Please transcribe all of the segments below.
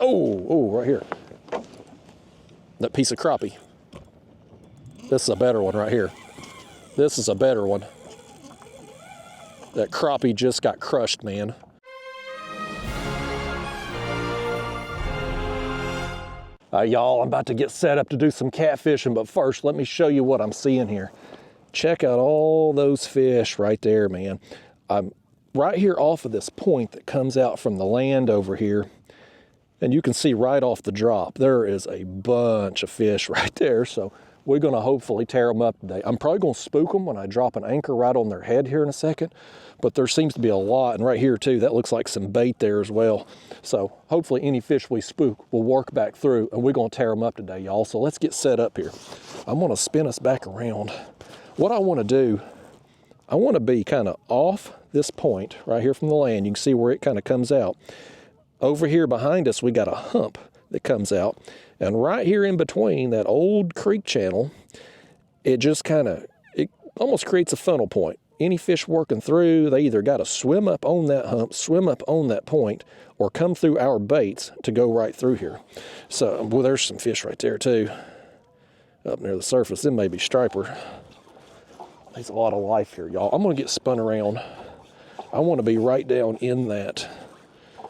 Oh, right here. That piece of crappie. This is a better one right here. This is a better one. That crappie just got crushed, man. Y'all, I'm about to get set up to do some catfishing, but first, let me show you what I'm seeing here. Check out all those fish right there, man. I'm right here off of this point that comes out from the land over here, and you can see right off the drop, there is a bunch of fish right there, so we're gonna hopefully tear them up today. I'm probably gonna spook them when I drop an anchor right on their head here in a second, but there seems to be a lot, and right here too, that looks like some bait there as well. So hopefully any fish we spook will work back through, and we're gonna tear them up today, y'all. So let's get set up here. I'm gonna spin us back around. What I wanna do, I wanna be kind of off this point right here from the land. You can see where it kind of comes out. Over here behind us, we got a hump that comes out. And right here in between that old creek channel, it just kind of, it almost creates a funnel point. Any fish working through, they either got to swim up on that hump, swim up on that point, or come through our baits to go right through here. So, well, there's some fish right there too, up near the surface. Them may be striper. There's a lot of life here, y'all. I'm gonna get spun around. I want to be right down in that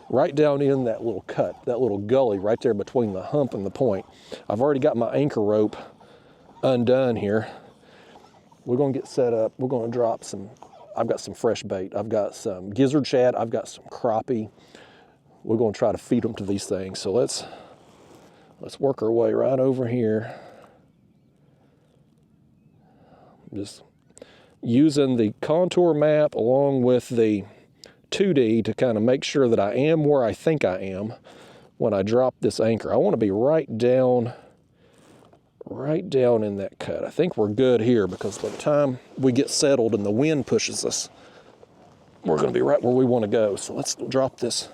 little cut, that little gully right there between the hump and the point. I've already got my anchor rope undone here. We're gonna get set up. We're gonna drop some, I've got some fresh bait. I've got some gizzard shad. I've got some crappie. We're gonna try to feed them to these things. So let's work our way right over here. Just using the contour map along with the 2D to kind of make sure that I am where I think I am when I drop this anchor. I want to be right down in that cut. I think we're good here because by the time we get settled and the wind pushes us, we're going to be right where we want to go. So let's drop this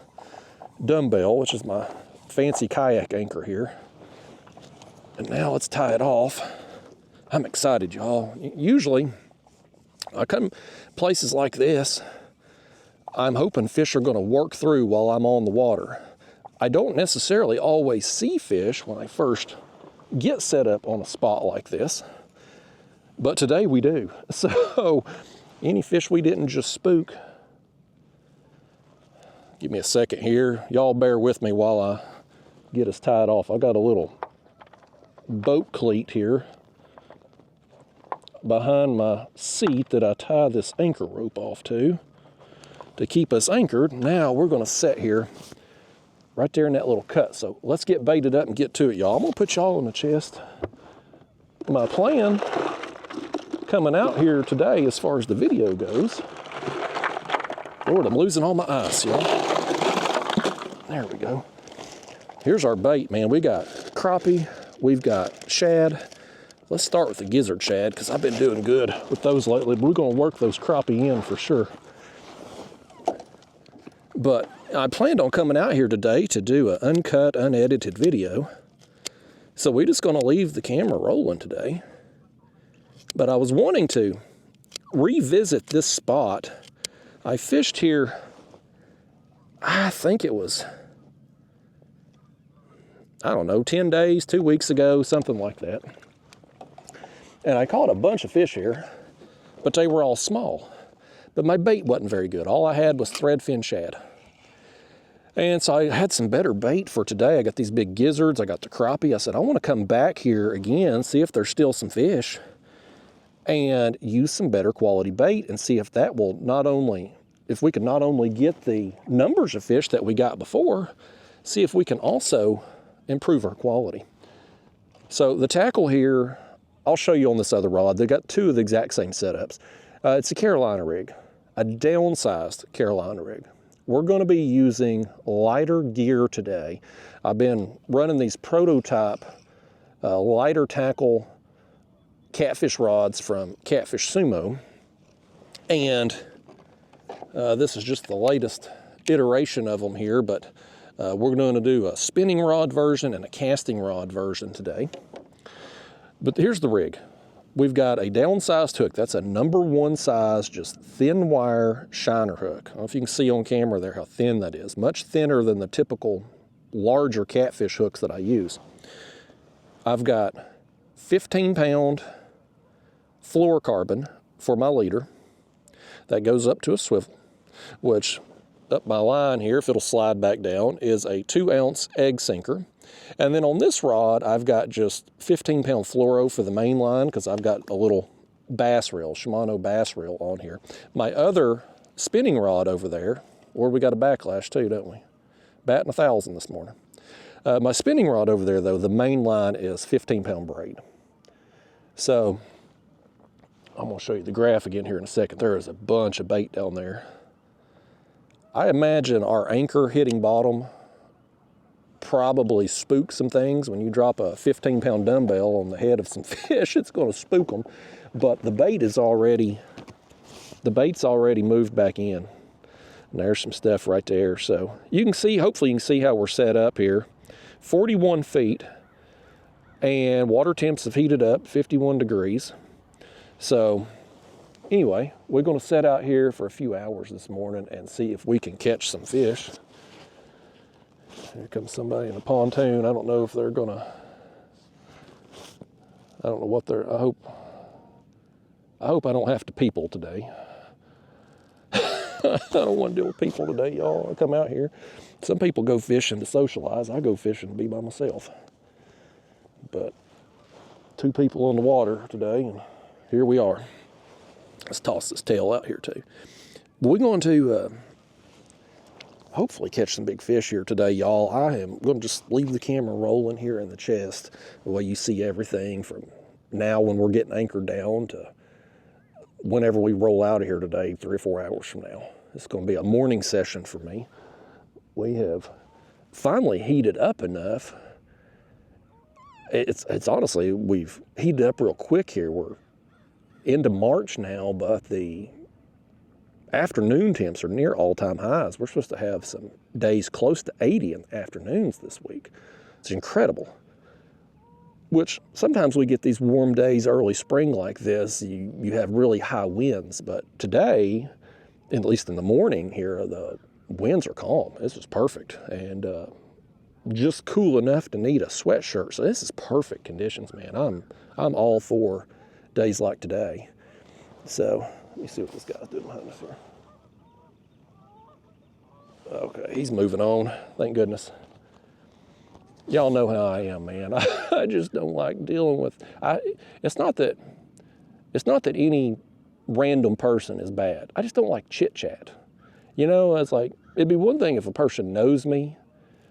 dumbbell, which is my fancy kayak anchor here. And now let's tie it off. I'm excited, y'all. Usually, I come places like this, I'm hoping fish are going to work through while I'm on the water. I don't necessarily always see fish when I first get set up on a spot like this, but today we do. So any fish we didn't just spook, give me a second here. Y'all bear with me while I get us tied off. I got a little boat cleat here behind my seat that I tie this anchor rope off to keep us anchored. Now we're gonna set here right there in that little cut. So let's get baited up and get to it, y'all. I'm gonna put y'all on the chest. My plan coming out here today as far as the video goes, Lord, I'm losing all my ice, y'all. There we go. Here's our bait, man. We got crappie, we've got shad. Let's start with the gizzard shad because I've been doing good with those lately. We're gonna work those crappie in for sure. But I planned on coming out here today to do an uncut, unedited video. So we're just gonna leave the camera rolling today. But I was wanting to revisit this spot. I fished here, I think it was, I don't know, 10 days, 2 weeks ago, something like that. And I caught a bunch of fish here, but they were all small. But my bait wasn't very good. All I had was threadfin shad. And so I had some better bait for today. I got these big gizzards, I got the crappie. I said, I want to come back here again, see if there's still some fish, and use some better quality bait and see if that will if we can not only get the numbers of fish that we got before, see if we can also improve our quality. So the tackle here, I'll show you on this other rod. They got two of the exact same setups. It's a Carolina rig, a downsized Carolina rig. We're going to be using lighter gear today. I've been running these prototype lighter tackle catfish rods from Catfish Sumo, and this is just the latest iteration of them here, but we're going to do a spinning rod version and a casting rod version today. But here's the rig. We've got a downsized hook. That's a #1 size, just thin wire shiner hook. I don't know if you can see on camera there how thin that is. Much thinner than the typical larger catfish hooks that I use. I've got 15-pound fluorocarbon for my leader. That goes up to a swivel, which up my line here, if it'll slide back down, is a 2-ounce egg sinker. And then on this rod, I've got just 15-pound fluoro for the main line because I've got a little bass reel, Shimano bass reel on here. My other spinning rod over there, or we got a backlash too, don't we? Batting 1,000 this morning. My spinning rod over there, though, the main line is 15-pound braid. So I'm going to show you the graph again here in a second. There is a bunch of bait down there. I imagine our anchor hitting bottom probably spooks some things. When you drop a 15-pound dumbbell on the head of some fish, it's going to spook them. But the bait's already moved back in. And there's some stuff right there. So you can see, hopefully you can see how we're set up here. 41 feet, and water temps have heated up, 51 degrees. So anyway, we're going to set out here for a few hours this morning and see if we can catch some fish. Here comes somebody in a pontoon. I don't know if they're gonna, I don't know what they're, I hope I don't have to people today. I don't want to deal with people today, y'all. I come out here. Some people go fishing to socialize. I go fishing to be by myself. But 2 people on the water today, and here we are. Let's toss this tail out here too. We're going to hopefully catch some big fish here today, y'all. I am going to just leave the camera rolling here in the chest, the way you see everything from now when we're getting anchored down to whenever we roll out of here today, 3 or 4 hours from now. It's going to be a morning session for me. We have finally heated up enough. It's honestly, we've heated up real quick here. We're into March now, but the afternoon temps are near all-time highs. We're supposed to have some days close to 80 in the afternoons this week. It's incredible. Which sometimes we get these warm days, early spring like this, you have really high winds. But today, at least in the morning here, the winds are calm. This is perfect. And just cool enough to need a sweatshirt. So this is perfect conditions, man. I'm all for days like today. So let me see what this guy's doing behind us here. Okay, he's moving on. Thank goodness. Y'all know how I am, man. I just don't like dealing with. It's not that any random person is bad. I just don't like chit chat. You know, it's like it'd be one thing if a person knows me,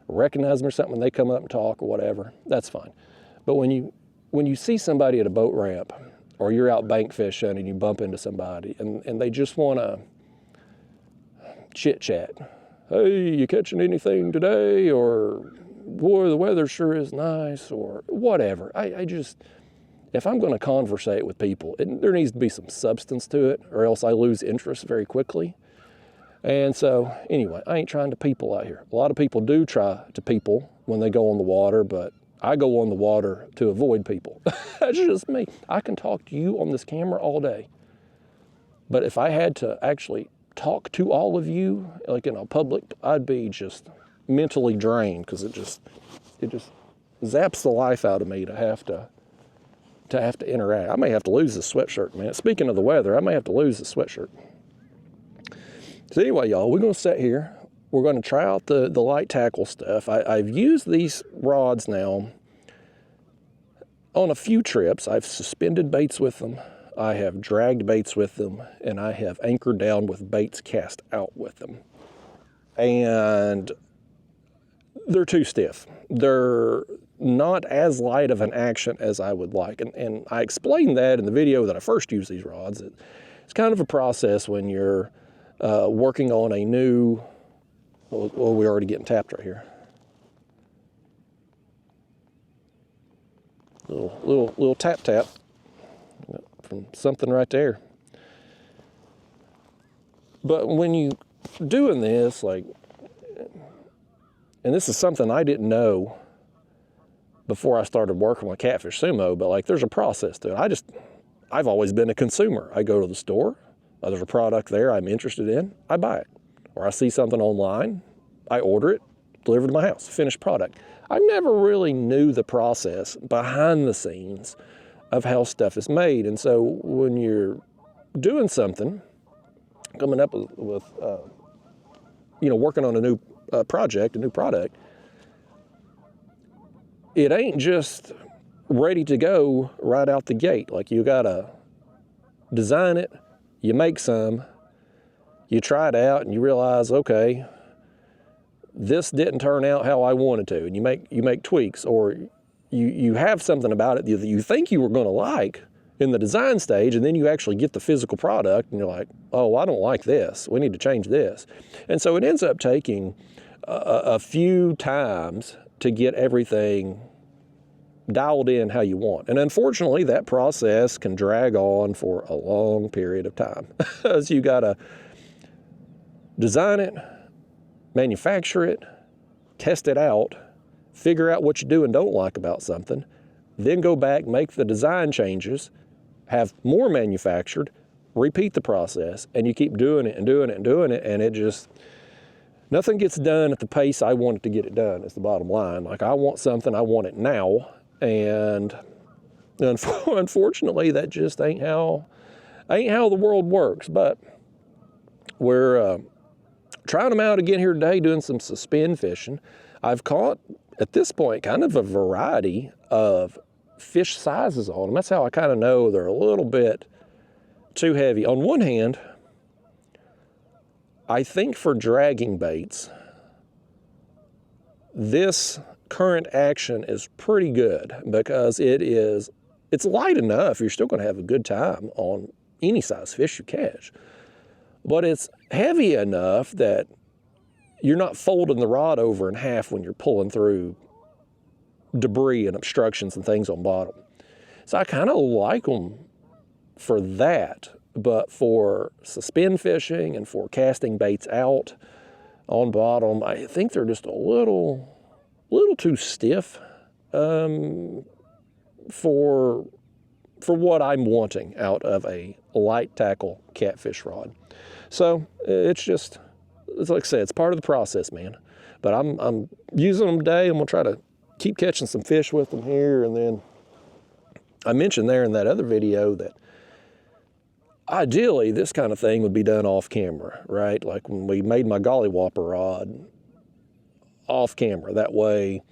recognize me or something, and they come up and talk or whatever. That's fine. But when you see somebody at a boat ramp, or you're out bank fishing and you bump into somebody and they just want to chit chat. Hey, you catching anything today? Or boy, the weather sure is nice, or whatever. I just, if I'm going to conversate with people, there needs to be some substance to it, or else I lose interest very quickly. And so, anyway, I ain't trying to people out here. A lot of people do try to people when they go on the water, but I go on the water to avoid people. That's just me. I can talk to you on this camera all day. But if I had to actually talk to all of you, like in a public, I'd be just mentally drained, because it just zaps the life out of me to have to interact. I may have to lose this sweatshirt, man. Speaking of the weather, I may have to lose this sweatshirt. So anyway, y'all, we're going to sit here. We're going to try out the light tackle stuff. I've used these rods now on a few trips. I've suspended baits with them. I have dragged baits with them, and I have anchored down with baits cast out with them. And they're too stiff. They're not as light of an action as I would like. And I explained that in the video that I first used these rods. It's kind of a process when you're working on a new, well, we're already getting tapped right here. Little tap from something right there. But when you doing this, like, and this is something I didn't know before I started working with Catfish Sumo, but like there's a process to it. I've always been a consumer. I go to the store, there's a product there I'm interested in, I buy it. Or I see something online, I order it, delivered to my house, finished product. I never really knew the process behind the scenes of how stuff is made. And so when you're doing something, coming up with working on a new project, a new product, it ain't just ready to go right out the gate. Like, you gotta design it, you make some, you try it out, and you realize, okay, this didn't turn out how I wanted to, and you make tweaks, or you have something about it that you think you were going to like in the design stage, and then you actually get the physical product, and you're like, oh, I don't like this. We need to change this. And so it ends up taking a few times to get everything dialed in how you want. And unfortunately, that process can drag on for a long period of time. Because you got to design it, manufacture it, test it out, figure out what you do and don't like about something, then go back, make the design changes, have more manufactured, repeat the process, and you keep doing it and doing it and doing it, and it just, nothing gets done at the pace I want it to get it done, is the bottom line. Like, I want something, I want it now, and unfortunately, that just ain't how the world works. But we're trying them out again here today, doing some suspend fishing. I've caught, at this point, kind of a variety of fish sizes on them. That's how I kind of know they're a little bit too heavy. On one hand, I think for dragging baits, this current action is pretty good, because it's light enough. You're still going to have a good time on any size fish you catch, but it's heavy enough that you're not folding the rod over in half when you're pulling through debris and obstructions and things on bottom. So I kind of like them for that, but for suspend fishing and for casting baits out on bottom, I think they're just a little too stiff for what I'm wanting out of a light tackle catfish rod. So it's like I said, it's part of the process, man. But I'm using them today, and we'll try to keep catching some fish with them here. And then I mentioned there in that other video that ideally this kind of thing would be done off camera, right? Like when we made my Golly Whopper rod, off camera. That way,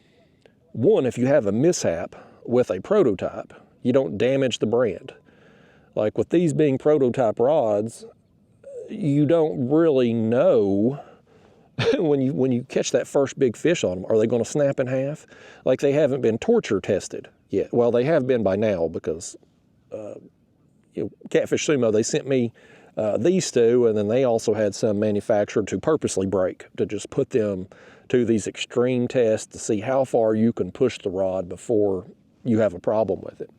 one, if you have a mishap with a prototype, you don't damage the brand. Like with these being prototype rods, you don't really know when you catch that first big fish on them, are they going to snap in half? Like, they haven't been torture tested yet. Well, they have been by now, because Catfish Sumo, they sent me these two, and then they also had some manufactured to purposely break, to just put them to these extreme tests to see how far you can push the rod before you have a problem with it.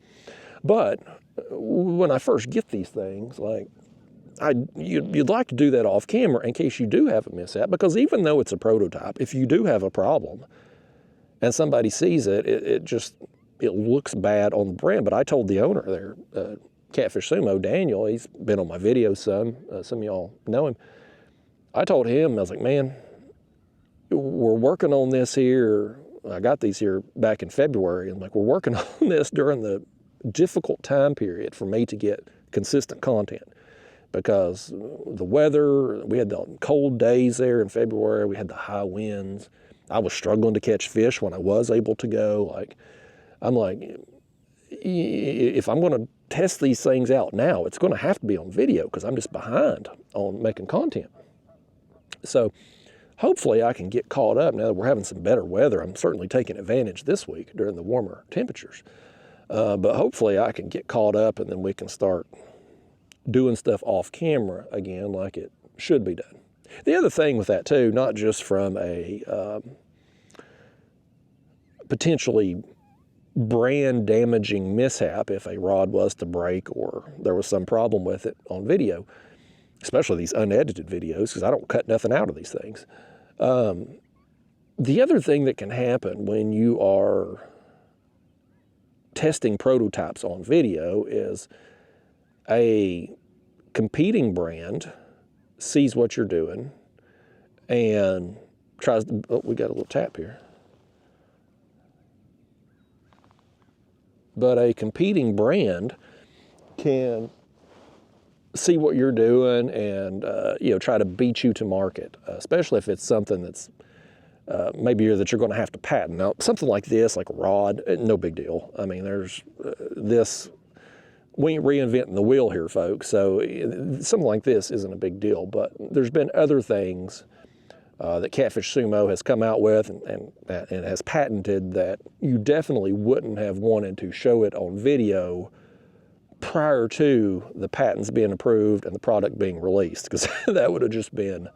But when I first get these things, like, you'd like to do that off camera in case you do have a mishap, because even though it's a prototype, if you do have a problem and somebody sees it, it looks bad on the brand. But I told the owner there, Catfish Sumo, Daniel, he's been on my videos some of y'all know him. I told him, I was like, man, we're working on this here. I got these here back in February, and like, we're working on this during the difficult time period for me to get consistent content, because the weather, we had the cold days there in February, we had the high winds. I was struggling to catch fish when I was able to go. Like, I'm like, if I'm going to test these things out now, it's going to have to be on video, because I'm just behind on making content. So hopefully I can get caught up now that we're having some better weather. I'm certainly taking advantage this week during the warmer temperatures. But hopefully I can get caught up, and then we can start doing stuff off camera again like it should be done. The other thing with that too, not just from a potentially brand damaging mishap if a rod was to break or there was some problem with it on video, especially these unedited videos, because I don't cut nothing out of these things. The other thing that can happen when you are testing prototypes on video is a competing brand sees what you're doing and tries to, oh, we got a little tap here. But a competing brand can see what you're doing and try to beat you to market, especially if it's something that's maybe that you're going to have to patent. Now, something like this, like a rod, no big deal. I mean, there's this, we ain't reinventing the wheel here, folks. So something like this isn't a big deal. But there's been other things that Catfish Sumo has come out with and has patented that you definitely wouldn't have wanted to show it on video prior to the patents being approved and the product being released, because that would have just been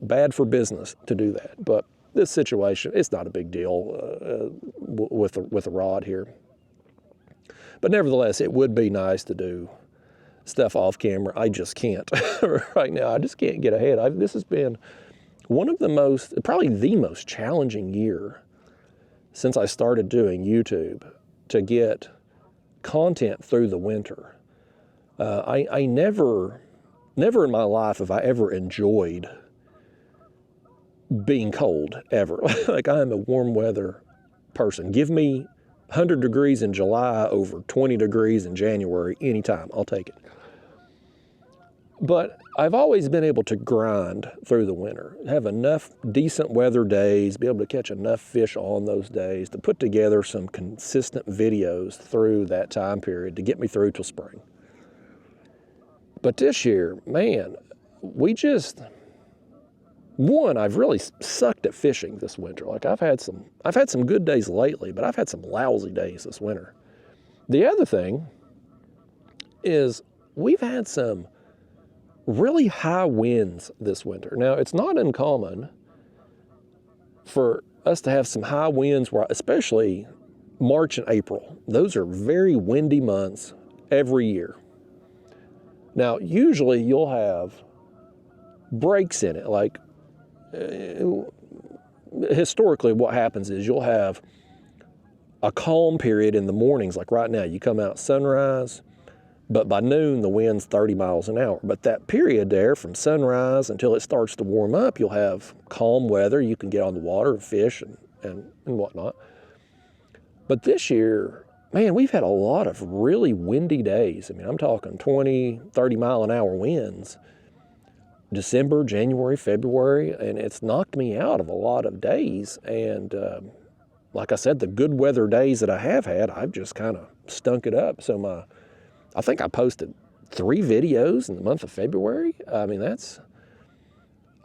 bad for business to do that. But this situation, it's not a big deal with a rod here. But nevertheless, it would be nice to do stuff off camera. I just can't right now. I just can't get ahead. This has been one of the most, probably the most challenging year since I started doing YouTube to get content through the winter. I never in my life have I ever enjoyed being cold, ever. Like, I am a warm weather person. Give me 100 degrees in July over 20 degrees in January anytime. I'll take it. But I've always been able to grind through the winter, have enough decent weather days, be able to catch enough fish on those days to put together some consistent videos through that time period to get me through till spring. But this year, man, I've really sucked at fishing this winter. Like, I've had some good days lately, but I've had some lousy days this winter. The other thing is we've had some really high winds this winter. Now, it's not uncommon for us to have some high winds, especially March and April. Those are very windy months every year. Now, usually you'll have breaks in it. Like, historically, what happens is you'll have a calm period in the mornings. Like right now, you come out sunrise, but by noon, the wind's 30 miles an hour. But that period there, from sunrise until it starts to warm up, you'll have calm weather. You can get on the water and fish and whatnot. But this year, man, we've had a lot of really windy days. I mean, I'm talking 20, 30 mile an hour winds. December, January, February, and it's knocked me out of a lot of days. And like I said, the good weather days that I have had, I've just kind of stunk it up. So I think I posted 3 videos in the month of February. I mean,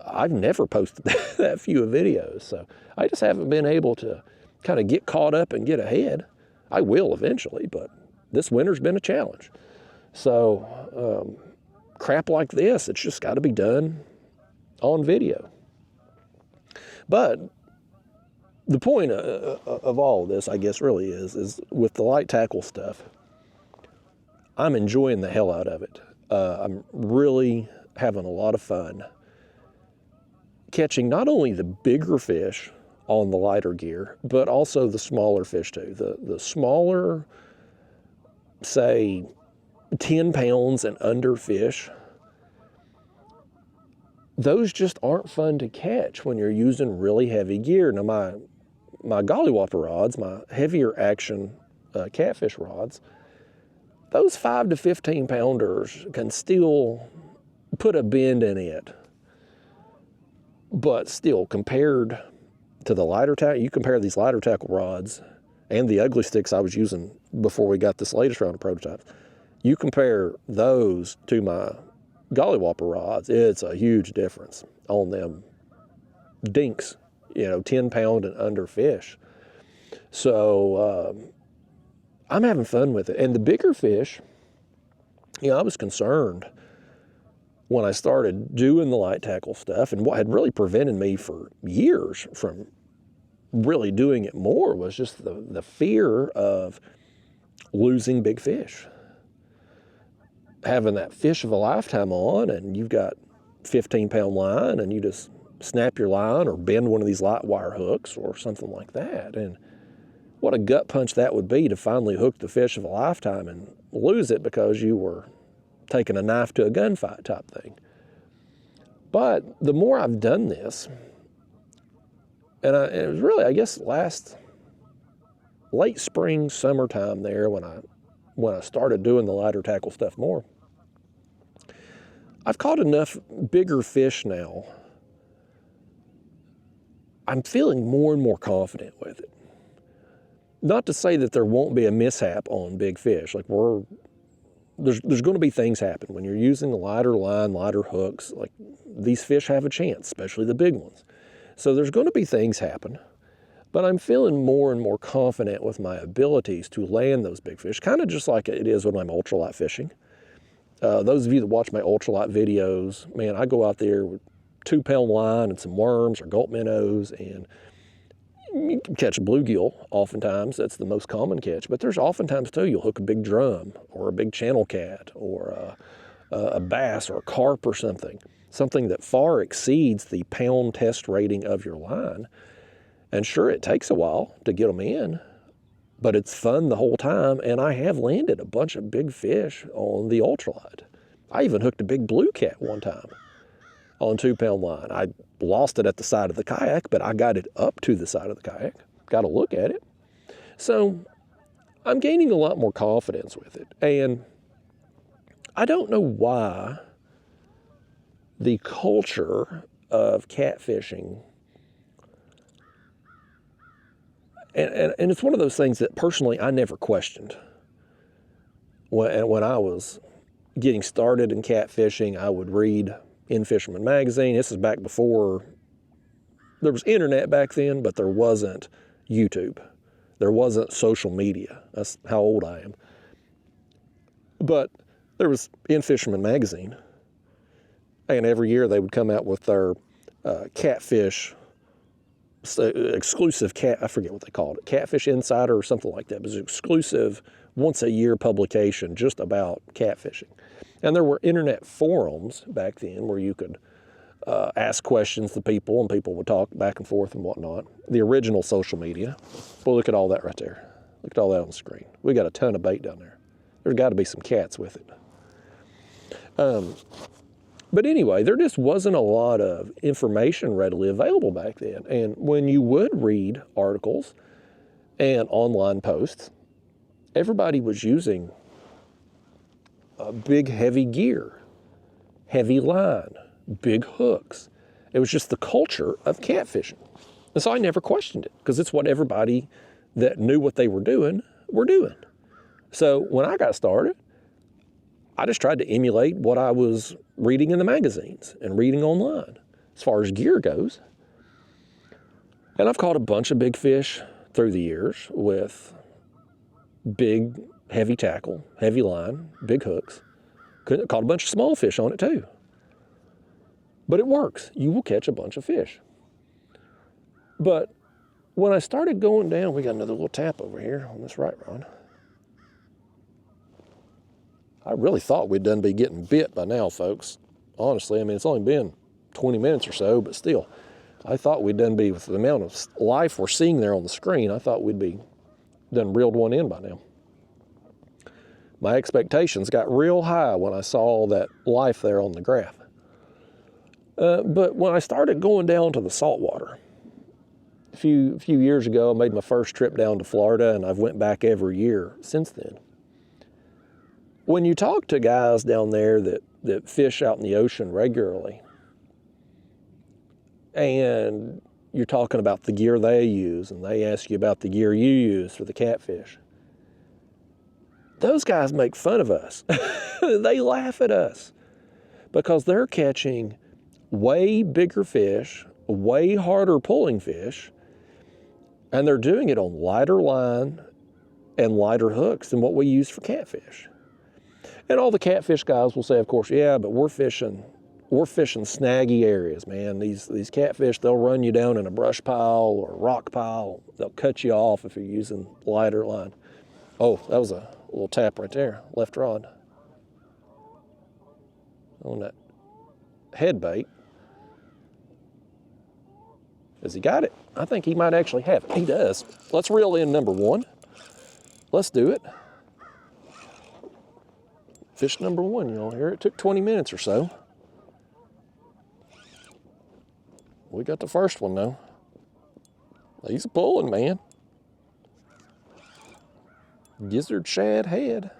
I've never posted that few videos. So I just haven't been able to kind of get caught up and get ahead. I will eventually, but this winter's been a challenge. So crap like this, it's just got to be done on video. But the point of all of this, I guess, really is with the light tackle stuff, I'm enjoying the hell out of it. I'm really having a lot of fun catching not only the bigger fish on the lighter gear, but also the smaller fish too. The smaller, say, 10 pounds and under fish, those just aren't fun to catch when you're using really heavy gear. Now, my gollywhopper rods, my heavier action catfish rods, those 5 to 15 pounders can still put a bend in it. But still, compared to the lighter tackle, you compare these lighter tackle rods and the ugly sticks I was using before we got this latest round of prototypes, you compare those to my gollywhopper rods, it's a huge difference on them dinks, 10 pound and under fish. So I'm having fun with it. And the bigger fish, I was concerned when I started doing the light tackle stuff, and what had really prevented me for years from really doing it more was just the fear of losing big fish. Having that fish of a lifetime on, and you've got 15-pound line, and you just snap your line or bend one of these light wire hooks or something like that. And what a gut punch that would be to finally hook the fish of a lifetime and lose it because you were taking a knife to a gunfight type thing. But the more I've done this, And it was really, I guess, late spring, summertime there when I started doing the lighter tackle stuff more. I've caught enough bigger fish now. I'm feeling more and more confident with it. Not to say that there won't be a mishap on big fish. Like there's going to be things happen when you're using a lighter line, lighter hooks. Like these fish have a chance, especially the big ones. So there's going to be things happen. But I'm feeling more and more confident with my abilities to land those big fish, kind of just like it is when I'm ultralight fishing. Those of you that watch my ultralight videos, man, I go out there with 2-pound line and some worms or gulp minnows, and you can catch a bluegill oftentimes. That's the most common catch. But there's oftentimes, too, you'll hook a big drum or a big channel cat or a bass or a carp or something that far exceeds the pound test rating of your line. And sure, it takes a while to get them in, but it's fun the whole time, and I have landed a bunch of big fish on the ultralight. I even hooked a big blue cat one time on 2-pound line. I lost it at the side of the kayak, but I got it up to the side of the kayak, got a look at it. So I'm gaining a lot more confidence with it, and I don't know why the culture of catfishing, and it's one of those things that personally I never questioned. When I was getting started in catfishing, I would read In Fisherman Magazine. This is back before there was internet back then, but there wasn't YouTube. There wasn't social media. That's how old I am. But there was In Fisherman Magazine, and every year they would come out with their catfish exclusive I forget what they called it, Catfish Insider or something like that. It was an exclusive once-a-year publication just about catfishing. And there were internet forums back then where you could ask questions to people, and people would talk back and forth and whatnot. The original social media. Well, look at all that right there. Look at all that on the screen. We got a ton of bait down there. There's got to be some cats with it. But anyway, there just wasn't a lot of information readily available back then. And when you would read articles and online posts, everybody was using big, heavy gear, heavy line, big hooks. It was just the culture of catfishing. And so I never questioned it because it's what everybody that knew what they were doing were doing. So when I got started, I just tried to emulate what I was reading in the magazines and reading online as far as gear goes. And I've caught a bunch of big fish through the years with big, heavy tackle, heavy line, big hooks. Caught a bunch of small fish on it too. But it works. You will catch a bunch of fish. But when I started going down, we got another little tap over here on this right rod. I really thought we'd done be getting bit by now, folks. Honestly, I mean, it's only been 20 minutes or so, but still, I thought we'd done be, with the amount of life we're seeing there on the screen, I thought we'd be done reeled one in by now. My expectations got real high when I saw that life there on the graph. But when I started going down to the saltwater, a few years ago, I made my first trip down to Florida, and I've went back every year since then. When you talk to guys down there that fish out in the ocean regularly, and you're talking about the gear they use, and they ask you about the gear you use for the catfish, those guys make fun of us. They laugh at us because they're catching way bigger fish, way harder pulling fish, and they're doing it on lighter line and lighter hooks than what we use for catfish. And all the catfish guys will say, of course, yeah, but we're fishing snaggy areas, man. These catfish, they'll run you down in a brush pile or a rock pile. They'll cut you off if you're using lighter line. Oh, that was a little tap right there, left rod. On that head bait. Has he got it? I think he might actually have it. He does. Let's reel in number one. Let's do it. Fish number one, you know, here. It took 20 minutes or so. We got the first one, though. He's pulling, man. Gizzard shad head.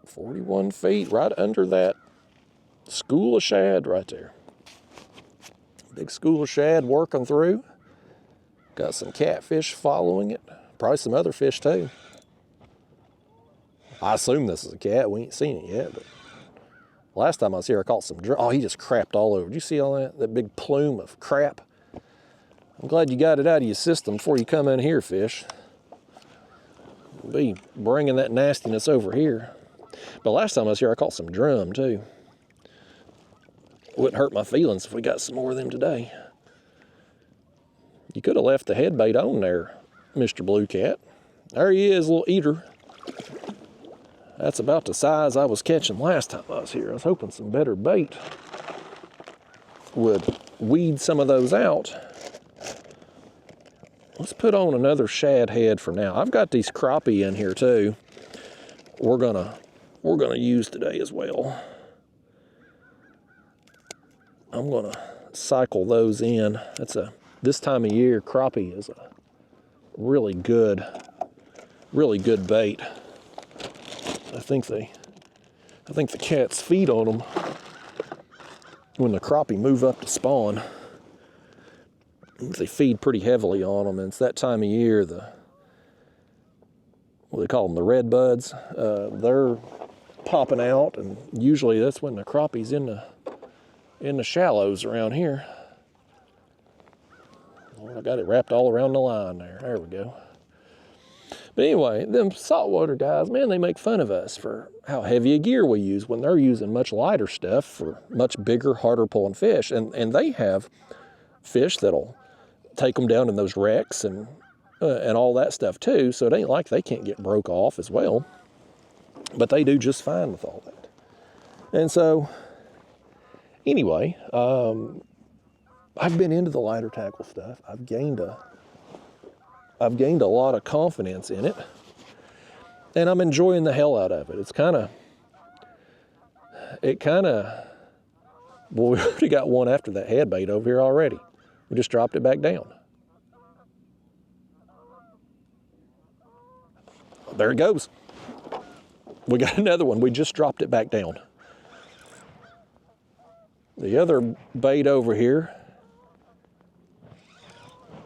41 feet right under that school of shad right there. Big school of shad working through. Got some catfish following it. Probably some other fish too. I assume this is a cat. We ain't seen it yet, but last time I was here, I caught some drum. Oh, he just crapped all over. Did you see all that? That big plume of crap? I'm glad you got it out of your system before you come in here, fish. Be bringing that nastiness over here. But last time I was here, I caught some drum too. Wouldn't hurt my feelings if we got some more of them today. You could have left the head bait on there, Mr. Blue Cat. There he is, little eater. That's about the size I was catching last time I was here. I was hoping some better bait would weed some of those out. Let's put on another shad head for now. I've got these crappie in here too. We're gonna use today as well. I'm gonna cycle those in. This time of year, crappie is a really good bait. I think the cats feed on them when the crappie move up to spawn. They feed pretty heavily on them, and it's that time of year, what do they call them, the red buds, they're popping out, and usually that's when the crappie's in the shallows around here. Well, I got it wrapped all around the line there. There we go. But anyway, them saltwater guys, man, they make fun of us for how heavy a gear we use when they're using much lighter stuff for much bigger, harder pulling fish. And they have fish that'll take them down in those wrecks and all that stuff too. So it ain't like they can't get broke off as well. But they do just fine with all that. And so, anyway, I've been into the lighter tackle stuff. I've gained a lot of confidence in it, and I'm enjoying the hell out of it. Well, we already got one after that head bait over here already. We just dropped it back down. There it goes. We got another one. We just dropped it back down. The other bait over here,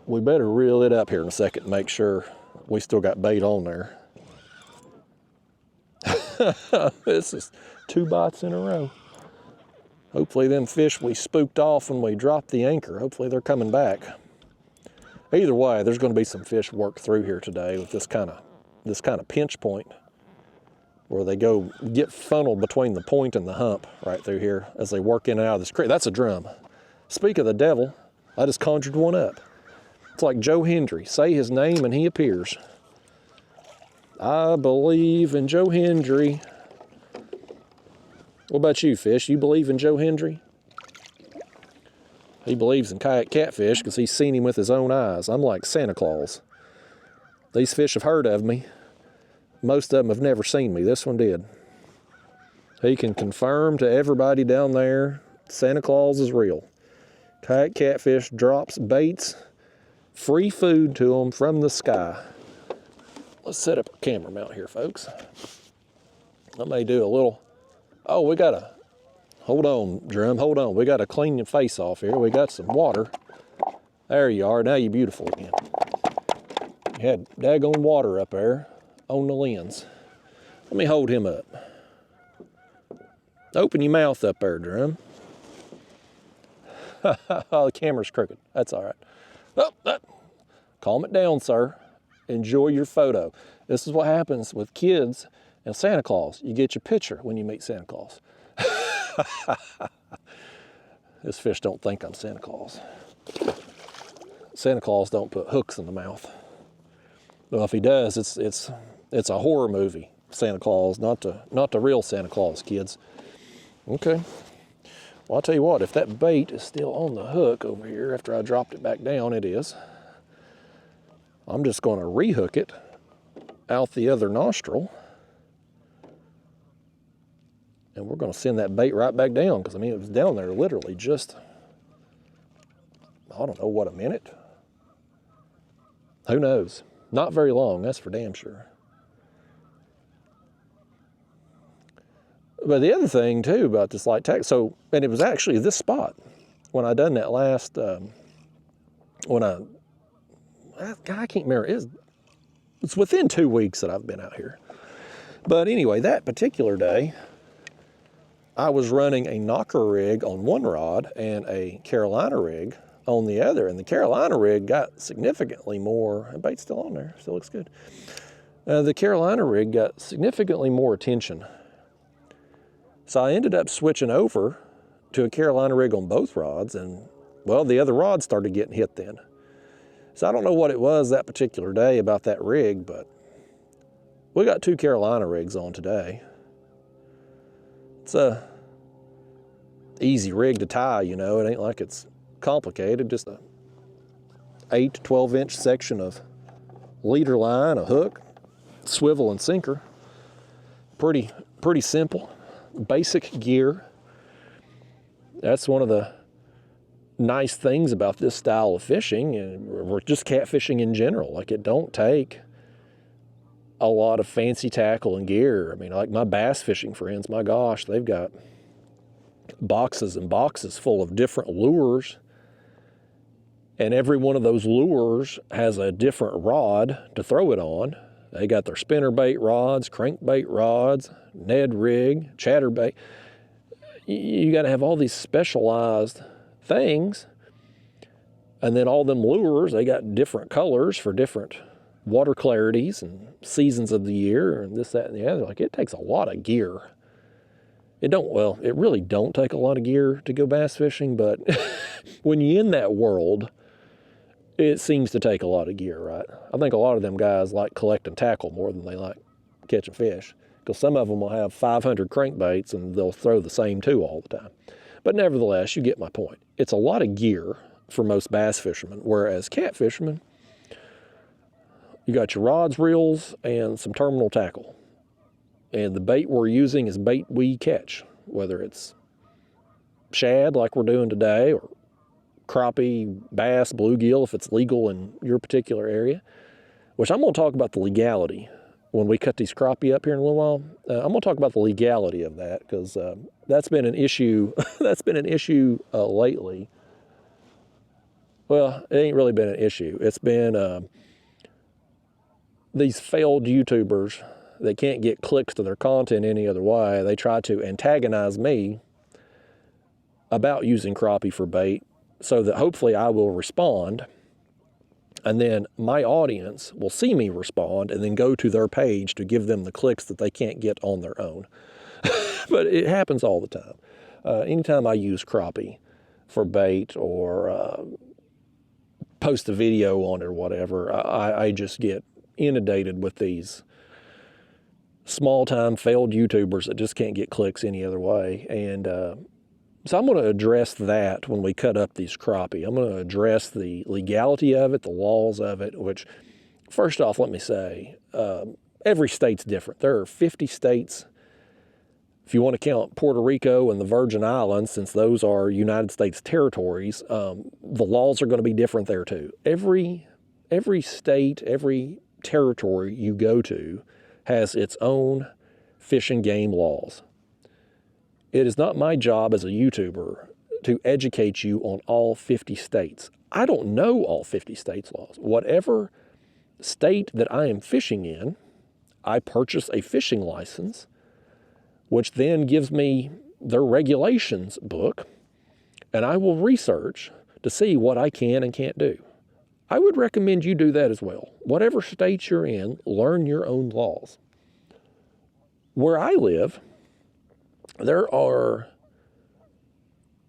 we better reel it up here in a second and make sure we still got bait on there. This is 2 bites in a row. Hopefully them fish we spooked off when we dropped the anchor, hopefully they're coming back. Either way, there's going to be some fish worked through here today with this kind of pinch point, where they get funneled between the point and the hump right through here as they work in and out of this creek. That's a drum. Speak of the devil, I just conjured one up. It's like Joe Hendry. Say his name and he appears. I believe in Joe Hendry. What about you, fish? You believe in Joe Hendry? He believes in Kayak Catfish because he's seen him with his own eyes. I'm like Santa Claus. These fish have heard of me. Most of them have never seen me. This one did. He can confirm to everybody down there, Santa Claus is real. Kayak Catfish drops baits, free food to them from the sky. Let's set up a camera mount here, folks. I may do a little, hold on, drum, hold on. We got to clean your face off here. We got some water. There you are, now you're beautiful again. You had daggone water up there on the lens. Let me hold him up. Open your mouth up there, drum. Oh, the camera's crooked. That's all right. Calm it down, sir. Enjoy your photo. This is what happens with kids and Santa Claus. You get your picture when you meet Santa Claus. This fish don't think I'm Santa Claus. Santa Claus don't put hooks in the mouth. Well, if he does, it's a horror movie. Santa Claus, not the real Santa Claus, kids. Okay. Well, I'll tell you what, if that bait is still on the hook over here after I dropped it back down, it is. I'm just going to rehook it out the other nostril. And we're going to send that bait right back down because, I mean, it was down there literally just, I don't know, what, a minute? Who knows? Not very long, that's for damn sure. But the other thing too about this light tackle, so, and it was actually this spot when I done that last, I can't remember, it's within 2 weeks that I've been out here. But anyway, that particular day, I was running a knocker rig on one rod and a Carolina rig on the other. And the Carolina rig got significantly more, the bait's still on there, still looks good. The Carolina rig got significantly more attention. So I ended up switching over to a Carolina rig on both rods, and well, the other rod started getting hit then. So I don't know what it was that particular day about that rig, but we got 2 Carolina rigs on today. It's a easy rig to tie, you know. It ain't like it's complicated, just a 8 to 12 inch section of leader line, a hook, swivel and sinker. Pretty simple, basic gear. That's one of the nice things about this style of fishing, or just catfishing in general. Like, it don't take a lot of fancy tackle and gear. I mean, like my bass fishing friends, my gosh, they've got boxes and boxes full of different lures, and every one of those lures has a different rod to throw it on. They got their spinnerbait rods, crankbait rods, Ned rig, chatterbait. You got to have all these specialized things, and then all them lures, they got different colors for different water clarities and seasons of the year and this, that, and the other. Like, it takes a lot of gear. It really don't take a lot of gear to go bass fishing, but when you're in that world, it seems to take a lot of gear, right? I think a lot of them guys like collecting tackle more than they like catching fish, because some of them will have 500 crankbaits and they'll throw the same 2 all the time. But nevertheless, you get my point. It's a lot of gear for most bass fishermen, whereas cat fishermen, you got your rods, reels, and some terminal tackle. And the bait we're using is bait we catch, whether it's shad like we're doing today, or crappie, bass, bluegill if it's legal in your particular area, which I'm going to talk about the legality when we cut these crappie up here in a little while. I'm going to talk about the legality of that, because that's been an issue. That's been an issue lately. Well, it ain't really been an issue. It's been these failed YouTubers that can't get clicks to their content any other way. They try to antagonize me about using crappie for bait, so that hopefully I will respond, and then my audience will see me respond and then go to their page to give them the clicks that they can't get on their own. But it happens all the time. Anytime I use crappie for bait or post a video on it or whatever, I just get inundated with these small-time failed YouTubers that just can't get clicks any other way. And so I'm going to address that when we cut up these crappie. I'm going to address the legality of it, the laws of it, which, first off, let me say, every state's different. There are 50 states, if you want to count Puerto Rico and the Virgin Islands, since those are United States territories, the laws are going to be different there too. Every state, every territory you go to has its own fish and game laws. It is not my job as a YouTuber to educate you on all 50 states. I don't know all 50 states' laws. Whatever state that I am fishing in, I purchase a fishing license, which then gives me their regulations book, and I will research to see what I can and can't do. I would recommend you do that as well. Whatever state you're in, learn your own laws. Where I live, there are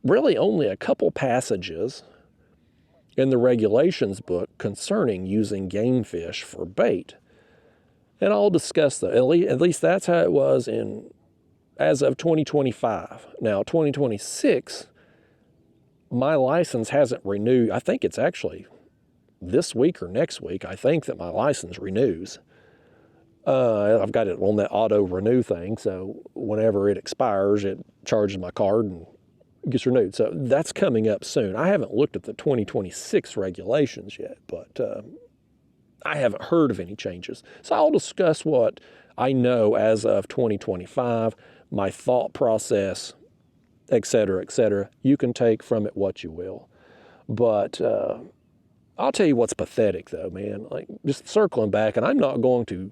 really only a couple passages in the regulations book concerning using game fish for bait. And I'll discuss that. At least that's how it was as of 2025. Now, 2026, my license hasn't renewed. I think it's actually this week or next week. I think that my license renews. I've got it on that auto renew thing, so whenever it expires, it charges my card and gets renewed. So that's coming up soon. I haven't looked at the 2026 regulations yet, but I haven't heard of any changes. So I'll discuss what I know as of 2025, my thought process, et cetera, et cetera. You can take from it what you will. But I'll tell you what's pathetic, though, man. Like, just circling back, and I'm not going to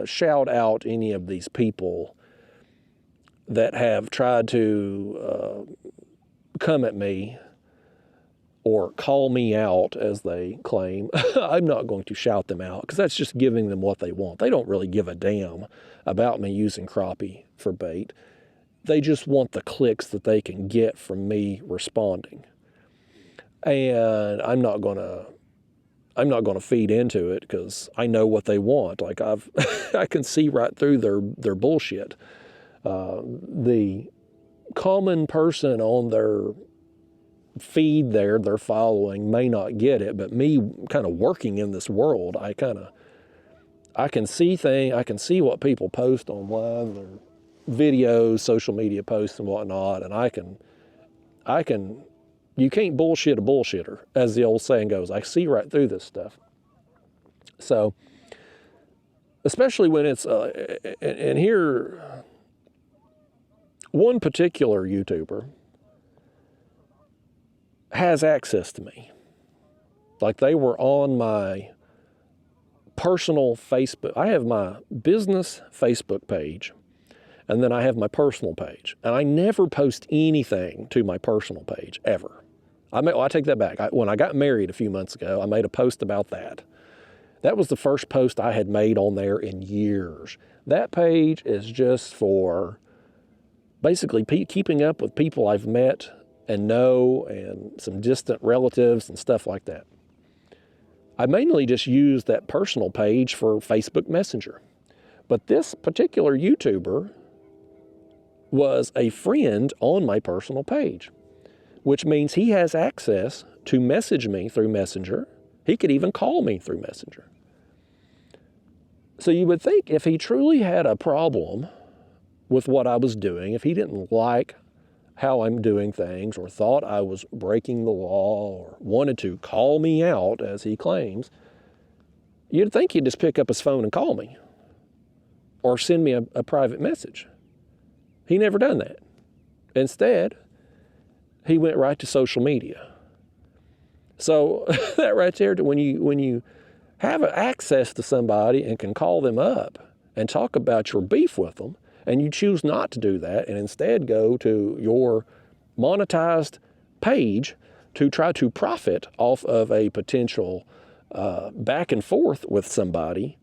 shout out any of these people that have tried to come at me or call me out, as they claim. I'm not going to shout them out because that's just giving them what they want. They don't really give a damn about me using crappie for bait. They just want the clicks that they can get from me responding. And I'm not going to feed into it because I know what they want. Like I can see right through their bullshit. The common person on their feed there they're following may not get it, but me kind of working in this world, I can see I can see what people post online, their videos, social media posts and whatnot, and I can you can't bullshit a bullshitter, as the old saying goes. I see right through this stuff. So, especially when it's, and here, one particular YouTuber has access to me. Like they were on my personal Facebook. I have my business Facebook page, and then I have my personal page. And I never post anything to my personal page, ever. I take that back. When I got married a few months ago, I made a post about that. That was the first post I had made on there in years. That page is just for basically keeping up with people I've met and know and some distant relatives and stuff like that. I mainly just use that personal page for Facebook Messenger. But this particular YouTuber was a friend on my personal page, which means he has access to message me through Messenger. He could even call me through Messenger. So you would think if he truly had a problem with what I was doing, if he didn't like how I'm doing things or thought I was breaking the law or wanted to call me out, as he claims, you'd think he'd just pick up his phone and call me or send me a private message. He never done that. Instead, he went right to social media. So that right there, when you have access to somebody and can call them up and talk about your beef with them, and you choose not to do that and instead go to your monetized page to try to profit off of a potential back and forth with somebody,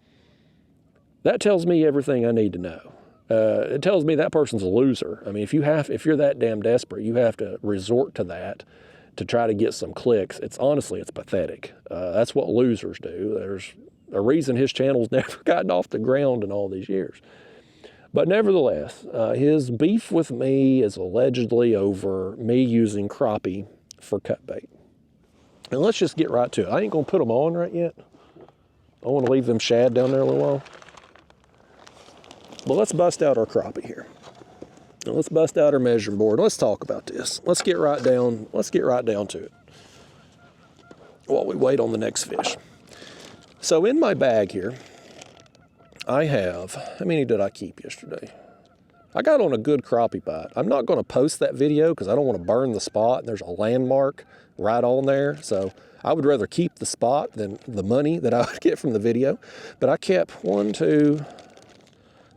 that tells me everything I need to know. It tells me that person's a loser. I mean, if you're that damn desperate, you have to resort to that to try to get some clicks. It's pathetic. That's what losers do. There's a reason his channel's never gotten off the ground in all these years. But nevertheless, his beef with me is allegedly over me using crappie for cut bait. And let's just get right to it. I ain't gonna put them on right yet. I want to leave them shad down there a little while. But let's bust out our crappie here. Now let's bust out our measuring board. Let's talk about this. Let's get right down to it while we wait on the next fish. So in my bag here, I have, how many did I keep yesterday? I got on a good crappie bite. I'm not going to post that video because I don't want to burn the spot. There's a landmark right on there. So I would rather keep the spot than the money that I would get from the video. But I kept I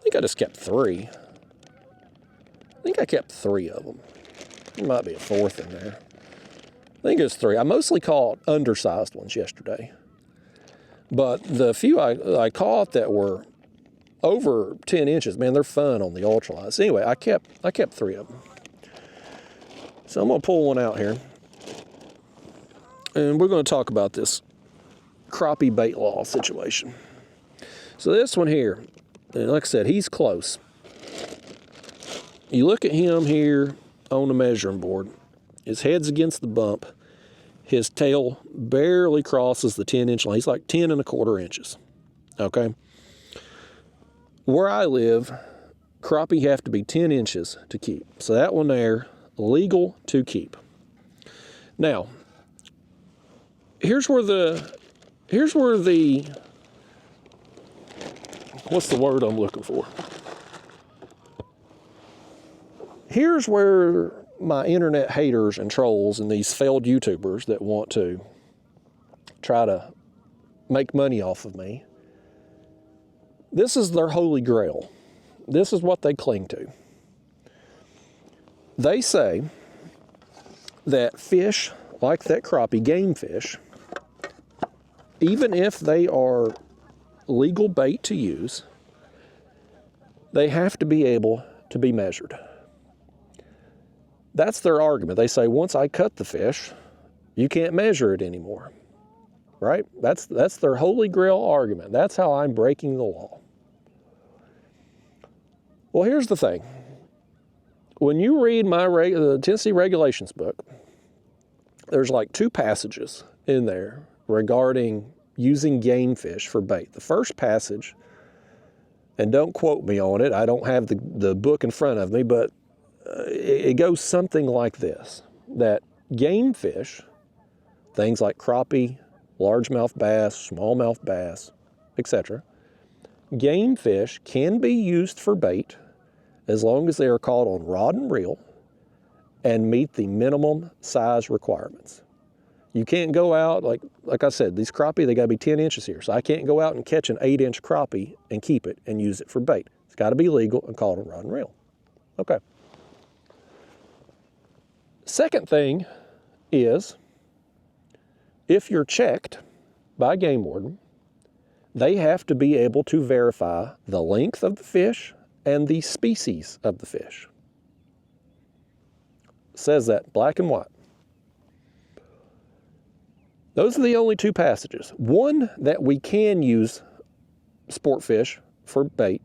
think I just kept 3. I think I kept 3 of them. There might be a 4th in there. I think it was 3. I mostly caught undersized ones yesterday. But the few I caught that were over 10 inches, man, they're fun on the ultralight. So anyway, I kept 3 of them. So I'm going to pull one out here. And we're going to talk about this crappie bait law situation. So this one here, and like I said, he's close. You look at him here on the measuring board. His head's against the bump. His tail barely crosses the 10-inch line. He's like 10 1/4 inches. Okay? Where I live, crappie have to be 10 inches to keep. So that one there, legal to keep. Now, here's where the, what's the word I'm looking for? Here's where my internet haters and trolls and these failed YouTubers that want to try to make money off of me, this is their holy grail. This is what they cling to. They say that fish like that crappie, game fish, even if they are legal bait to use, they have to be able to be measured. That's their argument. They say, once I cut the fish, you can't measure it anymore, right? That's their holy grail argument. That's how I'm breaking the law. Well, here's the thing. When you read my the Tennessee regulations book, there's like 2 passages in there regarding using game fish for bait. The first passage, and don't quote me on it, I don't have the book in front of me, but it goes something like this, that game fish, things like crappie, largemouth bass, smallmouth bass, etc., game fish can be used for bait as long as they are caught on rod and reel and meet the minimum size requirements. You can't go out, like I said, these crappie, they gotta be 10 inches here. So I can't go out and catch an 8-inch crappie and keep it and use it for bait. It's gotta be legal and caught on rod and reel. Okay. Second thing is, if you're checked by a game warden, they have to be able to verify the length of the fish and the species of the fish. It says that black and white. Those are the only 2 passages. One, that we can use sport fish for bait,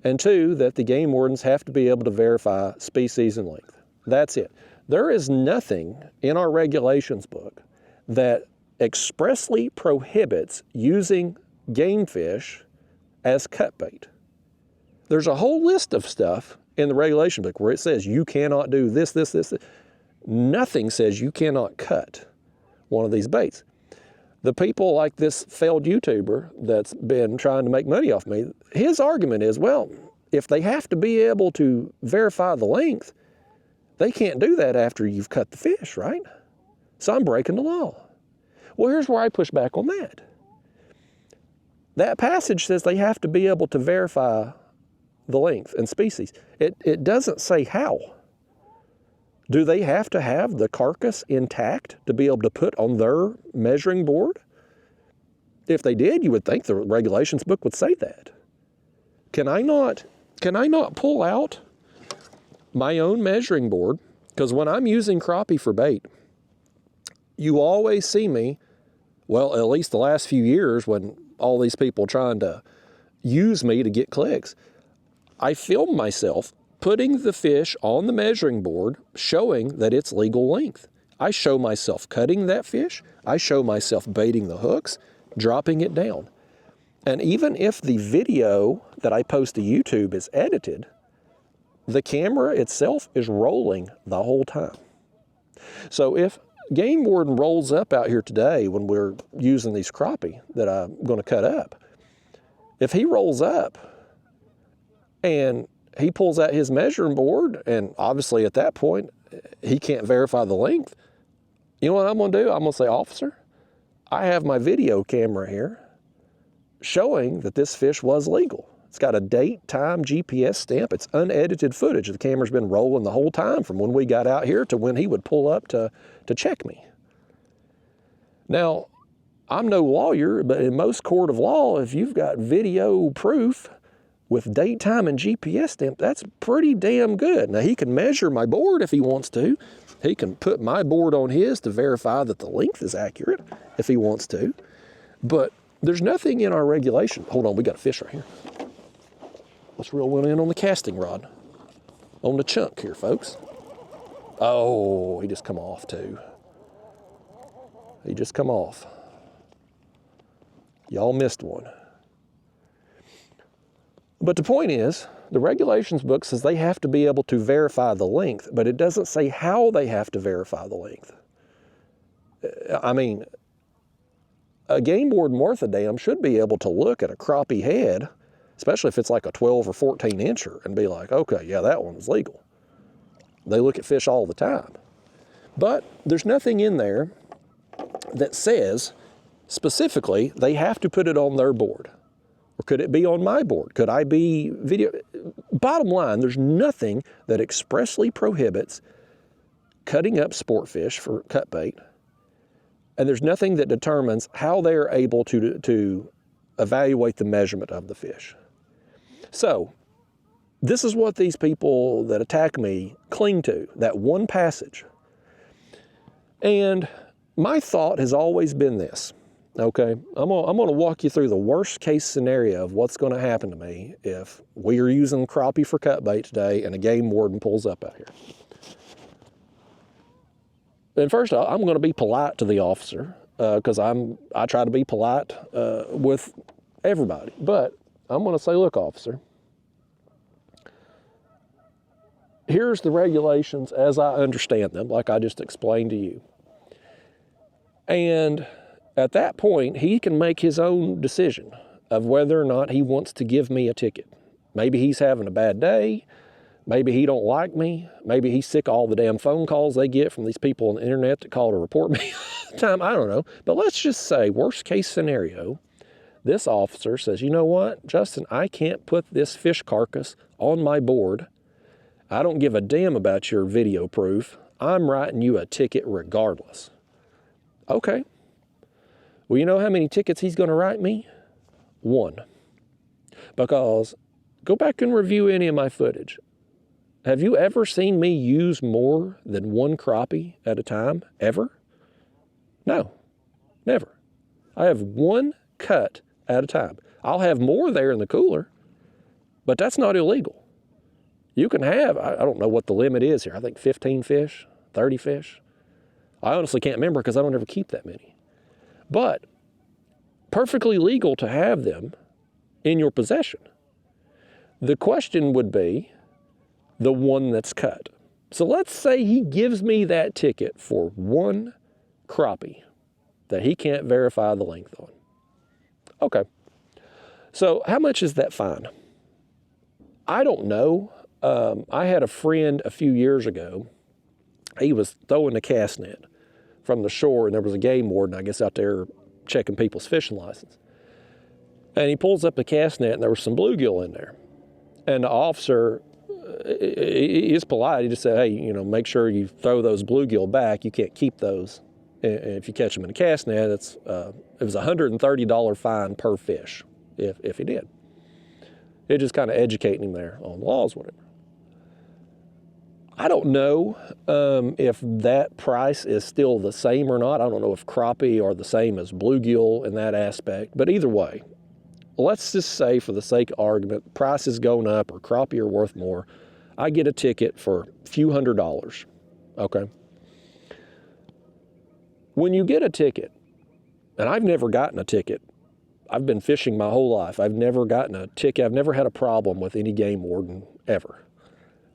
and 2, that the game wardens have to be able to verify species and length. That's it. There is nothing in our regulations book that expressly prohibits using game fish as cut bait. There's a whole list of stuff in the regulation book where it says you cannot do this, this, this. Nothing says you cannot cut one of these baits. The people like this failed YouTuber that's been trying to make money off me, his argument is, well, if they have to be able to verify the length, they can't do that after you've cut the fish, right? So I'm breaking the law. Well, here's where I push back on that. That passage says they have to be able to verify the length and species. It doesn't say how. Do they have to have the carcass intact to be able to put on their measuring board? If they did, you would think the regulations book would say that. Can I not pull out my own measuring board? Because when I'm using crappie for bait, you always see me, well, at least the last few years when all these people trying to use me to get clicks, I film myself putting the fish on the measuring board, showing that it's legal length. I show myself cutting that fish. I show myself baiting the hooks, dropping it down. And even if the video that I post to YouTube is edited, the camera itself is rolling the whole time. So if game warden rolls up out here today when we're using these crappie that I'm going to cut up, if he rolls up and he pulls out his measuring board, and obviously at that point he can't verify the length, you know what I'm going to do? I'm going to say, officer, I have my video camera here showing that this fish was legal. It's got a date, time, GPS stamp. It's unedited footage. The camera's been rolling the whole time from when we got out here to when he would pull up to check me. Now, I'm no lawyer, but in most court of law, if you've got video proof with date, time, and GPS stamp, that's pretty damn good. Now, he can measure my board if he wants to. He can put my board on his to verify that the length is accurate if he wants to. But there's nothing in our regulation. Hold on, we got a fish right here. Let's reel one in on the casting rod. On the chunk here, folks. Oh, he just come off too. He just come off. Y'all missed one. But the point is, The regulations book says they have to be able to verify the length, but it doesn't say how they have to verify the length. I mean, a game warden worth a damn should be able to look at a crappie head, especially if it's like a 12 or 14 incher, and be like, okay, yeah, that one was legal. They look at fish all the time. But there's nothing in there that says specifically they have to put it on their board. Or could it be on my board? Could I be video? Bottom line, there's nothing that expressly prohibits cutting up sport fish for cut bait. And there's nothing that determines how they're able to evaluate the measurement of the fish. So this is what these people that attack me cling to, that one passage. And my thought has always been this, okay? I'm gonna walk you through the worst case scenario of what's gonna happen to me if we are using crappie for cut bait today and a game warden pulls up out here. And first off, I'm gonna be polite to the officer because I try to be polite with everybody. But I'm gonna say, look, officer, here's the regulations as I understand them, like I just explained to you. And at that point, he can make his own decision of whether or not he wants to give me a ticket. Maybe he's having a bad day. Maybe he don't like me. Maybe he's sick of all the damn phone calls they get from these people on the internet that call to report me all the time. I don't know. But let's just say, worst case scenario, this officer says, you know what, Justin, I can't put this fish carcass on my board. I don't give a damn about your video proof. I'm writing you a ticket regardless. Okay. Well, you know how many tickets he's going to write me? 1. Because go back and review any of my footage. Have you ever seen me use more than 1 crappie at a time, ever? No, never. I have 1 cut at a time. I'll have more there in the cooler, but that's not illegal. You can have, I don't know what the limit is here, I think 15 fish, 30 fish. I honestly can't remember because I don't ever keep that many. But perfectly legal to have them in your possession. The question would be the one that's cut. So let's say he gives me that ticket for 1 crappie that he can't verify the length on. Okay. So how much is that fine? I don't know. I had a friend a few years ago. He was throwing a cast net from the shore, and there was a game warden, I guess, out there checking people's fishing license. And he pulls up the cast net, and there was some bluegill in there. And the officer, he is polite. He just said, hey, you know, make sure you throw those bluegill back. You can't keep those. And if you catch them in a cast net, it was a $130 fine per fish if he did. It just kind of educating him there on the laws, whatever. I don't know if that price is still the same or not. I don't know if crappie are the same as bluegill in that aspect. But either way, let's just say for the sake of argument, price is going up or crappie are worth more. I get a ticket for a few $100s, okay? When you get a ticket, and I've never gotten a ticket. I've been fishing my whole life. I've never gotten a ticket. I've never had a problem with any game warden ever.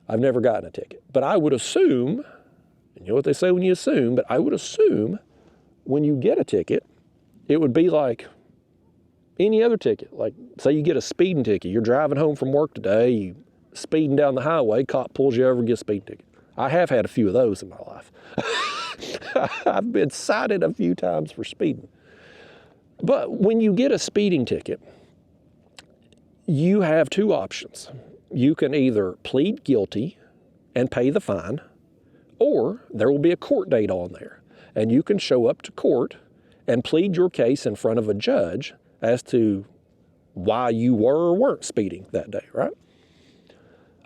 I've never gotten a ticket. But I would assume, and you know what they say when you assume, but I would assume when you get a ticket, it would be like any other ticket. Like, say you get a speeding ticket. You're driving home from work today, you speeding down the highway, cop pulls you over and gets a speeding ticket. I have had a few of those in my life. I've been cited a few times for speeding. But when you get a speeding ticket, you have 2 options. You can either plead guilty and pay the fine, or there will be a court date on there. And you can show up to court and plead your case in front of a judge as to why you were or weren't speeding that day, right?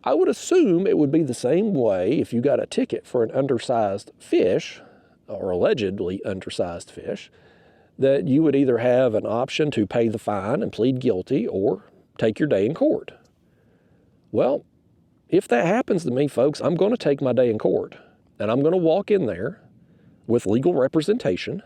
I would assume it would be the same way if you got a ticket for an undersized fish, or allegedly undersized fish, that you would either have an option to pay the fine and plead guilty or take your day in court. Well, if that happens to me, folks, I'm going to take my day in court, and I'm going to walk in there with legal representation,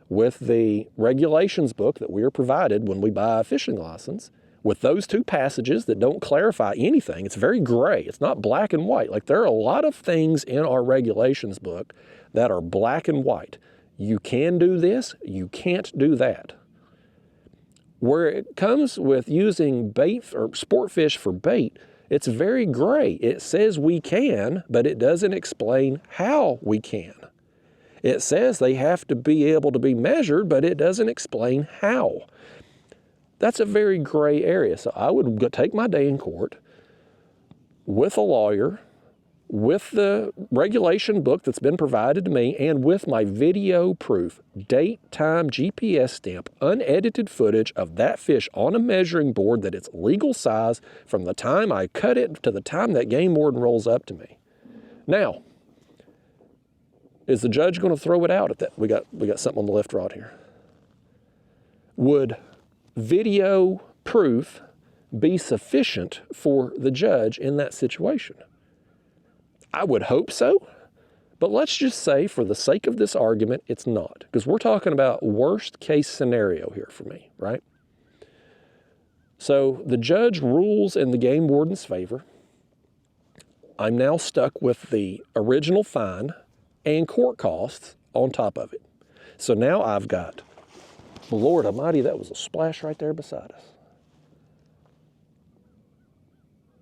with the regulations book that we are provided when we buy a fishing license, with those two passages that don't clarify anything. It's very gray. It's not black and white. Like, there are a lot of things in our regulations book that are black and white. You can do this, you can't do that. Where it comes with using bait or sport fish for bait, it's very gray. It says we can, but it doesn't explain how we can. It says they have to be able to be measured, but it doesn't explain how. That's a very gray area. So I would go take my day in court with a lawyer, with the regulation book that's been provided to me, and with my video proof, date, time, GPS stamp, unedited footage of that fish on a measuring board that it's legal size from the time I cut it to the time that game warden rolls up to me. Now, is the judge going to throw it out at that? We got something on the left rod here. Would video proof be sufficient for the judge in that situation? I would hope so, but let's just say for the sake of this argument, it's not, because we're talking about worst case scenario here for me, right? So the judge rules in the game warden's favor. I'm now stuck with the original fine and court costs on top of it. So now I've got, Lord Almighty, that was a splash right there beside us.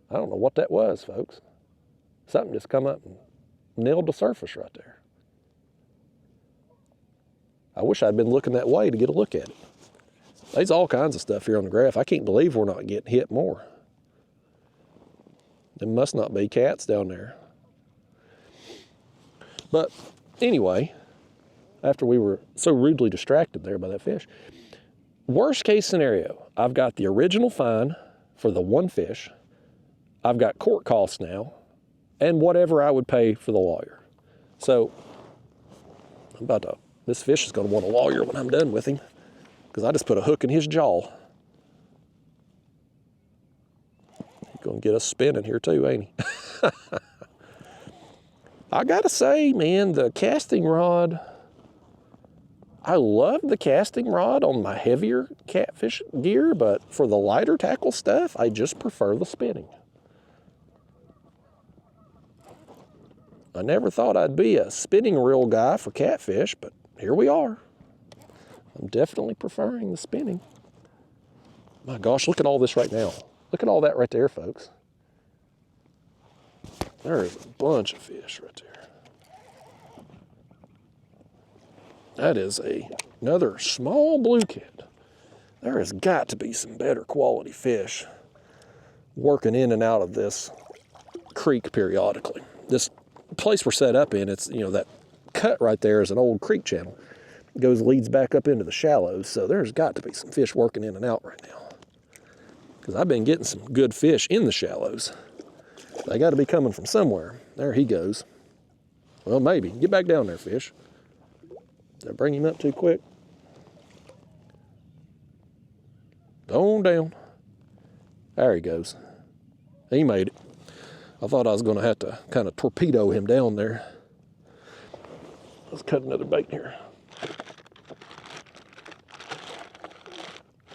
I don't know what that was, folks. Something just come up and nailed the surface right there. I wish I'd been looking that way to get a look at it. There's all kinds of stuff here on the graph. I can't believe we're not getting hit more. There must not be cats down there. But anyway, after we were so rudely distracted there by that fish, worst case scenario, I've got the original fine for the one fish. I've got court costs now, and whatever I would pay for the lawyer. So this fish is going to want a lawyer when I'm done with him, because I just put a hook in his jaw. He's going to get us spinning here too, ain't he? I got to say, man, the casting rod, I love the casting rod on my heavier catfish gear, but for the lighter tackle stuff, I just prefer the spinning. I never thought I'd be a spinning reel guy for catfish, but here we are. I'm definitely preferring the spinning. My gosh, look at all this right now. Look at all that right there, folks. There is a bunch of fish right there. That is another small blue cat. There has got to be some better quality fish working in and out of this creek periodically. This place we're set up in, it's, that cut right there is an old creek channel. It leads back up into the shallows, so there's got to be some fish working in and out right now. Because I've been getting some good fish in the shallows. They got to be coming from somewhere. There he goes. Well, maybe. Get back down there, fish. Did I bring him up too quick? On down. There he goes. He made it. I thought I was going to have to kind of torpedo him down there. Let's cut another bait here.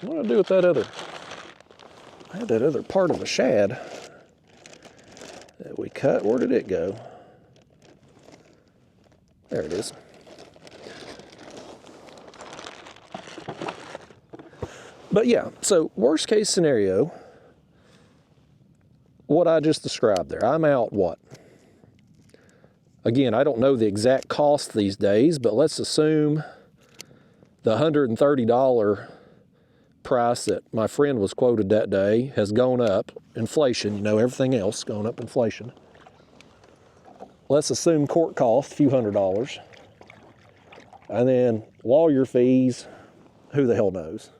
What do I do with that other? I had that other part of the shad that we cut. Where did it go? There it is. But yeah, so worst case scenario, what I just described there. I'm out what? Again, I don't know the exact cost these days, but let's assume the $130 price that my friend was quoted that day has gone up. Inflation, everything else going up inflation. Let's assume court cost, a few $100s. And then lawyer fees, who the hell knows?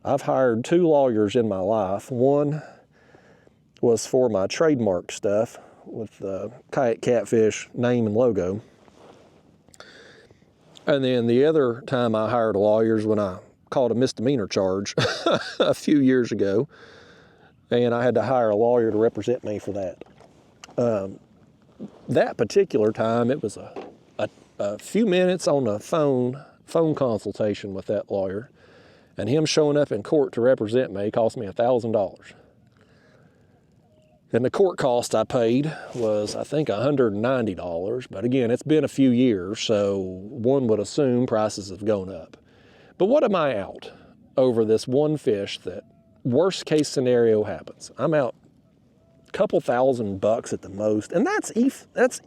I've hired 2 lawyers in my life. One was for my trademark stuff with the Kayak Catfish name and logo. And then the other time I hired a lawyer is when I caught a misdemeanor charge a few years ago, and I had to hire a lawyer to represent me for that. That particular time, it was a few minutes on the phone consultation with that lawyer, And him showing up in court to represent me cost me $1,000. And the court cost I paid was, I think, $190. But again, it's been a few years, so one would assume prices have gone up. But what am I out over this one fish that worst case scenario happens? I'm out a couple $1,000 at the most. And that's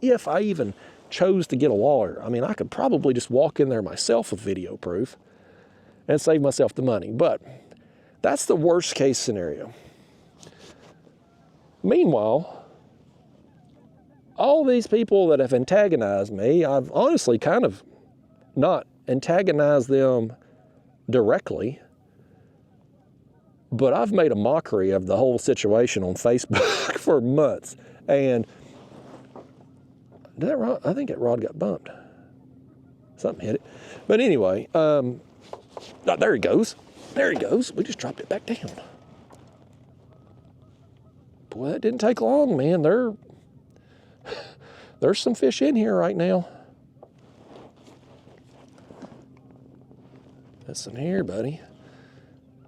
if I even chose to get a lawyer. I mean, I could probably just walk in there myself with video proof and save myself the money. But that's the worst case scenario. Meanwhile, all these people that have antagonized me, I've honestly kind of not antagonized them directly, but I've made a mockery of the whole situation on Facebook for months. And did that rod, I think that rod got bumped. Something hit it. But anyway, oh, there he goes. There he goes. We just dropped it back down. Boy, that didn't take long, man. There's some fish in here right now. Listen here, buddy.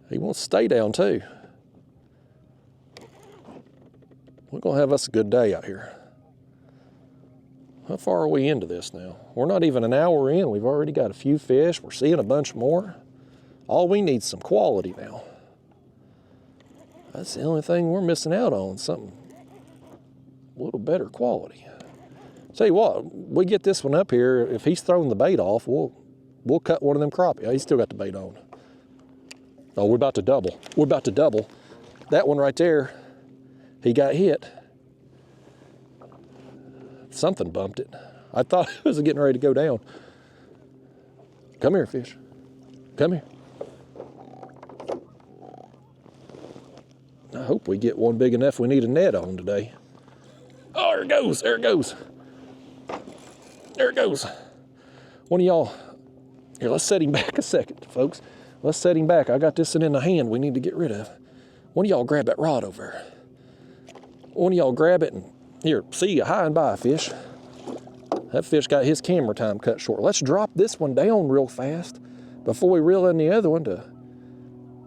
He wants to stay down too. We're gonna have us a good day out here. How far are we into this now? We're not even an hour in. We've already got a few fish. We're seeing a bunch more. All we need is some quality now. That's the only thing we're missing out on, something a little better quality. Tell you what, we get this one up here, if he's throwing the bait off, we'll cut one of them crappie. Oh, he's still got the bait on. Oh, we're about to double. We're about to double. That one right there, he got hit. Something bumped it. I thought it was getting ready to go down. Come here, fish. Come here. I hope we get one big enough we need a net on today. Oh, there it goes, there it goes. There it goes. One of y'all, here, let's set him back a second, folks. Let's set him back. I got this in the hand we need to get rid of. One of y'all grab that rod over there. One of y'all grab it and, here, see you, high and by, fish. That fish got his camera time cut short. Let's drop this one down real fast before we reel in the other one to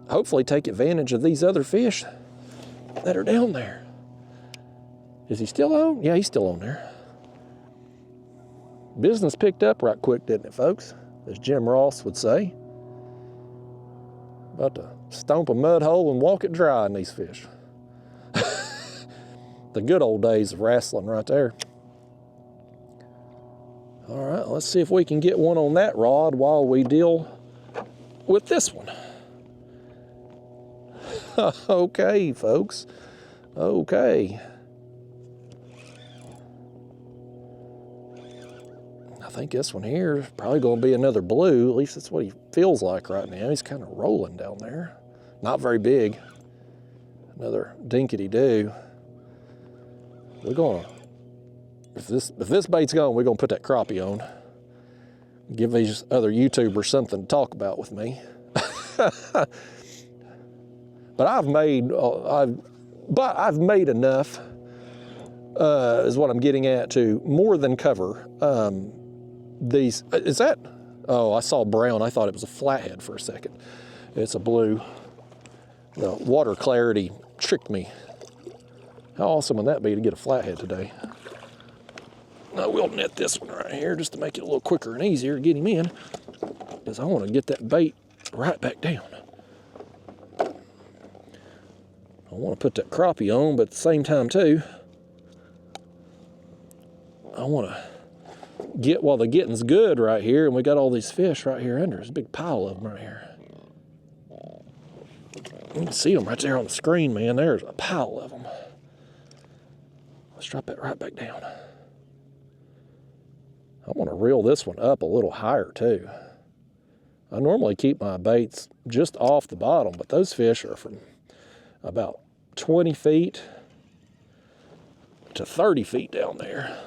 hopefully take advantage of these other fish that are down there. Is he still on? Yeah, he's still on there. Business picked up right quick, didn't it, folks? As Jim Ross would say. About to stomp a mud hole and walk it dry in these fish. The good old days of wrestling right there. All right, let's see if we can get one on that rod while we deal with this one. Okay, folks. Okay. I think this one here is probably going to be another blue. At least that's what he feels like right now. He's kind of rolling down there. Not very big. Another dinkety-doo. We're gonna, if this bait's gone, we're gonna put that crappie on. Give these other YouTubers something to talk about with me. But I've made enough, is what I'm getting at, to more than cover these. Is that? Oh, I saw brown. I thought it was a flathead for a second. It's a blue. The water clarity tricked me. How awesome would that be to get a flathead today? Now we'll net this one right here just to make it a little quicker and easier to get him in, because I want to get that bait right back down. I want to put that crappie on, but at the same time too, I want to get while the getting's good right here, and we got all these fish right here under. There's a big pile of them right here. You can see them right there on the screen, man. There's a pile of them. Let's drop that right back down. I want to reel this one up a little higher too. I normally keep my baits just off the bottom, but those fish are from about 20 feet to 30 feet down there.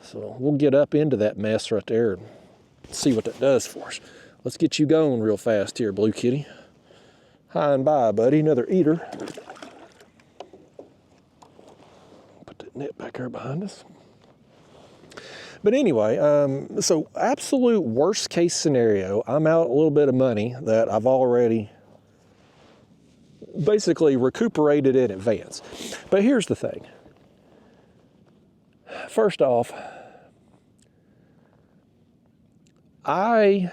So we'll get up into that mess right there and see what that does for us. Let's get you going real fast here, Blue Kitty. Hi and bye, buddy, another eater. Put that net back there behind us. But anyway, so absolute worst case scenario, I'm out a little bit of money that I've already basically recuperated in advance. But here's the thing. First off, I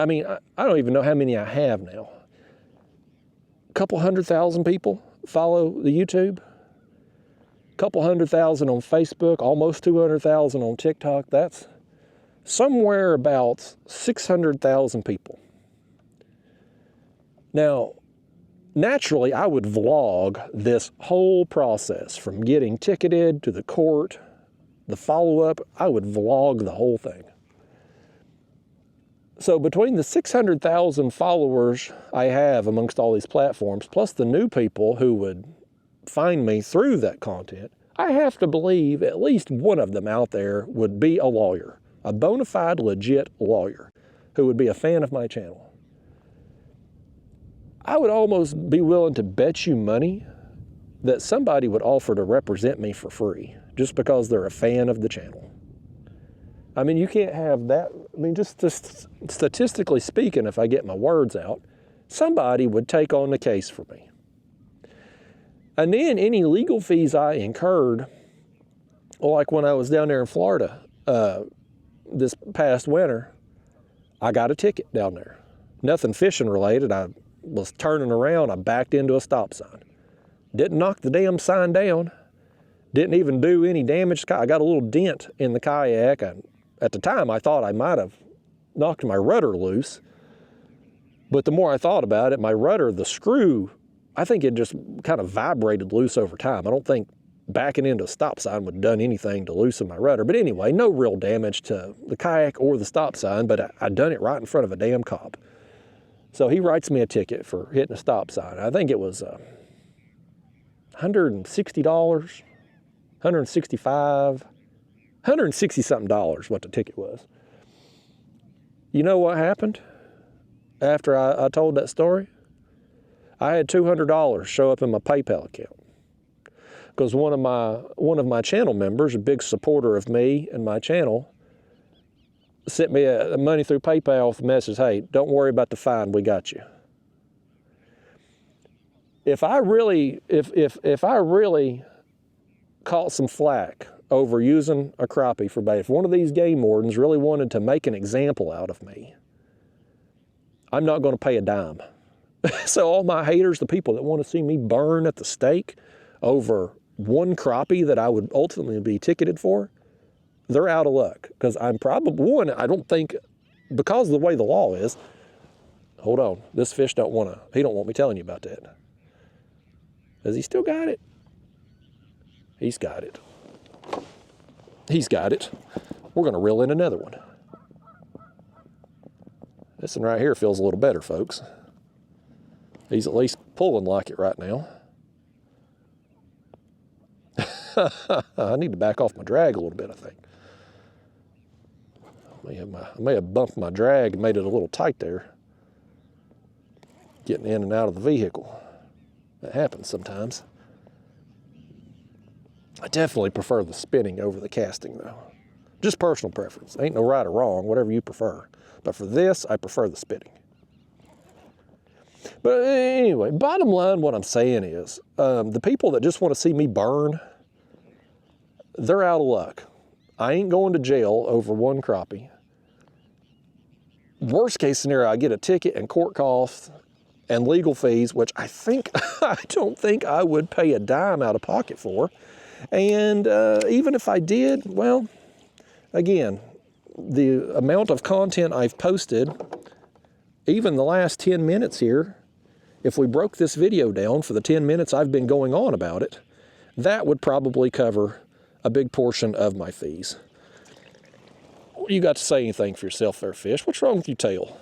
mean, I don't even know how many I have now. A couple 100,000 people follow the YouTube. A couple 100,000 on Facebook, almost 200,000 on TikTok. That's somewhere about 600,000 people. Now, naturally, I would vlog this whole process from getting ticketed to the court, the follow-up. I would vlog the whole thing. So between the 600,000 followers I have amongst all these platforms, plus the new people who would find me through that content, I have to believe at least one of them out there would be a lawyer, a bona fide, legit lawyer who would be a fan of my channel. I would almost be willing to bet you money that somebody would offer to represent me for free just because they're a fan of the channel. I mean, you can't have that. I mean, just statistically speaking, if I get my words out, somebody would take on the case for me. And then any legal fees I incurred, like when I was down there in Florida this past winter, I got a ticket down there. Nothing fishing related. I was turning around, I backed into a stop sign. Didn't knock the damn sign down. Didn't even do any damage. I got a little dent in the kayak. At the time, I thought I might have knocked my rudder loose. But the more I thought about it, my rudder, the screw, I think it just kind of vibrated loose over time. I don't think backing into a stop sign would have done anything to loosen my rudder. But anyway, no real damage to the kayak or the stop sign, but I'd done it right in front of a damn cop. So he writes me a ticket for hitting a stop sign. I think it was $160, $165, $160-something what the ticket was. You know what happened after I told that story? I had $200 show up in my PayPal account because one of my channel members, a big supporter of me and my channel, sent me money through PayPal with a message, hey, don't worry about the fine, we got you. If I really caught some flack over using a crappie for bait, if one of these game wardens really wanted to make an example out of me, I'm not going to pay a dime. So all my haters, the people that want to see me burn at the stake over one crappie that I would ultimately be ticketed for, they're out of luck. Because I'm probably, one, I don't think, because of the way the law is, hold on, this fish he don't want me telling you about that. Has he still got it? He's got it. He's got it. We're going to reel in another one. This one right here feels a little better, folks. He's at least pulling like it right now. I need to back off my drag a little bit, I think. I may have bumped my drag and made it a little tight there. Getting in and out of the vehicle. That happens sometimes. I definitely prefer the spinning over the casting, though. Just personal preference. Ain't no right or wrong, whatever you prefer. But for this, I prefer the spinning. But anyway, bottom line, what I'm saying is, the people that just want to see me burn, they're out of luck. I ain't going to jail over one crappie. Worst case scenario, I get a ticket and court costs and legal fees, which I don't think I would pay a dime out of pocket for. And even if I did, well, again, the amount of content I've posted, even the last 10 minutes here, if we broke this video down for the 10 minutes I've been going on about it, that would probably cover a big portion of my fees. You got to say anything for yourself there, fish. What's wrong with your tail?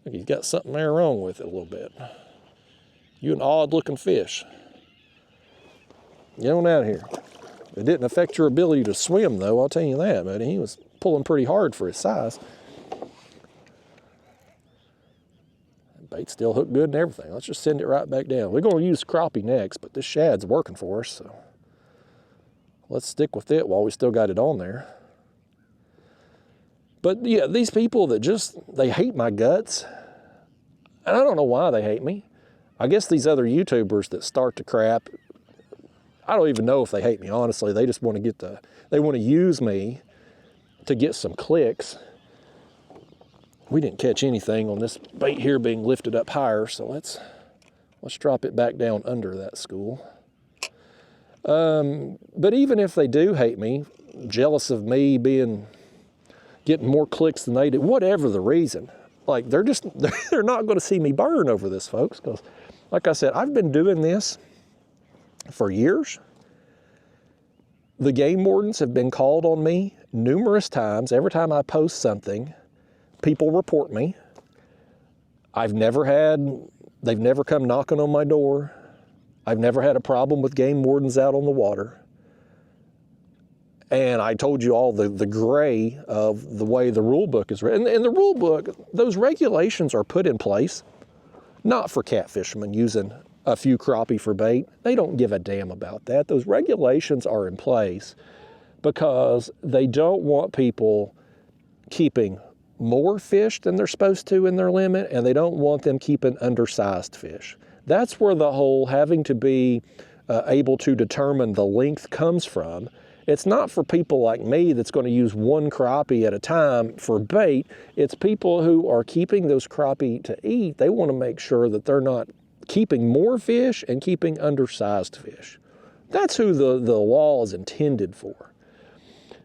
You've got something there wrong with it a little bit. You're an odd-looking fish. Get on out of here. It didn't affect your ability to swim, though, I'll tell you that, buddy. He was pulling pretty hard for his size. Bait still hooked good and everything. Let's just send it right back down. We're going to use crappie next, but this shad's working for us, so let's stick with it while we still got it on there. But yeah, these people that they hate my guts, and I don't know why they hate me. I guess these other YouTubers that start the crap, I don't even know if they hate me, honestly. They just want to they want to use me to get some clicks. We didn't catch anything on this bait here being lifted up higher, so let's drop it back down under that school. But even if they do hate me, jealous of me getting more clicks than they do, whatever the reason, like they're not going to see me burn over this, folks, because like I said, I've been doing this for years. The game wardens have been called on me numerous times. Every time I post something, people report me. They've never come knocking on my door. I've never had a problem with game wardens out on the water. And I told you all the gray of the way the rule book is written. And the rule book, those regulations are put in place, not for catfishermen using a few crappie for bait. They don't give a damn about that. Those regulations are in place because they don't want people keeping more fish than they're supposed to in their limit, and they don't want them keeping undersized fish. That's where the whole having to be able to determine the length comes from. It's not for people like me that's going to use one crappie at a time for bait. It's people who are keeping those crappie to eat. They want to make sure that they're not keeping more fish and keeping undersized fish. That's who the law is intended for.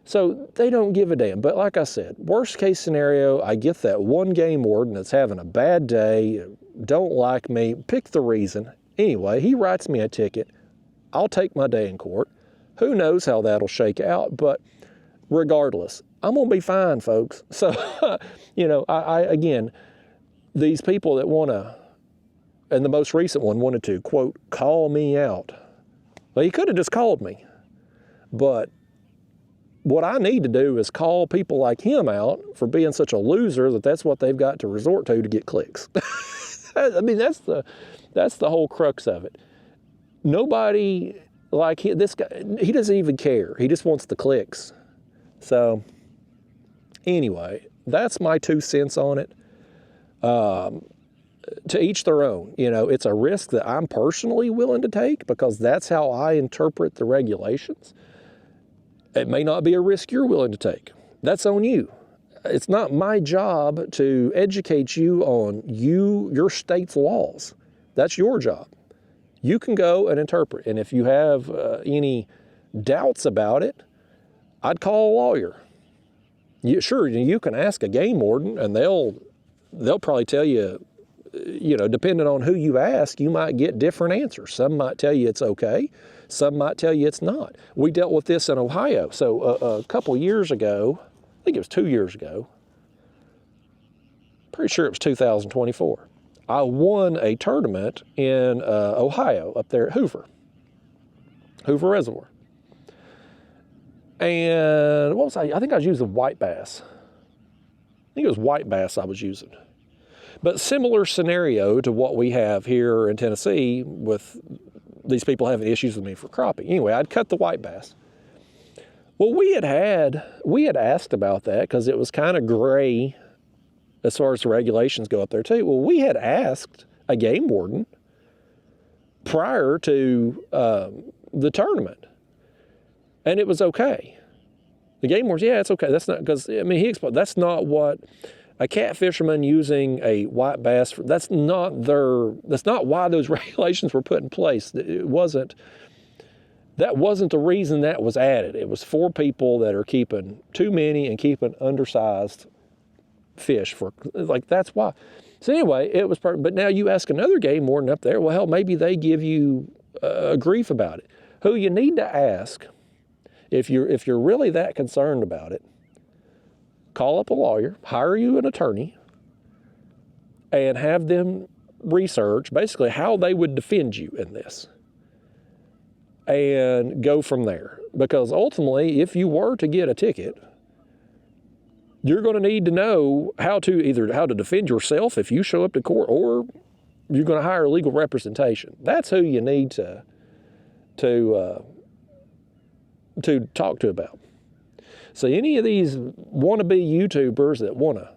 So they don't give a damn. But like I said, worst case scenario, I get that one game warden that's having a bad day, don't like me, pick the reason. Anyway, he writes me a ticket. I'll take my day in court. Who knows how that'll shake out, but regardless, I'm gonna be fine, folks. So, you know, I again, these people that wanna, and the most recent one wanted to, quote, call me out. Well, he could have just called me, but what I need to do is call people like him out for being such a loser that's what they've got to resort to get clicks. I mean, that's the whole crux of it. Nobody like this guy, he doesn't even care. He just wants the clicks. So anyway, that's my 2 cents on it. To each their own. You know, it's a risk that I'm personally willing to take because that's how I interpret the regulations. It may not be a risk you're willing to take. That's on you. It's not my job to educate you on your state's laws. That's your job. You can go and interpret. And if you have any doubts about it, I'd call a lawyer. Sure, you can ask a game warden and they'll probably tell you, you know, depending on who you ask, you might get different answers. Some might tell you it's okay. Some might tell you it's not. We dealt with this in Ohio. So a couple years ago, I think it was 2 years ago, pretty sure it was 2024, I won a tournament in Ohio up there at Hoover Reservoir. And what was I think I was using white bass. I think it was white bass I was using. But similar scenario to what we have here in Tennessee with these people having issues with me for crappie. Anyway, I'd cut the white bass. Well, we had asked about that because it was kind of gray as far as the regulations go up there too. Well, we had asked a game warden prior to the tournament, and it was okay. The game warden, yeah, it's okay. That's not, because I mean, he explained that's not what a catfisherman using a white bass, that's not why those regulations were put in place. That wasn't the reason that was added. It was for people that are keeping too many and keeping undersized fish that's why. So anyway, it was but now you ask another game warden up there, well, hell, maybe they give you grief about it. Who you need to ask, if you're really that concerned about it, call up a lawyer, hire you an attorney, and have them research basically how they would defend you in this and go from there. Because ultimately, if you were to get a ticket, you're going to need to know how to defend yourself if you show up to court, or you're going to hire legal representation. That's who you need to to talk to about. So any of these wannabe YouTubers that want to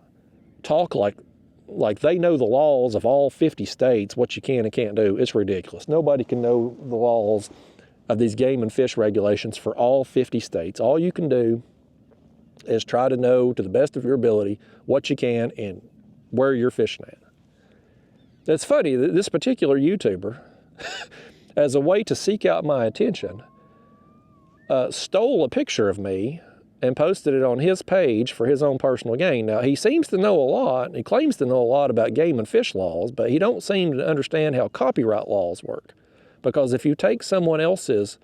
talk like they know the laws of all 50 states, what you can and can't do, it's ridiculous. Nobody can know the laws of these game and fish regulations for all 50 states. All you can do is try to know to the best of your ability what you can and where you're fishing at. It's funny that this particular YouTuber, as a way to seek out my attention, stole a picture of me and posted it on his page for his own personal gain. Now, he seems to know a lot, and he claims to know a lot about game and fish laws, but he don't seem to understand how copyright laws work. Because if you take someone else's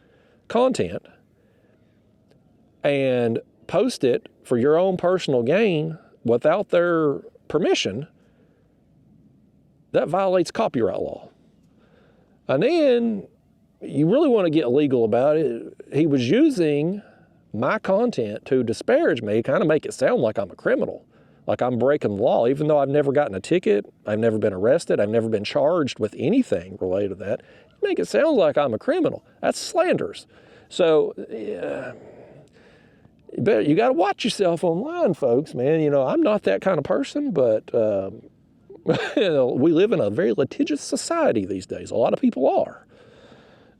content and post it for your own personal gain without their permission, that violates copyright law. And then you really want to get legal about it. He was using my content to disparage me, kind of make it sound like I'm a criminal, like I'm breaking the law, even though I've never gotten a ticket, I've never been arrested, I've never been charged with anything related to that. Make it sound like I'm a criminal. That's slanderous. So you got to watch yourself online, folks, man. You know, I'm not that kind of person, but we live in a very litigious society these days. A lot of people are.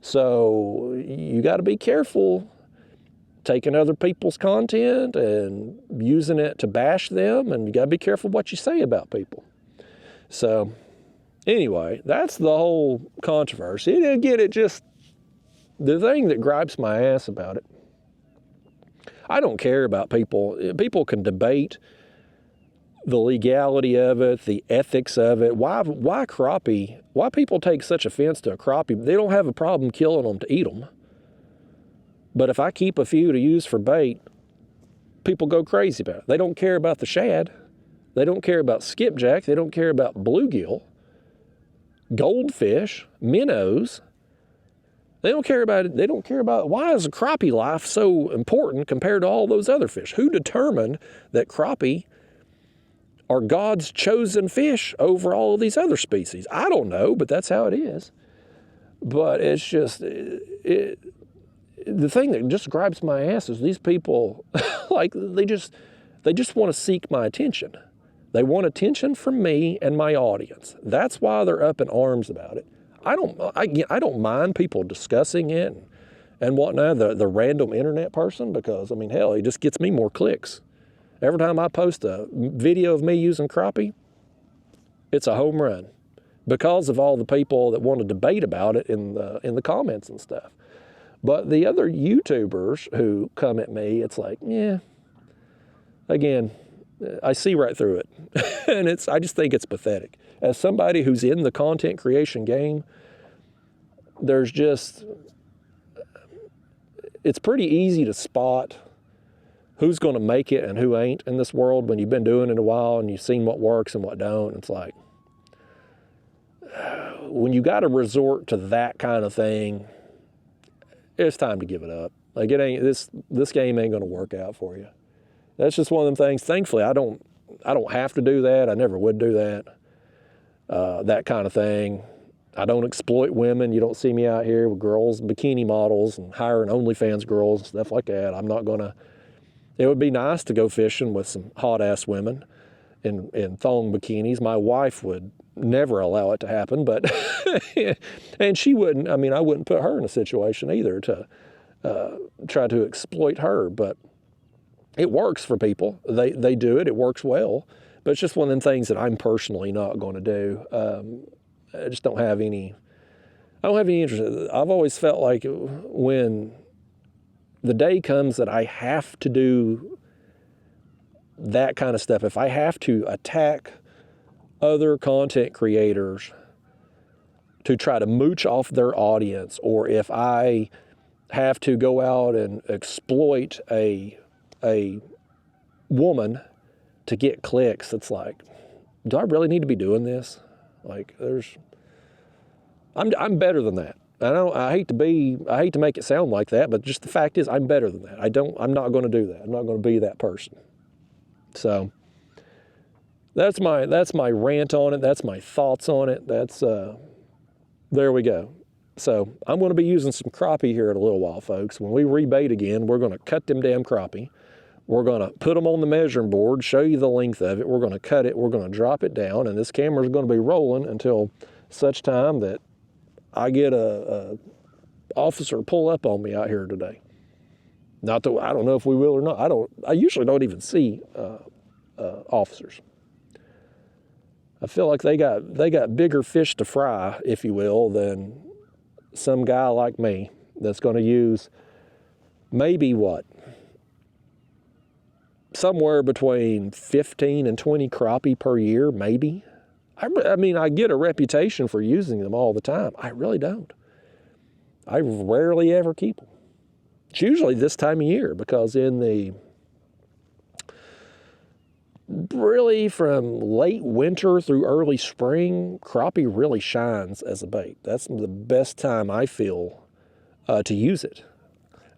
So you got to be careful taking other people's content and using it to bash them, and you got to be careful what you say about people. So anyway, that's the whole controversy. And again, it just, the thing that gripes my ass about it, I don't care about people. People can debate the legality of it, the ethics of it. Why crappie? Why people take such offense to a crappie? They don't have a problem killing them to eat them. But if I keep a few to use for bait, people go crazy about it. They don't care about the shad. They don't care about skipjack. They don't care about bluegill, goldfish, minnows. They don't care about it. They don't care about, why is a crappie life so important compared to all those other fish? Who determined that crappie are God's chosen fish over all of these other species? I don't know, but that's how it is. But it's just, the thing that just gripes my ass is these people, like, they just want to seek my attention. They want attention from me and my audience. That's why they're up in arms about it. I don't mind people discussing it and whatnot, the random internet person, because, I mean, hell, it just gets me more clicks. Every time I post a video of me using crappie, it's a home run because of all the people that want to debate about it in the comments and stuff. But the other YouTubers who come at me, it's like, yeah, again, I see right through it. And I just think it's pathetic. As somebody who's in the content creation game, it's pretty easy to spot who's going to make it and who ain't in this world when you've been doing it a while and you've seen what works and what don't. It's like, when you got to resort to that kind of thing, it's time to give it up. Like, it ain't, this game ain't going to work out for you. That's just one of them things. Thankfully, I don't have to do that. I never would do that. That kind of thing. I don't exploit women. You don't see me out here with girls, bikini models, and hiring OnlyFans girls and stuff like that. I'm not going to. It would be nice to go fishing with some hot-ass women in thong bikinis. My wife would never allow it to happen, but and she wouldn't. I mean, I wouldn't put her in a situation either to try to exploit her. But it works for people. They do it. It works well. But it's just one of them things that I'm personally not going to do. I just don't have any. I don't have any interest. I've always felt like when the day comes that I have to do that kind of stuff, if I have to attack other content creators to try to mooch off their audience, or if I have to go out and exploit a woman to get clicks, it's like, do I really need to be doing this? Like, I'm better than that. I hate to make it sound like that, but just the fact is, I'm better than that. I'm not going to do that. I'm not going to be that person. So that's my rant on it. That's my thoughts on it. There we go. So I'm going to be using some crappie here in a little while, folks. When we rebait again, we're going to cut them damn crappie. We're going to put them on the measuring board, show you the length of it. We're going to cut it. We're going to drop it down, and this camera is going to be rolling until such time that I get a officer pull up on me out here today. Not that I don't know if we will or not. I usually don't even see officers. I feel like they got bigger fish to fry, if you will, than some guy like me that's going to use maybe somewhere between 15 and 20 crappie per year, maybe. I mean, I get a reputation for using them all the time. I really don't. I rarely ever keep them. It's usually this time of year, because really from late winter through early spring, crappie really shines as a bait. That's the best time I feel to use it.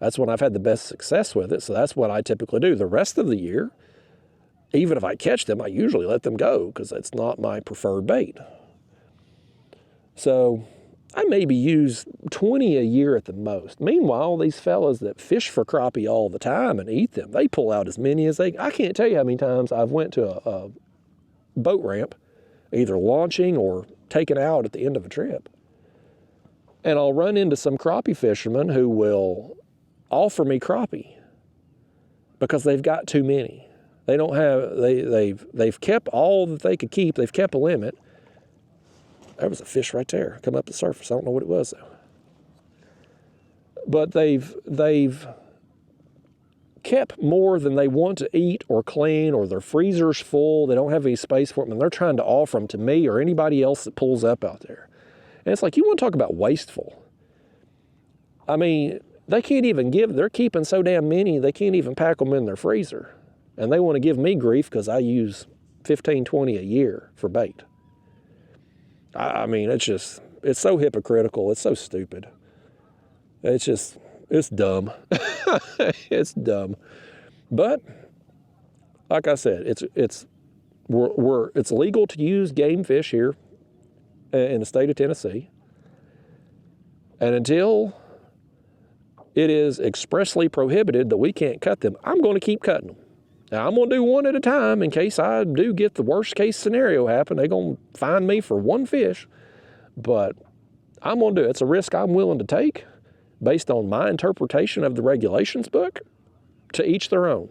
That's when I've had the best success with it, so that's what I typically do. The rest of the year, even if I catch them, I usually let them go because it's not my preferred bait. So I maybe use 20 a year at the most. Meanwhile, these fellas that fish for crappie all the time and eat them, they pull out as many as they... I can't tell you how many times I've went to a boat ramp, either launching or taken out at the end of a trip, and I'll run into some crappie fishermen who will offer me crappie because they've got too many. They don't have... They've kept all that they could keep. They've kept a limit. There was a fish right there, come up the surface. I don't know what it was though. But they've kept more than they want to eat or clean, or their freezer's full. They don't have any space for them, and they're trying to offer them to me or anybody else that pulls up out there. And it's like, you want to talk about wasteful. I mean, they can't even they're keeping so damn many, they can't even pack them in their freezer. And they want to give me grief because I use 15, 20 a year for bait. I mean, it's so hypocritical. It's so stupid. It's dumb. It's dumb. But like I said, it's legal to use game fish here in the state of Tennessee. And until it is expressly prohibited that we can't cut them, I'm going to keep cutting them. Now, I'm going to do one at a time in case I do get the worst case scenario happen. They're going to find me for one fish. But I'm going to do it. It's a risk I'm willing to take based on my interpretation of the regulations book. To each their own.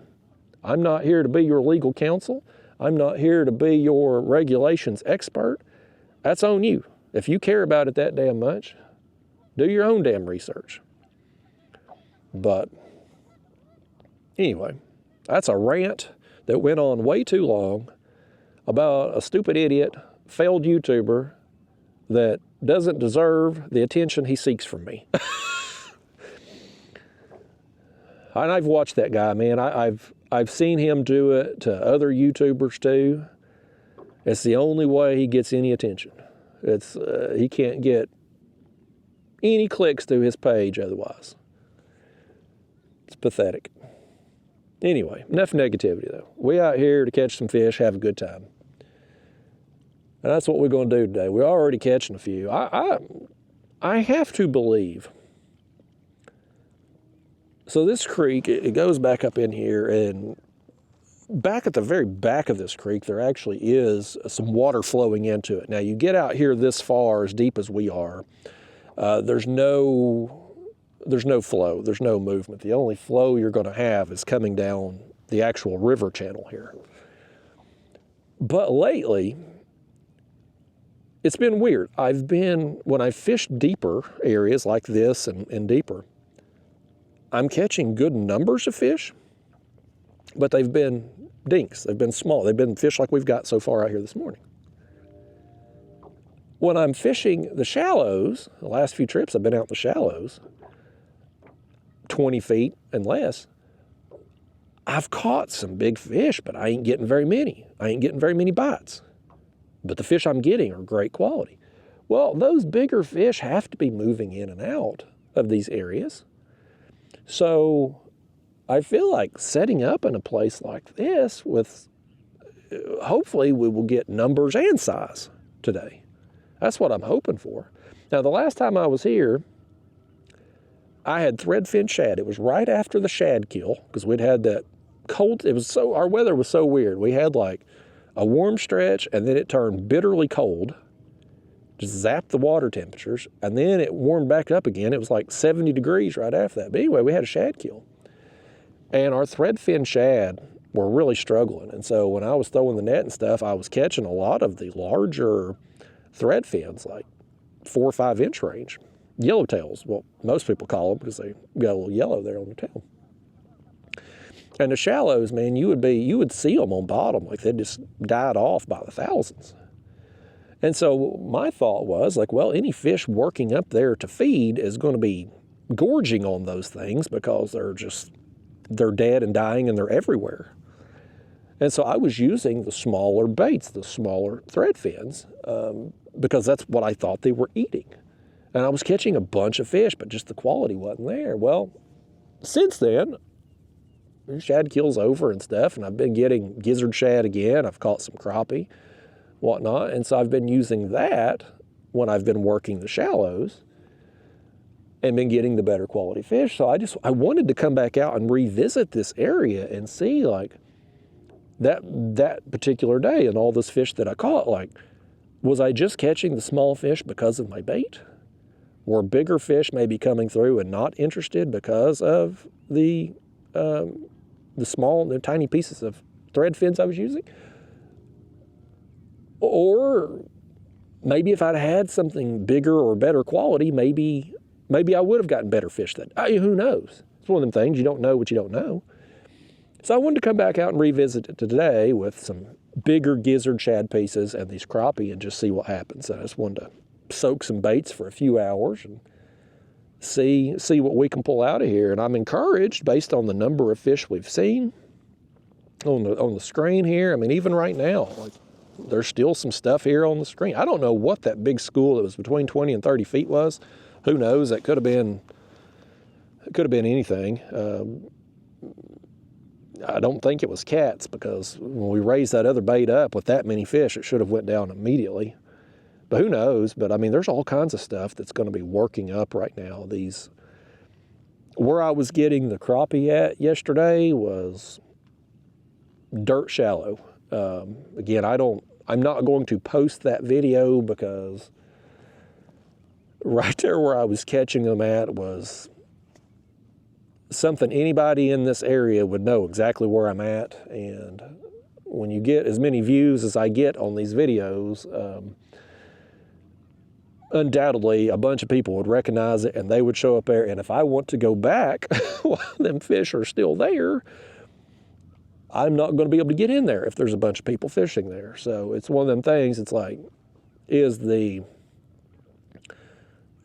I'm not here to be your legal counsel. I'm not here to be your regulations expert. That's on you. If you care about it that damn much, do your own damn research. But anyway, that's a rant that went on way too long about a stupid idiot, failed YouTuber that doesn't deserve the attention he seeks from me. And I've watched that guy, man. I've seen him do it to other YouTubers too. It's the only way he gets any attention. He can't get any clicks to his page otherwise. It's pathetic. Anyway, enough negativity though. We out here to catch some fish, have a good time. And that's what we're going to do today. We're already catching a few. I have to believe. So this creek, it goes back up in here, and back at the very back of this creek, there actually is some water flowing into it. Now you get out here this far, as deep as we are, there's no flow, there's no movement. The only flow you're going to have is coming down the actual river channel here. But lately, it's been weird. When I fished deeper areas like this and deeper, I'm catching good numbers of fish, but they've been dinks. They've been small. They've been fish like we've got so far out here this morning. When I'm fishing the shallows, the last few trips I've been out the shallows, 20 feet and less, I've caught some big fish, but I ain't getting very many. I ain't getting very many bites. But the fish I'm getting are great quality. Well, those bigger fish have to be moving in and out of these areas. So I feel like setting up in a place like this hopefully we will get numbers and size today. That's what I'm hoping for. Now, the last time I was here, I had threadfin shad. It was right after the shad kill, because we'd had that cold. Our weather was so weird. We had like a warm stretch, and then it turned bitterly cold, just zapped the water temperatures, and then it warmed back up again. It was like 70 degrees right after that. But anyway, we had a shad kill. And our threadfin shad were really struggling. And so when I was throwing the net and stuff, I was catching a lot of the larger threadfins, like 4 or 5 inch range. Yellowtails, well, most people call them because they got a little yellow there on the tail. And the shallows, man, you would see them on bottom, like they just died off by the thousands. And so my thought was like, well, any fish working up there to feed is going to be gorging on those things because they're dead and dying and they're everywhere. And so I was using the smaller baits, the smaller thread fins, because that's what I thought they were eating. And I was catching a bunch of fish, but just the quality wasn't there. Well, since then, shad kill's over and stuff, and I've been getting gizzard shad again. I've caught some crappie, whatnot. And so I've been using that when I've been working the shallows and been getting the better quality fish. So I wanted to come back out and revisit this area and see like that particular day and all this fish that I caught, like, was I just catching the small fish because of my bait? Were bigger fish maybe coming through and not interested because of the tiny pieces of thread fins I was using? Or maybe if I'd had something bigger or better quality, maybe I would have gotten better fish then. Who knows? It's one of them things, you don't know what you don't know. So I wanted to come back out and revisit it today with some bigger gizzard shad pieces and these crappie and just see what happens. So I just wanted to soak some baits for a few hours and see what we can pull out of here. And I'm encouraged based on the number of fish we've seen on the screen here. I mean, even right now, like, there's still some stuff here on the screen. I don't know what that big school that was between 20 and 30 feet was. Who knows? It could have been anything. I don't think it was cats, because when we raised that other bait up with that many fish, it should have went down immediately. But who knows? But I mean, there's all kinds of stuff that's going to be working up right now. Where I was getting the crappie at yesterday was dirt shallow. Again, I'm not going to post that video because right there where I was catching them at was something anybody in this area would know exactly where I'm at. And when you get as many views as I get on these videos, undoubtedly a bunch of people would recognize it and they would show up there. And if I want to go back while them fish are still there, I'm not going to be able to get in there if there's a bunch of people fishing there. So it's one of them things, it's like, is the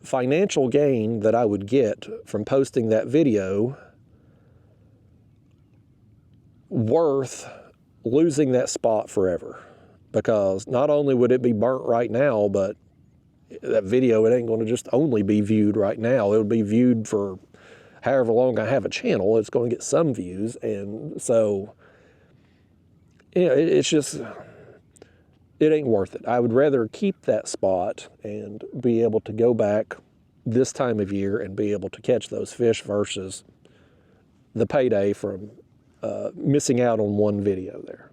financial gain that I would get from posting that video worth losing that spot forever? Because not only would it be burnt right now, but that video, it ain't going to just only be viewed right now. It'll be viewed for however long I have a channel. It's going to get some views. And so, it's just, it ain't worth it. I would rather keep that spot and be able to go back this time of year and be able to catch those fish versus the payday from missing out on one video there.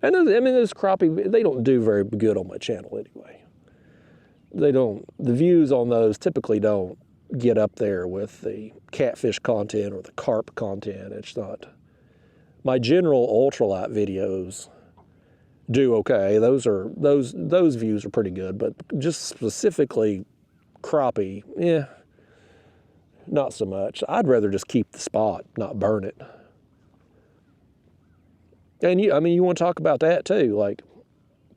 And I mean, those crappie, they don't do very good on my channel anyway. The views on those typically don't get up there with the catfish content or the carp content. It's not. My general ultralight videos do okay. Those views are pretty good, but just specifically crappie, not so much. I'd rather just keep the spot, not burn it. And you want to talk about that too, like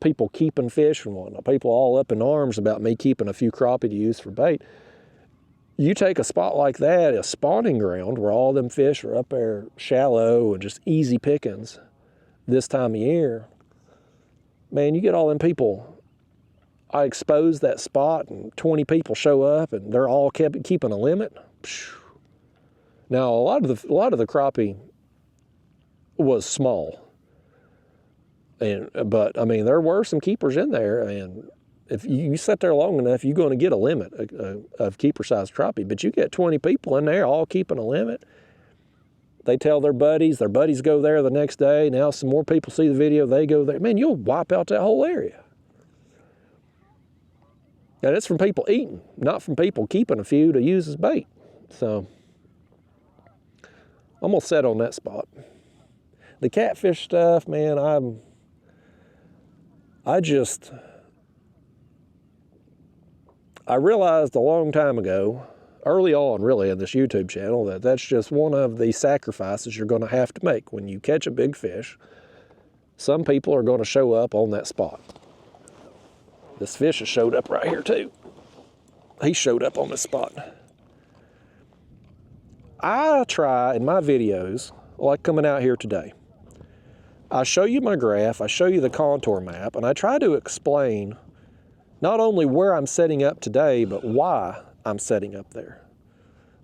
people keeping fish and whatnot. People all up in arms about me keeping a few crappie to use for bait. You take a spot like that, a spawning ground where all them fish are up there shallow and just easy pickings this time of year, man, you get all them people. I expose that spot and 20 people show up and they're all keeping a limit. Now, a lot of the crappie was small. But I mean, there were some keepers in there, and if you sit there long enough, you're going to get a limit of keeper-sized crappie. But you get 20 people in there all keeping a limit. They tell their buddies go there the next day. Now some more people see the video, they go there. Man, you'll wipe out that whole area. And it's from people eating, not from people keeping a few to use as bait. So I'm gonna set on that spot. The catfish stuff, man, I realized a long time ago, early on really in this YouTube channel, that that's just one of the sacrifices you're gonna have to make when you catch a big fish. Some people are gonna show up on that spot. This fish has showed up right here too. He showed up on this spot. I try in my videos, like coming out here today, I show you my graph, I show you the contour map, and I try to explain not only where I'm setting up today, but why I'm setting up there.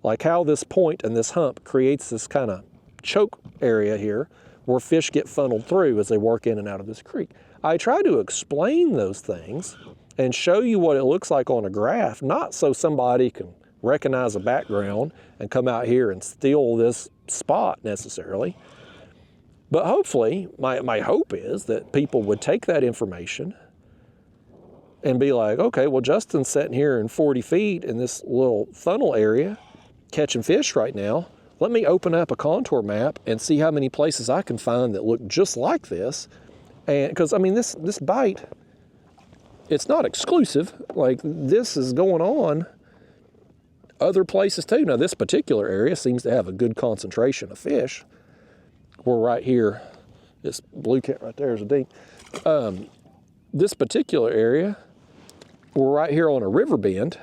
Like how this point and this hump creates this kind of choke area here where fish get funneled through as they work in and out of this creek. I try to explain those things and show you what it looks like on a graph, not so somebody can recognize a background and come out here and steal this spot necessarily. But hopefully, my hope is that people would take that information and be like, okay, well, Justin's sitting here in 40 feet in this little funnel area catching fish right now. Let me open up a contour map and see how many places I can find that look just like this. And because I mean, this bite, it's not exclusive. Like this is going on other places too. Now this particular area seems to have a good concentration of fish. We're right here, this blue cat right there is a dink. This particular area, we're right here on a river bend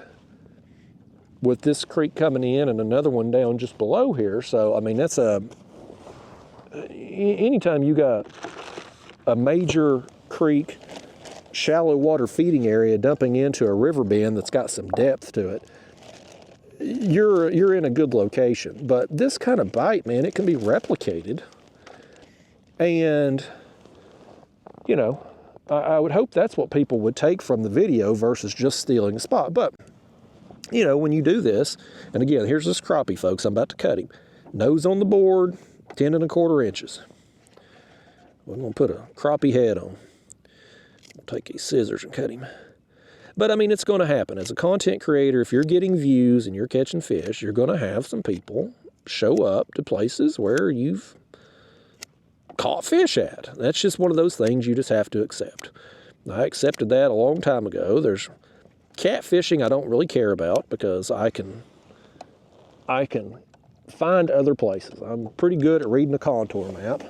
with this creek coming in and another one down just below here. So, I mean, that's anytime you got a major creek, shallow water feeding area dumping into a river bend that's got some depth to it, you're in a good location. But this kind of bite, man, it can be replicated. And, you know, I would hope that's what people would take from the video versus just stealing a spot. But, you know, when you do this, and again, here's this crappie, folks. I'm about to cut him. Nose on the board, 10 1/4 inches. We're going to put a crappie head on. We'll take these scissors and cut him. But, I mean, it's going to happen. As a content creator, if you're getting views and you're catching fish, you're going to have some people show up to places where you've caught fish at. That's just one of those things you just have to accept. I accepted that a long time ago. There's catfishing I don't really care about because I can find other places. I'm pretty good at reading a contour map.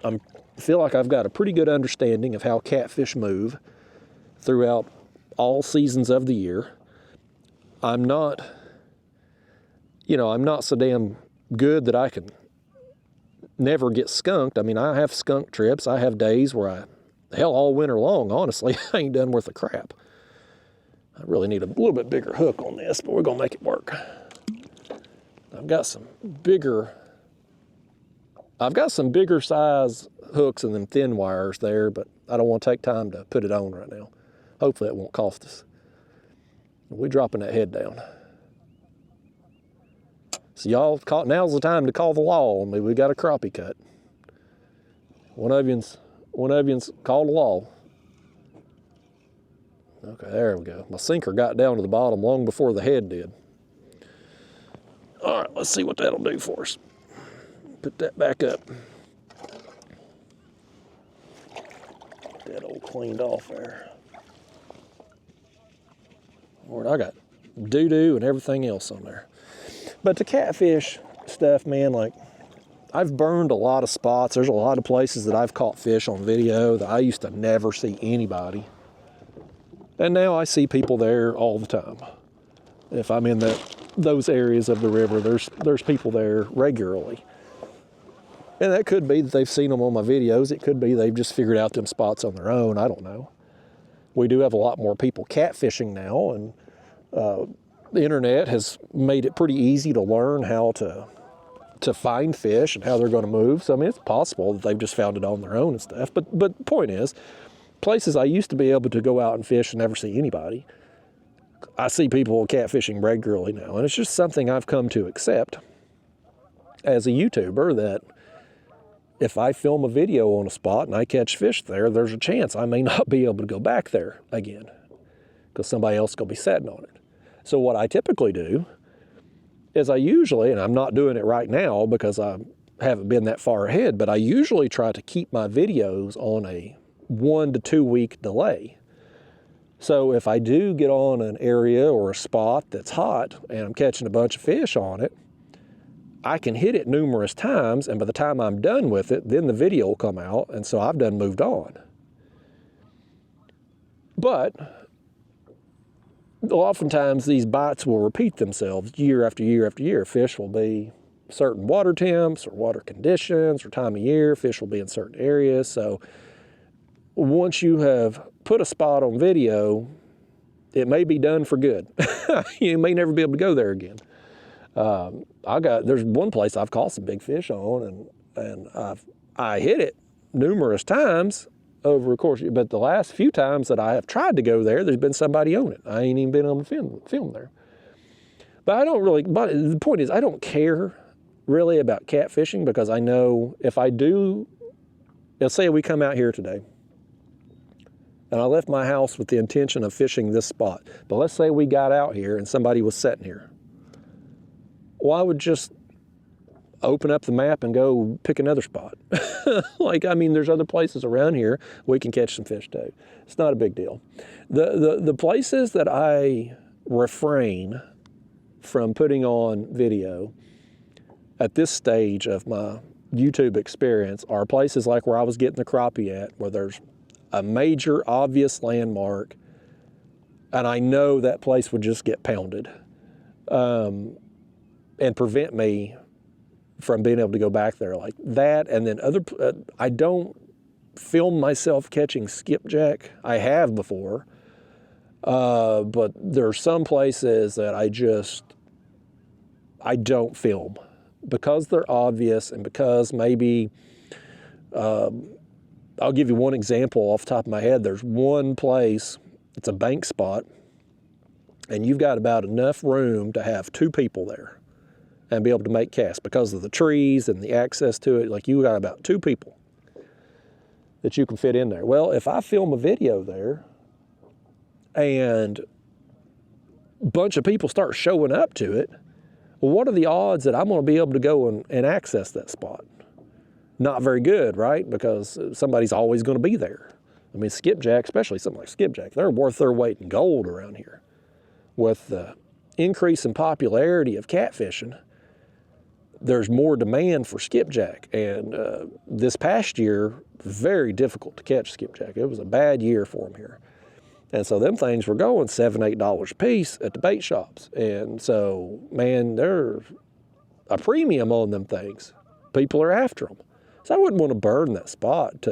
I feel like I've got a pretty good understanding of how catfish move throughout all seasons of the year. I'm not so damn good that I can never get skunked. I mean, I have skunk trips. I have days where hell, all winter long, honestly, I ain't done worth a crap. I really need a little bit bigger hook on this, but we're gonna make it work. I've got some bigger size hooks and them thin wires there, but I don't want to take time to put it on right now. Hopefully it won't cost us. We're dropping that head down. So y'all, now's the time to call the law on me. We got a crappie cut. One of you's called the law. Okay, there we go. My sinker got down to the bottom long before the head did. All right, let's see what that'll do for us. Put that back up. Get that old cleaned off there. Lord, I got doo-doo and everything else on there. But the catfish stuff, man, like, I've burned a lot of spots. There's a lot of places that I've caught fish on video that I used to never see anybody. And now I see people there all the time. If I'm in those areas of the river, there's people there regularly. And that could be that they've seen them on my videos. It could be they've just figured out them spots on their own. I don't know. We do have a lot more people catfishing now, and the internet has made it pretty easy to learn how to find fish and how they're going to move. So, I mean, it's possible that they've just found it on their own and stuff. But the point is, places I used to be able to go out and fish and never see anybody, I see people catfishing regularly now. And it's just something I've come to accept as a YouTuber, that if I film a video on a spot and I catch fish there, there's a chance I may not be able to go back there again because somebody else is going to be sitting on it. So what I typically do is I usually, and I'm not doing it right now because I haven't been that far ahead, but I usually try to keep my videos on a 1 to 2 week delay. So if I do get on an area or a spot that's hot and I'm catching a bunch of fish on it, I can hit it numerous times, and by the time I'm done with it, then the video will come out, and so I've done moved on. But oftentimes these bites will repeat themselves year after year after year. Fish will be certain water temps or water conditions or time of year. Fish will be in certain areas. So once you have put a spot on video, it may be done for good. You may never be able to go there again. There's one place I've caught some big fish on, and I hit it numerous times over a course, but the last few times that I have tried to go there, there's been somebody on it. I ain't even been able to film there. But the point is, I don't care really about catfishing, because I know if I do, let's say we come out here today, and I left my house with the intention of fishing this spot, but let's say we got out here and somebody was sitting here. Well, I would just open up the map and go pick another spot. There's other places around here we can catch some fish too. It's not a big deal. The places that I refrain from putting on video at this stage of my YouTube experience are places like where I was getting the crappie at, where there's a major obvious landmark, and I know that place would just get pounded. And prevent me from being able to go back there like that. And then I don't film myself catching skipjack. I have before, but there are some places that I don't film because they're obvious, and because maybe, I'll give you one example off the top of my head. There's one place, it's a bank spot, and you've got about enough room to have 2 people there and be able to make casts because of the trees and the access to it. Like, you got about 2 people that you can fit in there. Well, if I film a video there and a bunch of people start showing up to it, well, what are the odds that I'm going to be able to go and access that spot? Not very good, right? Because somebody's always going to be there. I mean, skipjack, especially something like skipjack, they're worth their weight in gold around here. With the increase in popularity of catfishing, there's more demand for skipjack. And this past year, very difficult to catch skipjack. It was a bad year for them here. And so them things were going $7, $8 a piece at the bait shops. And so, man, there's a premium on them things. People are after them. So I wouldn't want to burn that spot.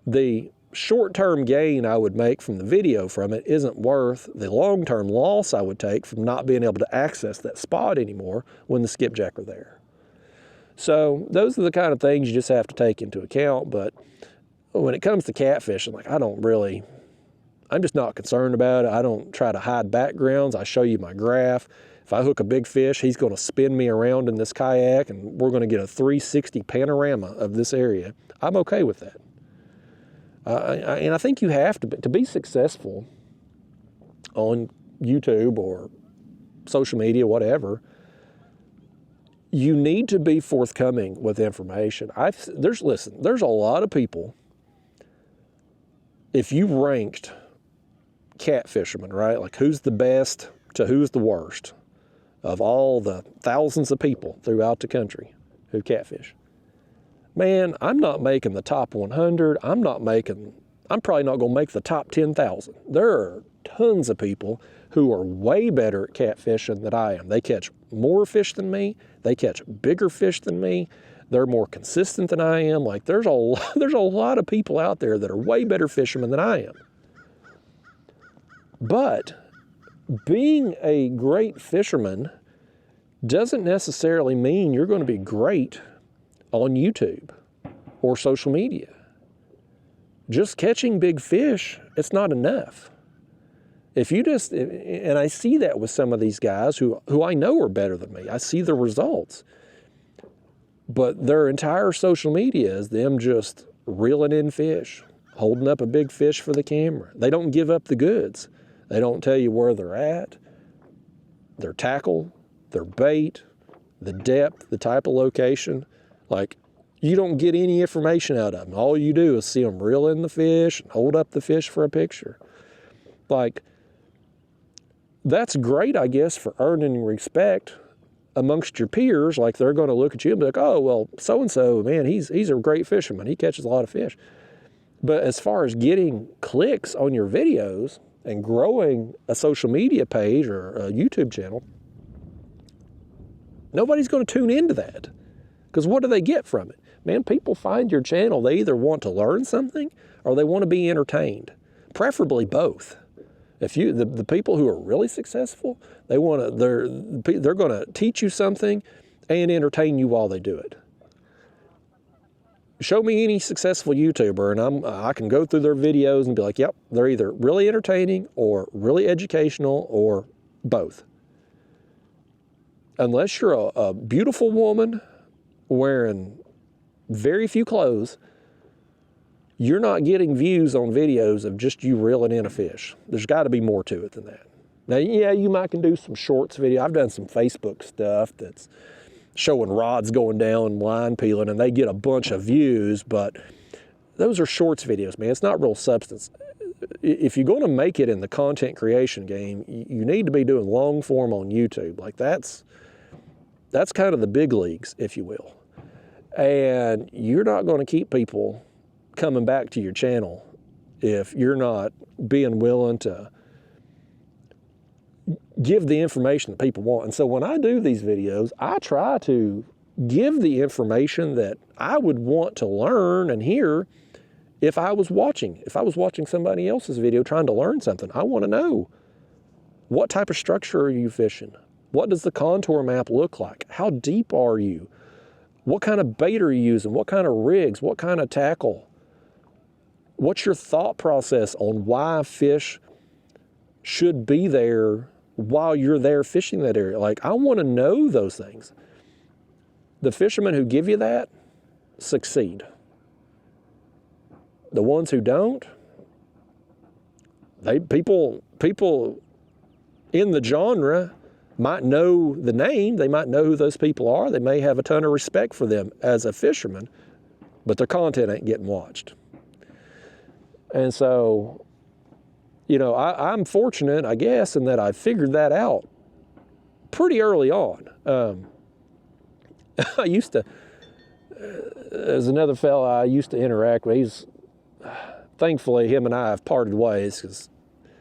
The short-term gain I would make from the video from it isn't worth the long-term loss I would take from not being able to access that spot anymore when the skipjack are there. So those are the kind of things you just have to take into account. But when it comes to catfishing, I'm just not concerned about it. I don't try to hide backgrounds. I show you my graph. If I hook a big fish, he's going to spin me around in this kayak, and we're going to get a 360 panorama of this area. I'm okay with that. And I think you have to be successful on YouTube or social media, whatever. You need to be forthcoming with information. There's a lot of people. If you ranked catfishermen, right, like who's the best to who's the worst of all the thousands of people throughout the country who catfish, man, I'm not making the top 100. I'm probably not going to make the top 10,000. There are tons of people who are way better at catfishing than I am. They catch more fish than me. They catch bigger fish than me. They're more consistent than I am. Like, there's a lot of people out there that are way better fishermen than I am. But being a great fisherman doesn't necessarily mean you're going to be great on YouTube or social media. just catching big fish, it's not enough. If you just, and I see that with some of these guys who I know are better than me. I see the results. But their entire social media is them just reeling in fish, holding up a big fish for the camera. They don't give up the goods. They don't tell you where they're at, their tackle, their bait, the depth, the type of location. Like, you don't get any information out of them. All you do is see them reel in the fish and hold up the fish for a picture. Like, that's great, I guess, for earning respect amongst your peers. Like, they're going to look at you and be like, oh, well, so-and-so, man, he's a great fisherman. He catches a lot of fish. But as far as getting clicks on your videos and growing a social media page or a YouTube channel, nobody's going to tune into that. Because what do they get from it? Man, people find your channel. They either want to learn something or they want to be entertained, preferably both. If you, the people who are really successful, they're going to teach you something and entertain you while they do it. Show me any successful YouTuber and I can go through their videos and be like, yep, they're either really entertaining or really educational or both. Unless you're a beautiful woman wearing very few clothes, you're not getting views on videos of just you reeling in a fish. There's got to be more to it than that. Now, yeah, you might can do some shorts video. I've done some Facebook stuff that's showing rods going down, line peeling, and they get a bunch of views, but those are shorts videos, man. It's not real substance. If you're going to make it in the content creation game, you need to be doing long form on YouTube. Like, that's kind of the big leagues, if you will. And you're not going to keep people coming back to your channel if you're not being willing to give the information that people want. And so when I do these videos, I try to give the information that I would want to learn and hear if I was watching somebody else's video trying to learn something. I want to know, what type of structure are you fishing? What does the contour map look like? How deep are you? What kind of bait are you using? What kind of rigs? What kind of tackle? What's your thought process on why fish should be there while you're there fishing that area? Like, I want to know those things. The fishermen who give you that succeed. The ones who don't, people in the genre might know the name, they might know who those people are, they may have a ton of respect for them as a fisherman, but their content ain't getting watched. And so, you know, I'm fortunate, I guess, in that I figured that out pretty early on. I used to, there's another fella I used to interact with. Thankfully, him and I have parted ways because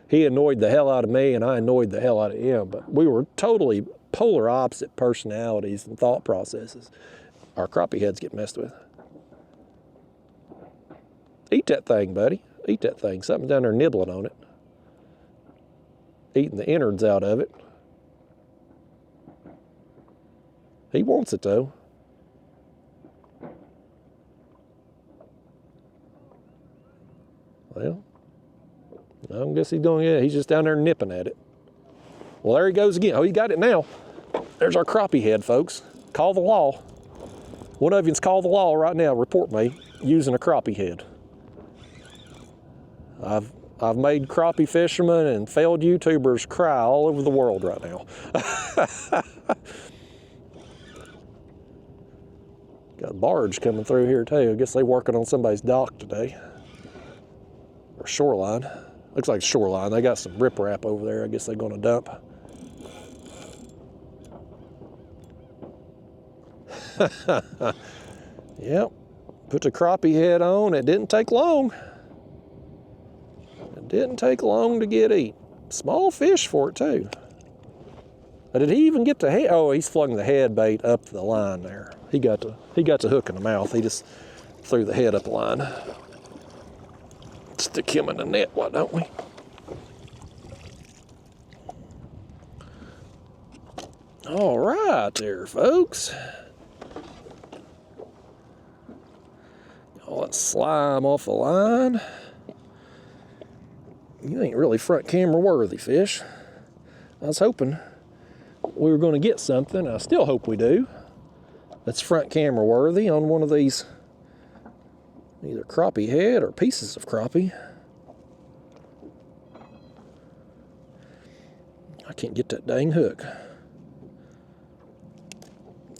he annoyed the hell out of me and I annoyed the hell out of him. But we were totally polar opposite personalities and thought processes. Our crappie heads get messed with. Eat that thing, buddy. Eat that thing. Something down there nibbling on it. Eating the innards out of it. He wants it, though. Well, I guess he's going, yeah, he's just down there nipping at it. Well, there he goes again. Oh, he got it now. There's our crappie head, folks. Call the law. One of you's call the law right now. Report me using a crappie head. I've made crappie fishermen and failed YouTubers cry all over the world right now. Got a barge coming through here too. I guess they're working on somebody's dock today. Or shoreline. Looks like shoreline. They got some riprap over there. I guess they're gonna dump. Yep. Put the crappie head on. It didn't take long. It didn't take long to get eat. Small fish for it too. But did he even get the head? Oh, he's flung the head bait up the line there. He got the hook in the mouth. He just threw the head up the line. Stick him in the net, why don't we? All right there, folks. All that slime off the line. You ain't really front camera worthy, fish. I was hoping we were going to get something. I still hope we do. That's front camera worthy on one of these, either crappie head or pieces of crappie. I can't get that dang hook.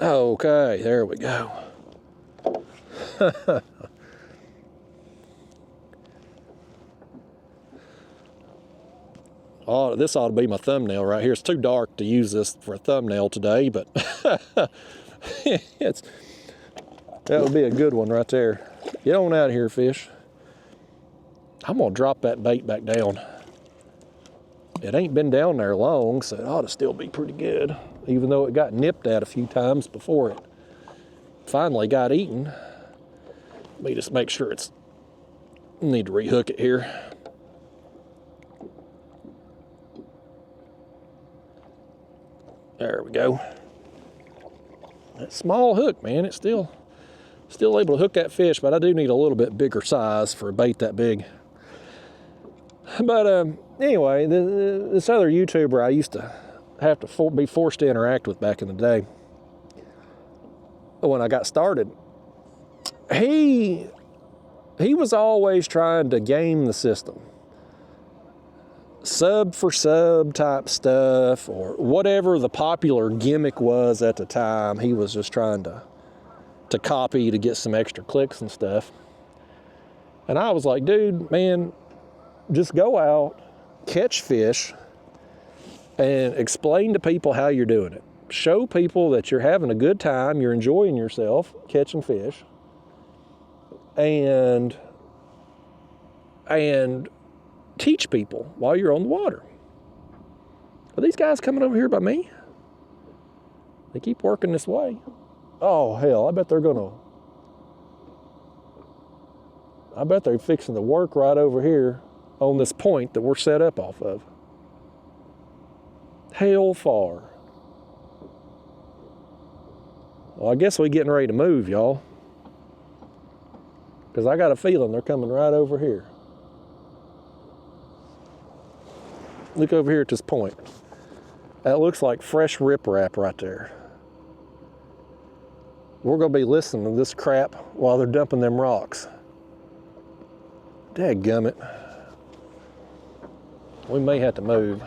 Okay, there we go. Oh, this ought to be my thumbnail right here. It's too dark to use this for a thumbnail today, but that would be a good one right there. Get on out of here, fish. I'm gonna drop that bait back down. It ain't been down there long, so it ought to still be pretty good, even though it got nipped at a few times before it finally got eaten. Let me just make sure it's, need to rehook it here. There we go. That small hook, man, it's still able to hook that fish, but I do need a little bit bigger size for a bait that big. But anyway, this other YouTuber I used to have to be forced to interact with back in the day, when I got started, he was always trying to game the system. Sub for sub type stuff, or whatever the popular gimmick was at the time, he was just trying to copy to get some extra clicks and stuff. And I was like, dude, man, just go out, catch fish, and explain to people how you're doing it. Show people that you're having a good time, you're enjoying yourself catching fish, and teach people while you're on the water. Are these guys coming over here by me? They keep working this way. Oh, hell, I bet they're fixing to work right over here on this point that we're set up off of. Hell far. Well, I guess we're getting ready to move, y'all, because I got a feeling they're coming right over here. Look over here at this point. That looks like fresh riprap right there. We're going to be listening to this crap while they're dumping them rocks. Dadgummit. We may have to move.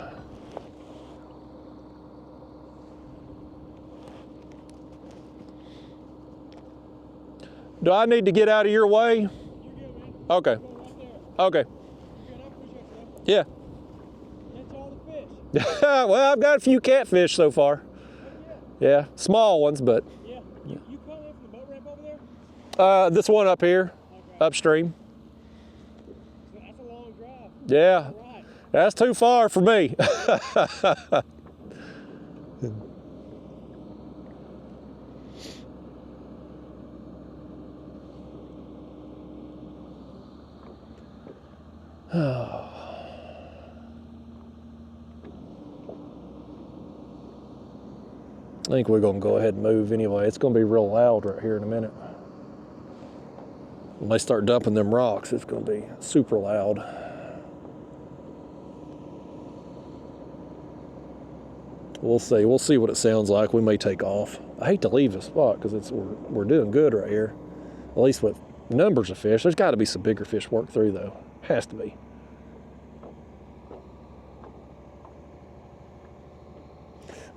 Do I need to get out of your way? You're good, man. Okay. Okay. Yeah. That's all the fish. Well, I've got a few catfish so far. Yeah, small ones, but. Yeah. You caught one from the boat ramp over there? This one up here, okay. upstream. So that's a long drive. Yeah, Right. that's too far for me. I think we're going to go ahead and move anyway. It's going to be real loud right here in a minute. When they start dumping them rocks, it's going to be super loud. We'll see. We'll see what it sounds like. We may take off. I hate to leave the spot because we're doing good right here. At least with numbers of fish. There's got to be some bigger fish work through though. Has to be.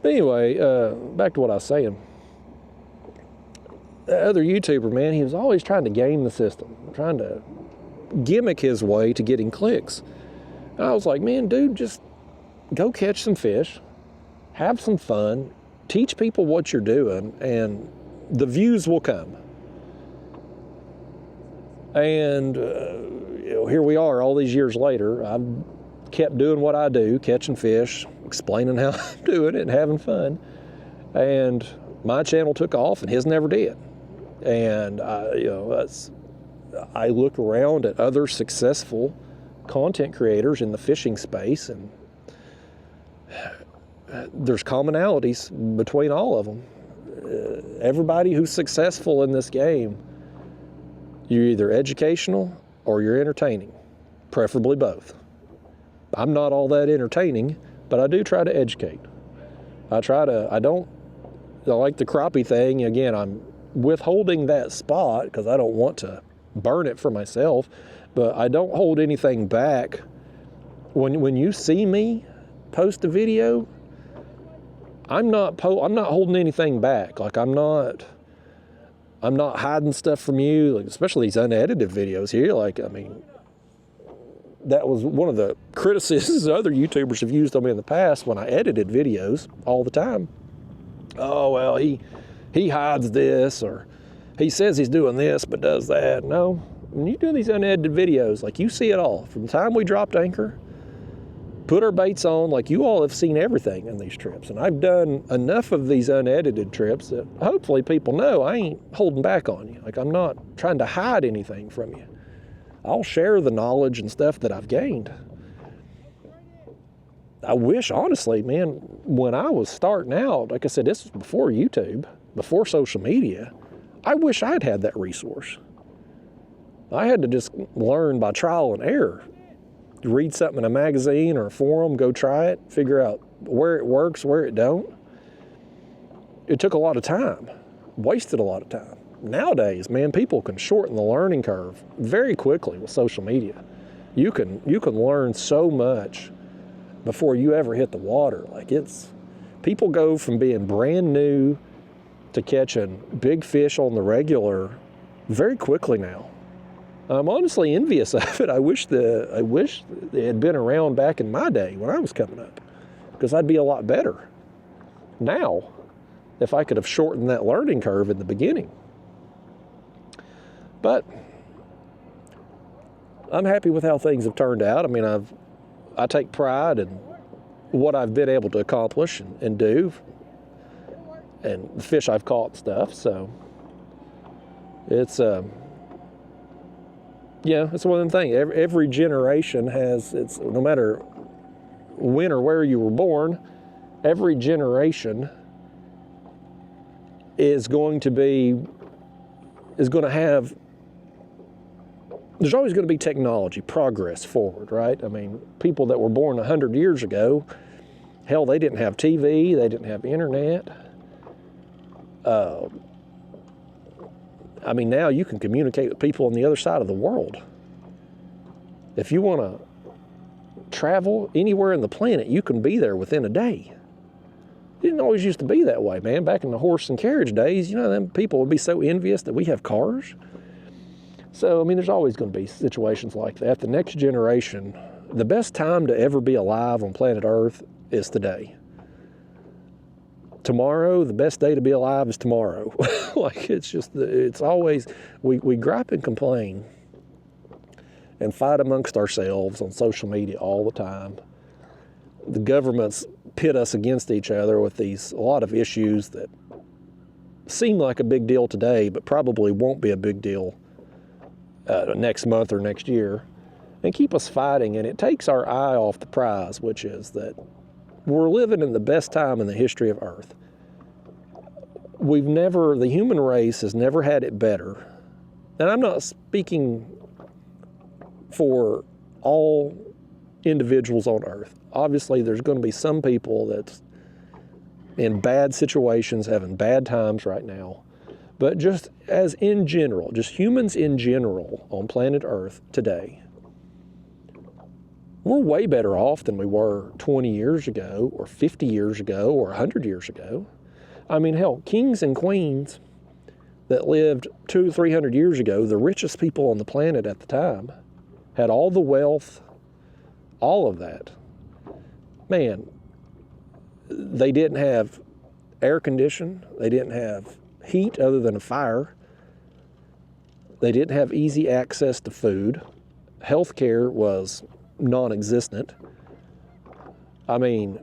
But anyway, back to what I was saying. The other YouTuber, man, he was always trying to game the system, trying to gimmick his way to getting clicks. And I was like, man, dude, just go catch some fish, have some fun, teach people what you're doing, and the views will come. And here we are all these years later. I've kept doing what I do, catching fish, explaining how I'm doing it and having fun. And my channel took off and his never did. And I look around at other successful content creators in the fishing space, and there's commonalities between all of them. Everybody who's successful in this game You're either educational or you're entertaining, preferably both. I'm not all that entertaining, but I do try to educate. I like the crappie thing. Again, I'm withholding that spot because I don't want to burn it for myself, but I don't hold anything back. When you see me post a video, I'm not holding anything back. Like I'm not hiding stuff from you, like especially these unedited videos here. Like, I mean, that was one of the criticisms other YouTubers have used on me in the past when I edited videos all the time. Oh, well, he hides this, or he says he's doing this but does that. No, when you do these unedited videos, like you see it all. From the time we dropped anchor, put our baits on, like you all have seen everything in these trips. And I've done enough of these unedited trips that hopefully people know I ain't holding back on you. Like I'm not trying to hide anything from you. I'll share the knowledge and stuff that I've gained. I wish, honestly, man, when I was starting out, like I said, this was before YouTube, before social media, I wish I'd had that resource. I had to just learn by trial and error. Read something in a magazine or a forum, go try it, figure out where it works, where it don't. It took a lot of time, wasted a lot of time. Nowadays, man, people can shorten the learning curve very quickly with social media. You can learn so much before you ever hit the water. Like people go from being brand new to catching big fish on the regular very quickly now. I'm honestly envious of it. I wish it had been around back in my day when I was coming up, because I'd be a lot better now if I could have shortened that learning curve in the beginning. But I'm happy with how things have turned out. I mean, I take pride in what I've been able to accomplish and do, and the fish I've caught and stuff. So it's it's one of them things. Every generation has its, no matter when or where you were born, every generation is going to have, there's always going to be technology, progress forward, right? I mean, people that were born 100 years ago, hell, they didn't have TV, they didn't have internet. I mean, now you can communicate with people on the other side of the world. If you want to travel anywhere in the planet, you can be there within a day. It didn't always used to be that way, man. Back in the horse and carriage days, you know, them people would be so envious that we have cars. So, I mean, there's always going to be situations like that. The next generation, the best time to ever be alive on planet Earth is today. Tomorrow, the best day to be alive is tomorrow. Like, it's always, we gripe and complain and fight amongst ourselves on social media all the time. The governments pit us against each other with a lot of issues that seem like a big deal today, but probably won't be a big deal next month or next year, and keep us fighting. And it takes our eye off the prize, which is that we're living in the best time in the history of Earth. The human race has never had it better. And I'm not speaking for all individuals on Earth. Obviously, there's going to be some people that's in bad situations, having bad times right now. But just as in general, just humans in general on planet Earth today, we're way better off than we were 20 years ago or 50 years ago or 100 years ago. I mean, hell, kings and queens that lived 200 or 300 years ago, the richest people on the planet at the time, had all the wealth, all of that. Man, they didn't have air conditioning. They didn't have heat other than a fire. They didn't have easy access to food. Healthcare was non-existent. I mean,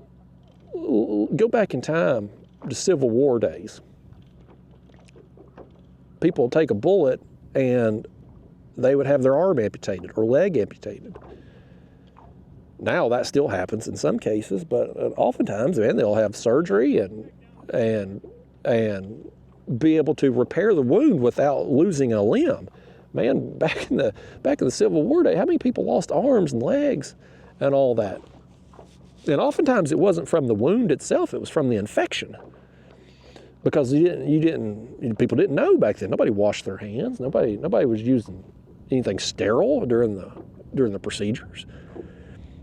go back in time to Civil War days. People would take a bullet and they would have their arm amputated or leg amputated. Now that still happens in some cases, but oftentimes, man, they'll have surgery and be able to repair the wound without losing a limb. Man, back in the Civil War day, how many people lost arms and legs and all that? And oftentimes it wasn't from the wound itself, it was from the infection. Because people didn't know back then. Nobody washed their hands. Nobody was using anything sterile during the procedures.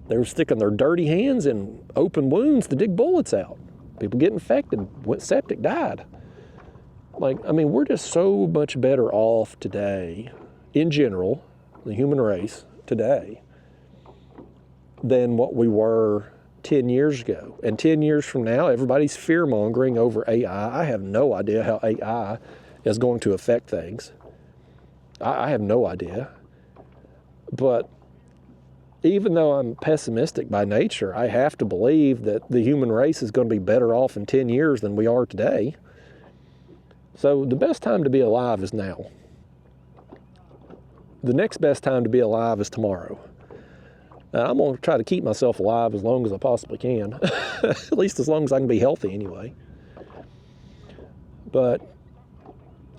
They were sticking their dirty hands in open wounds to dig bullets out. People get infected, went septic, died. We're just so much better off today, in general, the human race today, than what we were 10 years ago. And 10 years from now, everybody's fear-mongering over AI. I have no idea how AI is going to affect things. I have no idea. But even though I'm pessimistic by nature, I have to believe that the human race is going to be better off in 10 years than we are today. So the best time to be alive is now. The next best time to be alive is tomorrow. And I'm going to try to keep myself alive as long as I possibly can. At least as long as I can be healthy anyway. But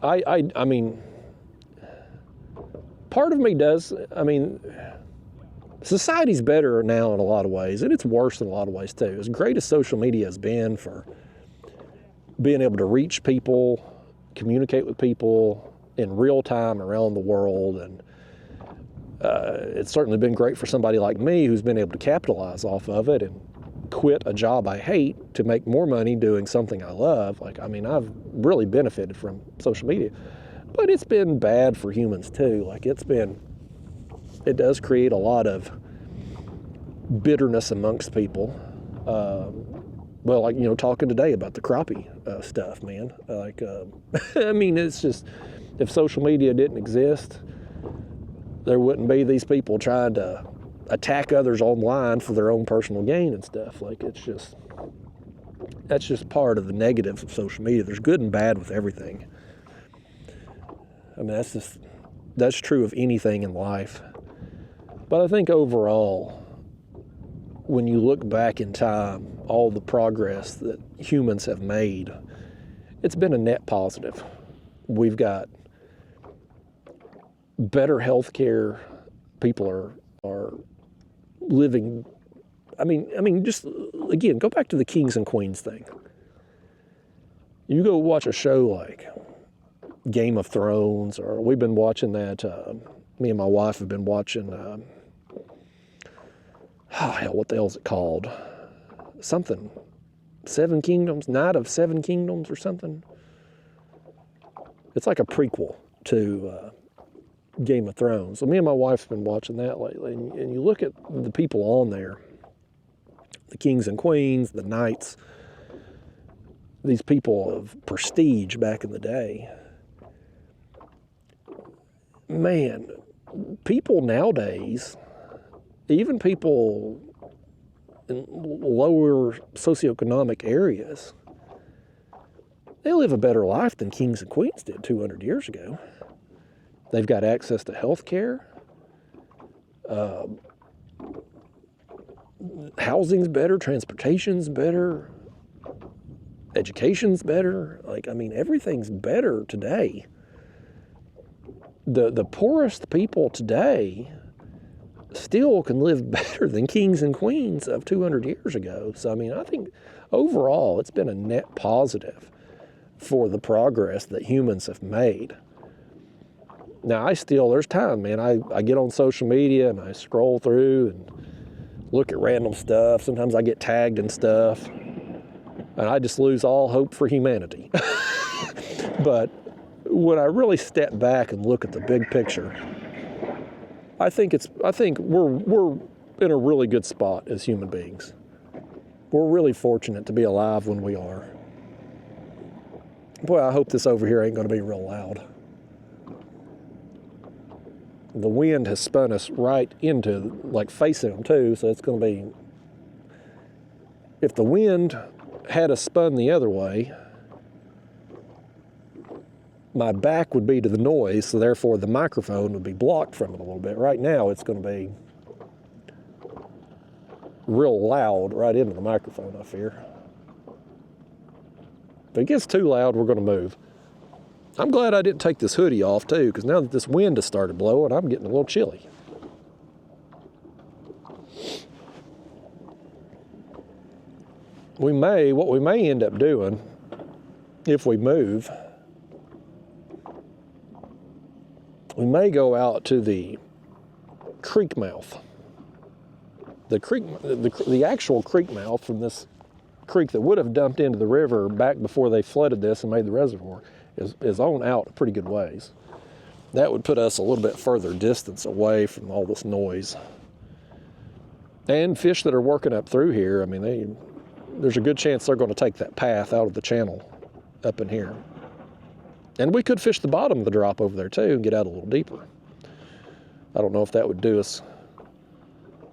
I mean, part of me does, society's better now in a lot of ways, and it's worse in a lot of ways too. As great as social media has been for being able to reach people, communicate with people in real time around the world, and it's certainly been great for somebody like me who's been able to capitalize off of it and quit a job I hate to make more money doing something I love. I've really benefited from social media, but it's been bad for humans too. It does create a lot of bitterness amongst people. Talking today about the crappie stuff, man. It's just, if social media didn't exist, there wouldn't be these people trying to attack others online for their own personal gain and stuff. That's just part of the negatives of social media. There's good and bad with everything. That's true of anything in life. But I think overall, when you look back in time, all the progress that humans have made, it's been a net positive. We've got better health care. People are living, just, again, go back to the kings and queens thing. You go watch a show like Game of Thrones, or we've been watching that, me and my wife have been watching, what the hell is it called? Something, Seven Kingdoms, Night of Seven Kingdoms or something. It's like a prequel to Game of Thrones. So me and my wife have been watching that lately, and you look at the people on there, the kings and queens, the knights, these people of prestige back in the day. Man, people nowadays, even people in lower socioeconomic areas, they live a better life than kings and queens did 200 years ago. They've got access to health care. Housing's better, transportation's better, education's better. Everything's better today. The poorest people today still can live better than kings and queens of 200 years ago. So, I think overall it's been a net positive for the progress that humans have made. Now, there's time, man. I get on social media and I scroll through and look at random stuff. Sometimes I get tagged in stuff, and I just lose all hope for humanity. But when I really step back and look at the big picture, I think we're in a really good spot as human beings. We're really fortunate to be alive when we are. Boy, I hope this over here ain't going to be real loud. The wind has spun us right into, facing them too, so it's going to be, if the wind had us spun the other way, my back would be to the noise, so therefore the microphone would be blocked from it a little bit. Right now, it's going to be real loud right into the microphone, I fear. If it gets too loud, we're going to move. I'm glad I didn't take this hoodie off too, because now that this wind has started blowing, I'm getting a little chilly. What we may end up doing, if we move, we may go out to the creek mouth. The actual creek mouth from this creek that would have dumped into the river back before they flooded this and made the reservoir is on out a pretty good ways. That would put us a little bit further distance away from all this noise. And fish that are working up through here, I mean, there's a good chance they're going to take that path out of the channel up in here. And we could fish the bottom of the drop over there too and get out a little deeper. I don't know if that would do us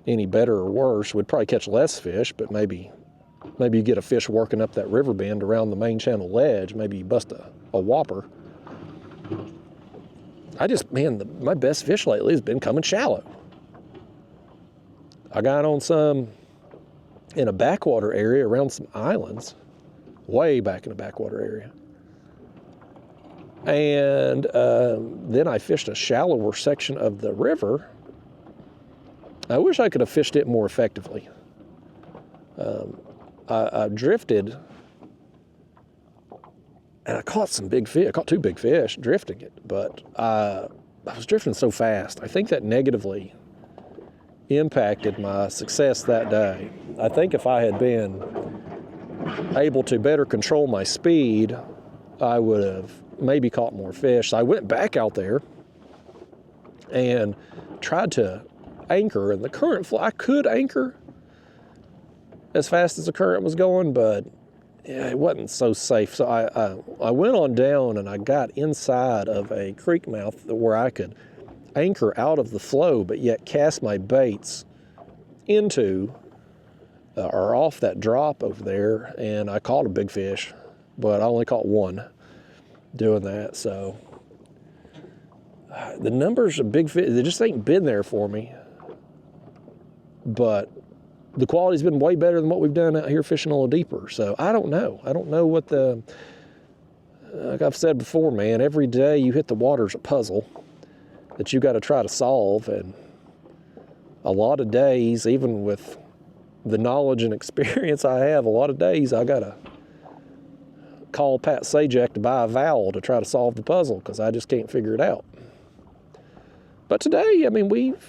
any better or worse. We'd probably catch less fish, but maybe you get a fish working up that river bend around the main channel ledge. Maybe you bust a whopper. My best fish lately has been coming shallow. I got on some in a backwater area around some islands, way back in the backwater area. And then I fished a shallower section of the river. I wish I could have fished it more effectively. I drifted, and I caught some big fish. I caught 2 big fish drifting it, but I was drifting so fast. I think that negatively impacted my success that day. I think if I had been able to better control my speed, I would have maybe caught more fish. So I went back out there and tried to anchor, and the current flow, I could anchor as fast as the current was going, but yeah, it wasn't so safe. So I went on down and I got inside of a creek mouth where I could anchor out of the flow, but yet cast my baits into or off that drop over there, and I caught a big fish, but I only caught 1 doing that. So the numbers of big fish, they just ain't been there for me, but the quality's been way better than what we've done out here fishing a little deeper. So I don't know what like I've said before, man, every day you hit the water's a puzzle that you got to try to solve. And a lot of days, even with the knowledge and experience I have, a lot of days I got to call Pat Sajak to buy a vowel to try to solve the puzzle because I just can't figure it out. But today, I mean, we've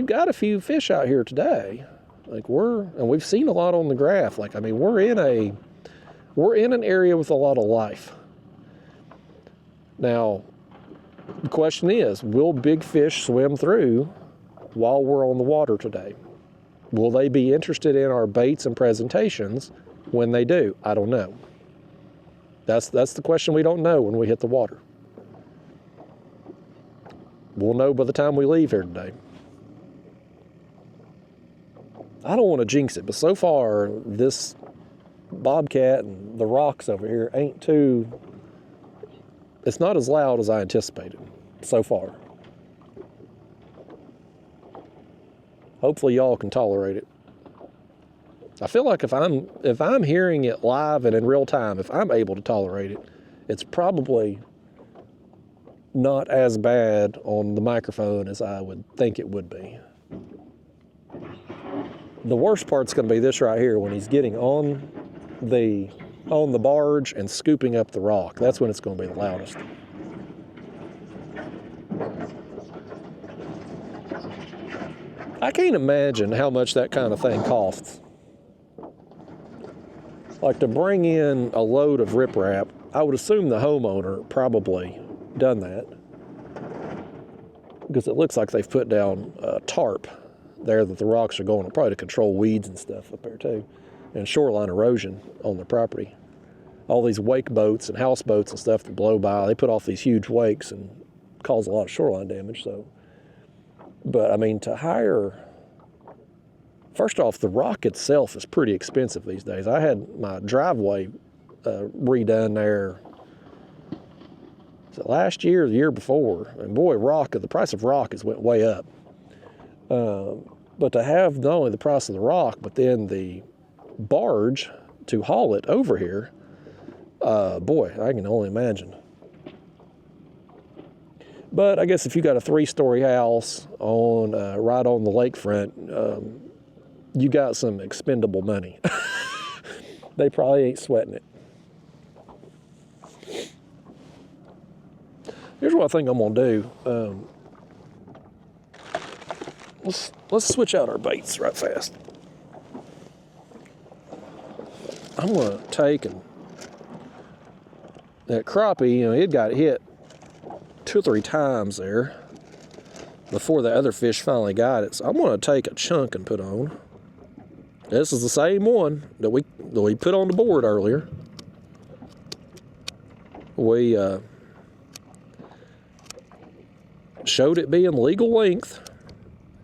got a few fish out here today. Like and we've seen a lot on the graph. Like, I mean, we're in an area with a lot of life. Now, the question is, will big fish swim through while we're on the water today? Will they be interested in our baits and presentations when they do? I don't know. That's the question we don't know when we hit the water. We'll know by the time we leave here today. I don't want to jinx it, but so far, this bobcat and the rocks over here it's not as loud as I anticipated so far. Hopefully y'all can tolerate it. I feel like if I'm hearing it live and in real time, if I'm able to tolerate it, it's probably not as bad on the microphone as I would think it would be. The worst part's going to be this right here, when he's getting on the barge and scooping up the rock. That's when it's going to be the loudest. I can't imagine how much that kind of thing costs. Like, to bring in a load of riprap, I would assume the homeowner probably done that, because it looks like they've put down tarp there that the rocks are going to, probably to control weeds and stuff up there too, and shoreline erosion on the property. All these wake boats and houseboats and stuff that blow by, they put off these huge wakes and cause a lot of shoreline damage. So, but I mean, to hire, first off, the rock itself is pretty expensive these days. I had my driveway redone there, was it last year or the year before? And boy, the price of rock has went way up. But to have not only the price of the rock, but then the barge to haul it over here, Boy, I can only imagine. But I guess if you got a 3-story house on right on the lakefront, you got some expendable money. They probably ain't sweating it. Here's what I think I'm gonna do. Let's switch out our baits right fast. I'm gonna take that crappie. It got hit 2 or 3 times there before the other fish finally got it. So I'm gonna take a chunk and put on. This is the same one that we put on the board earlier. We showed it being legal length,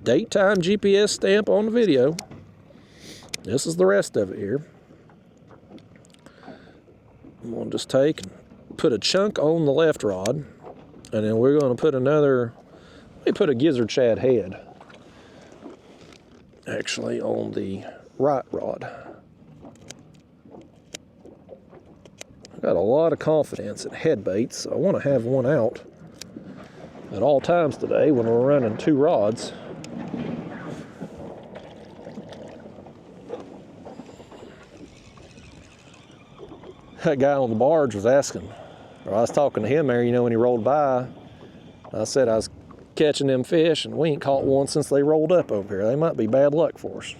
date, time, GPS stamp on the video. This is the rest of it here. I'm gonna just take and put a chunk on the left rod, and then we're gonna put another, let me put a gizzard shad head actually on the right rod. I've got a lot of confidence in head baits, so I want to have one out at all times today when we're running 2 rods. That guy on the barge was asking, or I was talking to him there, when he rolled by. I said I was catching them fish, and we ain't caught one since they rolled up over here. They might be bad luck for us.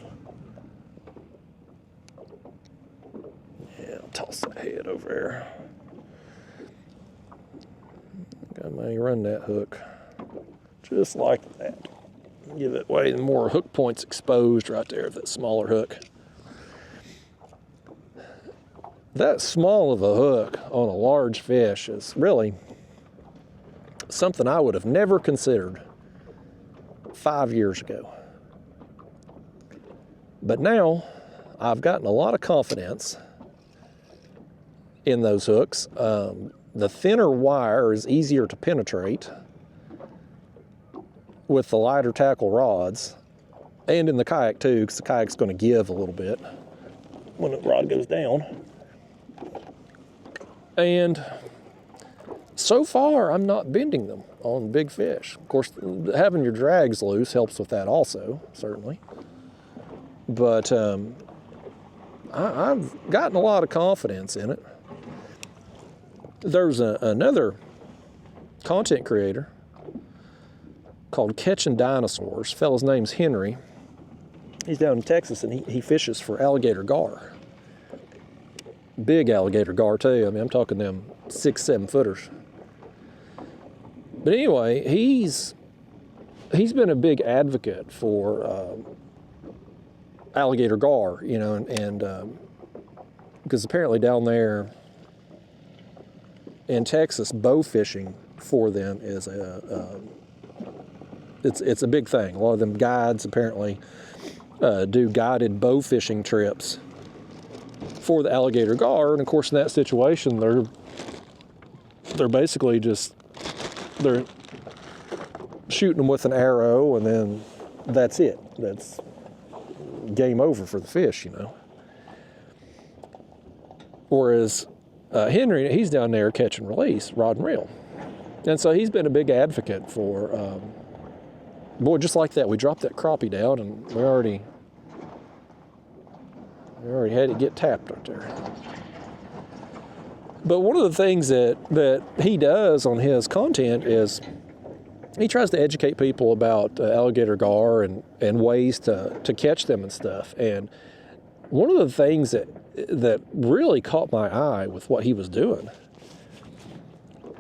Yeah, I'll toss that head over there. I may run that hook just like that. Give it way more hook points exposed right there, that smaller hook. That small of a hook on a large fish is really something I would have never considered 5 years ago. But now I've gotten a lot of confidence in those hooks. The thinner wire is easier to penetrate with the lighter tackle rods, and in the kayak too, because the kayak's going to give a little bit when the rod goes down. And so far, I'm not bending them on big fish. Of course, having your drags loose helps with that also, certainly. But I've gotten a lot of confidence in it. There's another content creator called Catching Dinosaurs. Fellow's name's Henry. He's down in Texas, and he fishes for alligator gar. Big alligator gar too. I mean, I'm talking them 6-7 footers. But anyway, he's been a big advocate for alligator gar, and because apparently down there in Texas, bow fishing for them is it's a big thing. A lot of them guides apparently do guided bow fishing trips for the alligator gar, and of course in that situation they're basically they're shooting them with an arrow, and then that's it. That's game over for the fish, Whereas Henry, he's down there catch and release, rod and reel. And so he's been a big advocate for, boy, just like that, we dropped that crappie down, and we already had it get tapped right there. But one of the things that he does on his content is he tries to educate people about alligator gar and ways to catch them and stuff. And one of the things that really caught my eye with what he was doing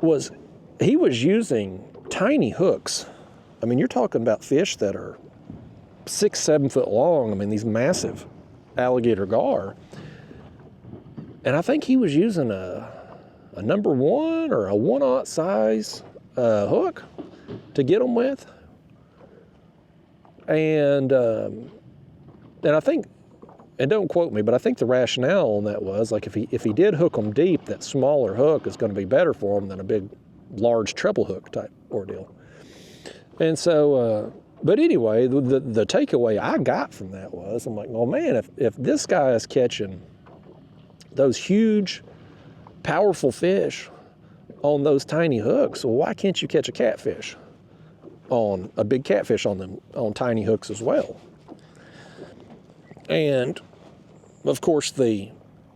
was he was using tiny hooks. I mean, you're talking about fish that are 6-7 foot long. I mean, these massive alligator gar. And I think he was using a number 1 or a 1/0 size hook to get them with. And I think, and don't quote me, but I think the rationale on that was, like, if he did hook them deep, that smaller hook is going to be better for him than a big, large treble hook type ordeal. And so, but anyway, the takeaway I got from that was, I'm like, well, man, if this guy is catching those huge powerful fish on those tiny hooks. Well, why can't you catch a catfish on a big catfish on them on tiny hooks as well? And of course, the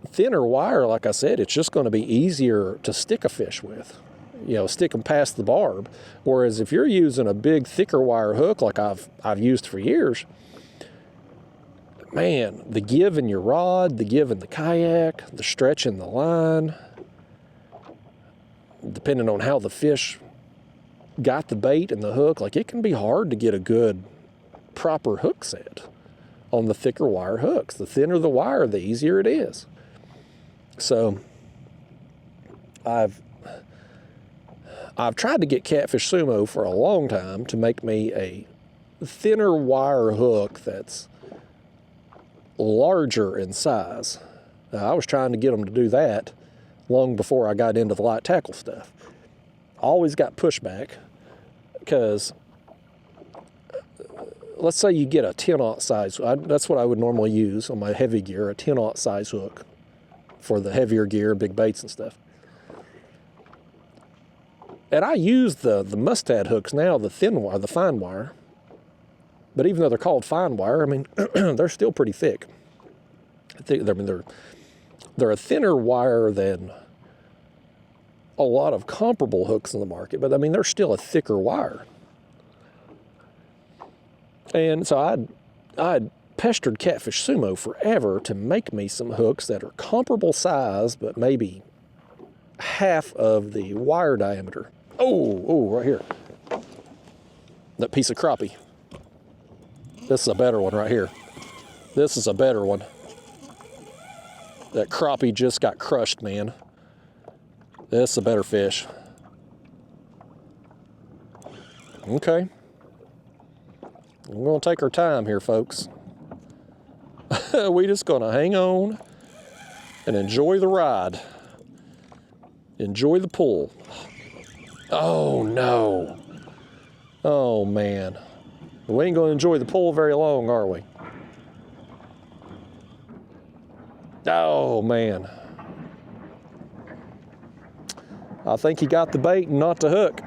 thinner wire, like I said, it's just going to be easier to stick a fish with, stick them past the barb. Whereas if you're using a big, thicker wire hook like I've used for years, man, the give in your rod, the give in the kayak, the stretch in the line, depending on how the fish got the bait and the hook, like it can be hard to get a good, proper hook set on the thicker wire hooks. The thinner the wire, the easier it is. So I've tried to get Catfish Sumo for a long time to make me a thinner wire hook that's larger in size. I was trying to get them to do that long before I got into the light tackle stuff. I always got pushback because let's say you get a 10-aught size. That's what I would normally use on my heavy gear, a 10-aught size hook for the heavier gear, big baits and stuff. And I use the mustad hooks now, the thin wire, the fine wire. But even though they're called fine wire, I mean, they're still pretty thick. They're a thinner wire than a lot of comparable hooks in the market, but I mean, they're still a thicker wire. And so I'd pestered Catfish Sumo forever to make me some hooks that are comparable size, but maybe half of the wire diameter. Oh, right here. That piece of crappie. This is a better one right here. This is a better one. That crappie just got crushed, man. This is a better fish. Okay. We're gonna take our time here, folks. We just gonna hang on and enjoy the ride. Enjoy the pull. Oh no. Oh man. We ain't gonna enjoy the pull very long, are we? Oh man. I think he got the bait and not the hook.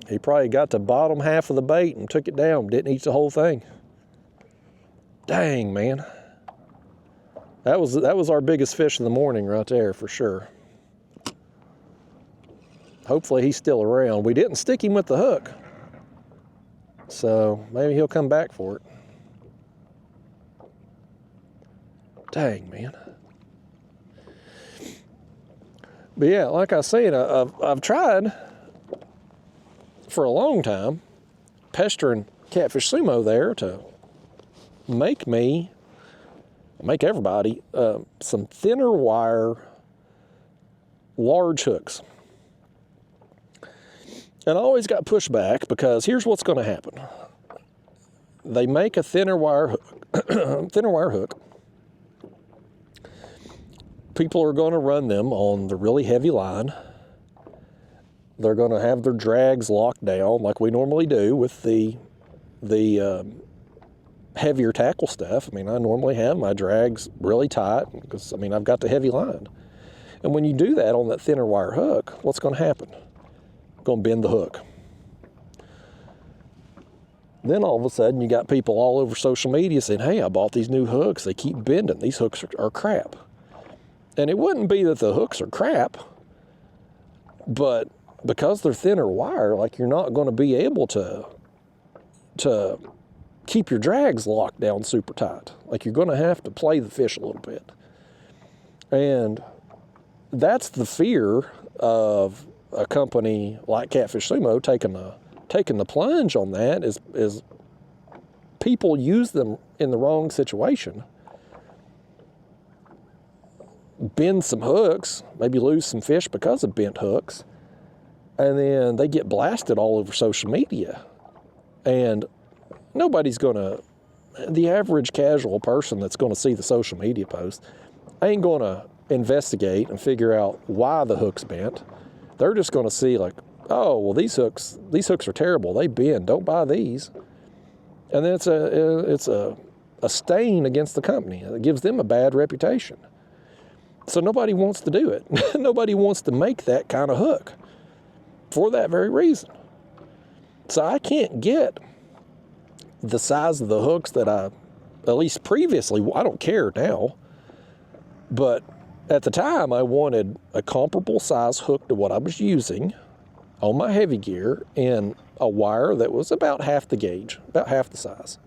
He probably got the bottom half of the bait and took it down, didn't eat the whole thing. Dang, man. That was our biggest fish of the morning right there for sure. Hopefully he's still around. We didn't stick him with the hook, so maybe he'll come back for it. Dang, man. But yeah, like I said, I've tried for a long time pestering Catfish Sumo there to make everybody some thinner wire large hooks. And I always got pushback because here's what's going to happen. They make a thinner wire hook. People are going to run them on the really heavy line. They're going to have their drags locked down like we normally do with the heavier tackle stuff. I mean, I normally have my drags really tight because, I mean, I've got the heavy line. And when you do that on that thinner wire hook, what's going to happen? Going to bend the hook. Then all of a sudden you got people all over social media saying, hey, I bought these new hooks. They keep bending. These hooks are crap. And it wouldn't be that the hooks are crap, but because they're thinner wire, like you're not going to be able to keep your drags locked down super tight. Like you're going to have to play the fish a little bit. And that's the fear of a company like Catfish Sumo taking the plunge on that is people use them in the wrong situation. Bend some hooks, maybe lose some fish because of bent hooks, and then they get blasted all over social media. And nobody's the average casual person that's going to see the social media post ain't going to investigate and figure out why the hook's bent. They're just going to see like, oh, well, these hooks are terrible. They bend. Don't buy these. And then it's a stain against the company. It gives them a bad reputation. So nobody wants to do it. Nobody wants to make that kind of hook for that very reason. So I can't get the size of the hooks that I, at least previously, I don't care now, but at the time I wanted a comparable size hook to what I was using on my heavy gear and a wire that was about half the gauge, about half the size.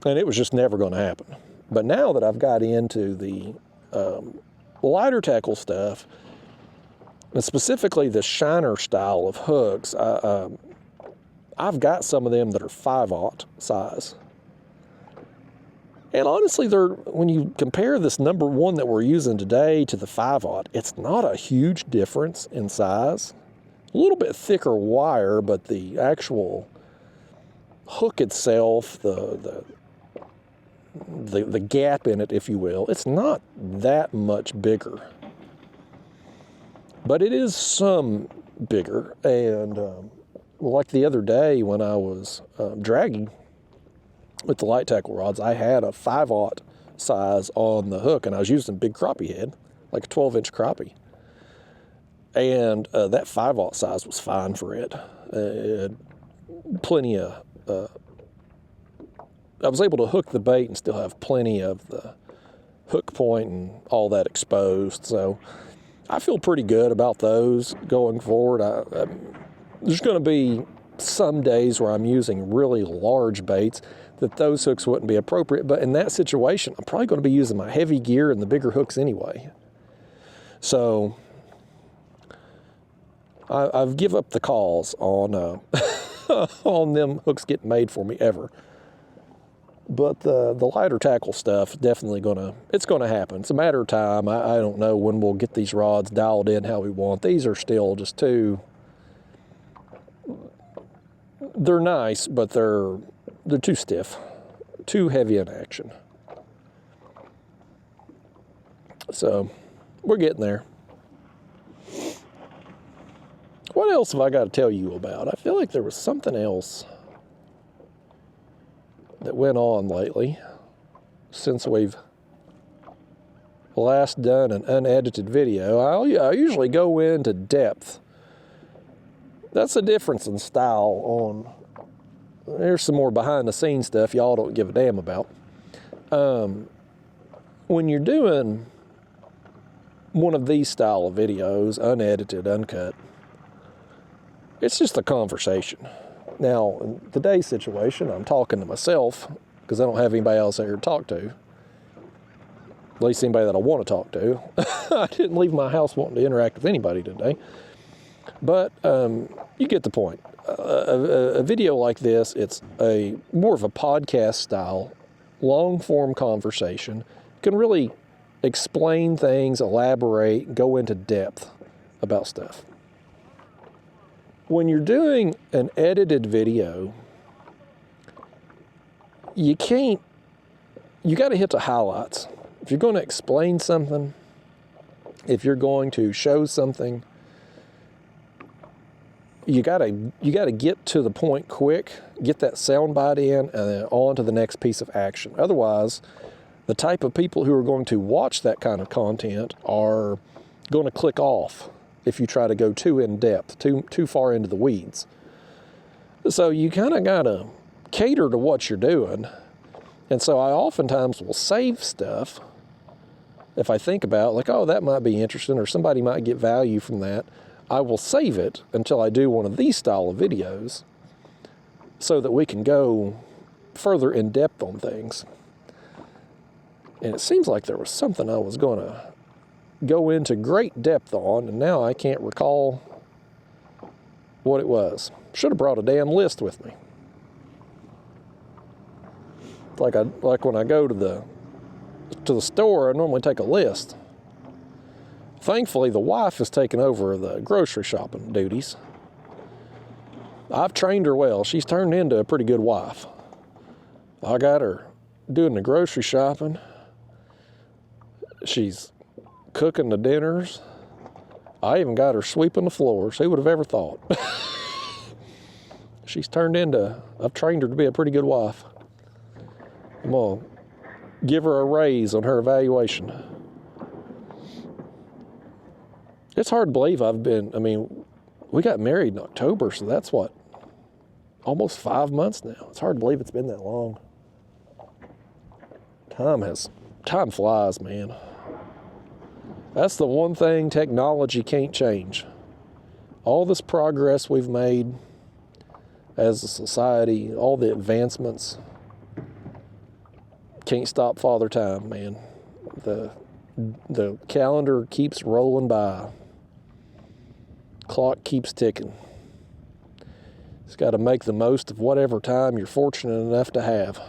And it was just never going to happen. But now that I've got into the lighter tackle stuff, and specifically the shiner style of hooks, I've got some of them that are 5/0 size. And honestly, when you compare this number 1 that we're using today to the 5/0, it's not a huge difference in size. A little bit thicker wire, but the actual hook itself, the gap in it, if you will, it's not that much bigger. But it is some bigger. And like the other day when I was dragging with the light tackle rods, I had a 5/0 size on the hook, and I was using a big crappie head, like a 12-inch crappie. And that 5/0 size was fine for it. It had plenty of... I was able to hook the bait and still have plenty of the hook point and all that exposed. So I feel pretty good about those going forward. There's going to be some days where I'm using really large baits that those hooks wouldn't be appropriate. But in that situation, I'm probably going to be using my heavy gear and the bigger hooks anyway. So I've give up the calls on on them hooks getting made for me ever. But the lighter tackle stuff definitely it's gonna happen. It's a matter of time. I don't know when we'll get these rods dialed in how we want. These are still just they're nice, but they're too stiff, too heavy in action. So we're getting there. What else have I got to tell you about? I feel like there was something else that went on lately since we've last done an unedited video. I usually go into depth. That's the difference in style. There's some more behind the scenes stuff y'all don't give a damn about. When you're doing one of these style of videos, unedited, uncut, it's just a conversation. Now, in today's situation, I'm talking to myself because I don't have anybody else here to talk to. At least anybody that I want to talk to. I didn't leave my house wanting to interact with anybody today. But you get the point. A video like this, it's more of a podcast style, long-form conversation. Can really explain things, elaborate, go into depth about stuff. When you're doing an edited video, you got to hit the highlights. If you're going to explain something, if you're going to show something, you got to get to the point quick, get that soundbite in, and then on to the next piece of action. Otherwise, the type of people who are going to watch that kind of content are going to click off if you try to go too in depth, too far into the weeds. So you kind of got to cater to what you're doing. And so I oftentimes will save stuff if I think about like, oh, that might be interesting or somebody might get value from that. I will save it until I do one of these style of videos so that we can go further in depth on things. And it seems like there was something I was going to go into great depth on, and now I can't recall what it was. Should have brought a damn list with me. Like when I go to the store, I normally take a list. Thankfully, the wife has taken over the grocery shopping duties. I've trained her well. She's turned into a pretty good wife. I got her doing the grocery shopping. She's cooking the dinners. I even got her sweeping the floors. Who would have ever thought? I've trained her to be a pretty good wife. I'm going to give her a raise on her evaluation. It's hard to believe we got married in October, so that's what, almost 5 months now. It's hard to believe it's been that long. Time flies, man. That's the one thing technology can't change. All this progress we've made as a society, all the advancements, can't stop Father Time, man. The calendar keeps rolling by. Clock keeps ticking. It's got to make the most of whatever time you're fortunate enough to have.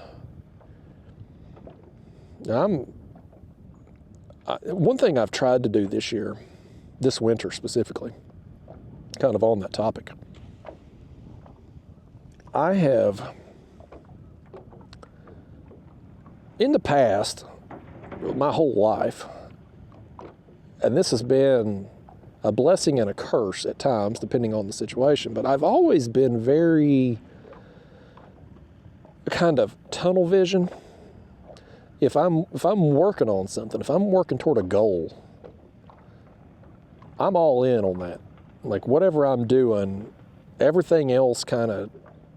One thing I've tried to do this year, this winter specifically, kind of on that topic, I have, in the past, my whole life, and this has been a blessing and a curse at times, depending on the situation, but I've always been very kind of tunnel vision. If I'm working on something, if I'm working toward a goal, I'm all in on that. Like whatever I'm doing, everything else kind of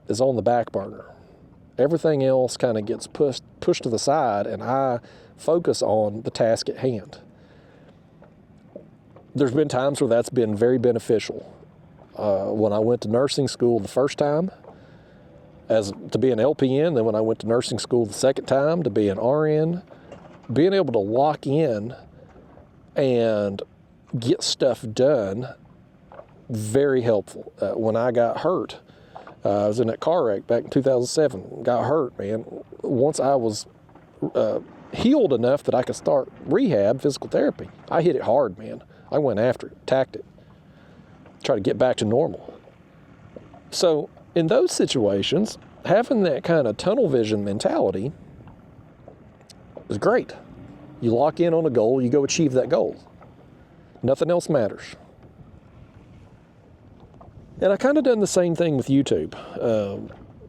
is on the back burner. Everything else kind of gets pushed to the side, and I focus on the task at hand. There's been times where that's been very beneficial. When I went to nursing school the first time, to be an LPN, then when I went to nursing school the second time to be an RN, being able to lock in and get stuff done, very helpful. When I got hurt, I was in that car wreck back in 2007, got hurt, man. Once I was healed enough that I could start rehab, physical therapy, I hit it hard, man. I went after it, attacked it, try to get back to normal. So in those situations, having that kind of tunnel vision mentality is great. You lock in on a goal, you go achieve that goal. Nothing else matters. And I kind of done the same thing with YouTube.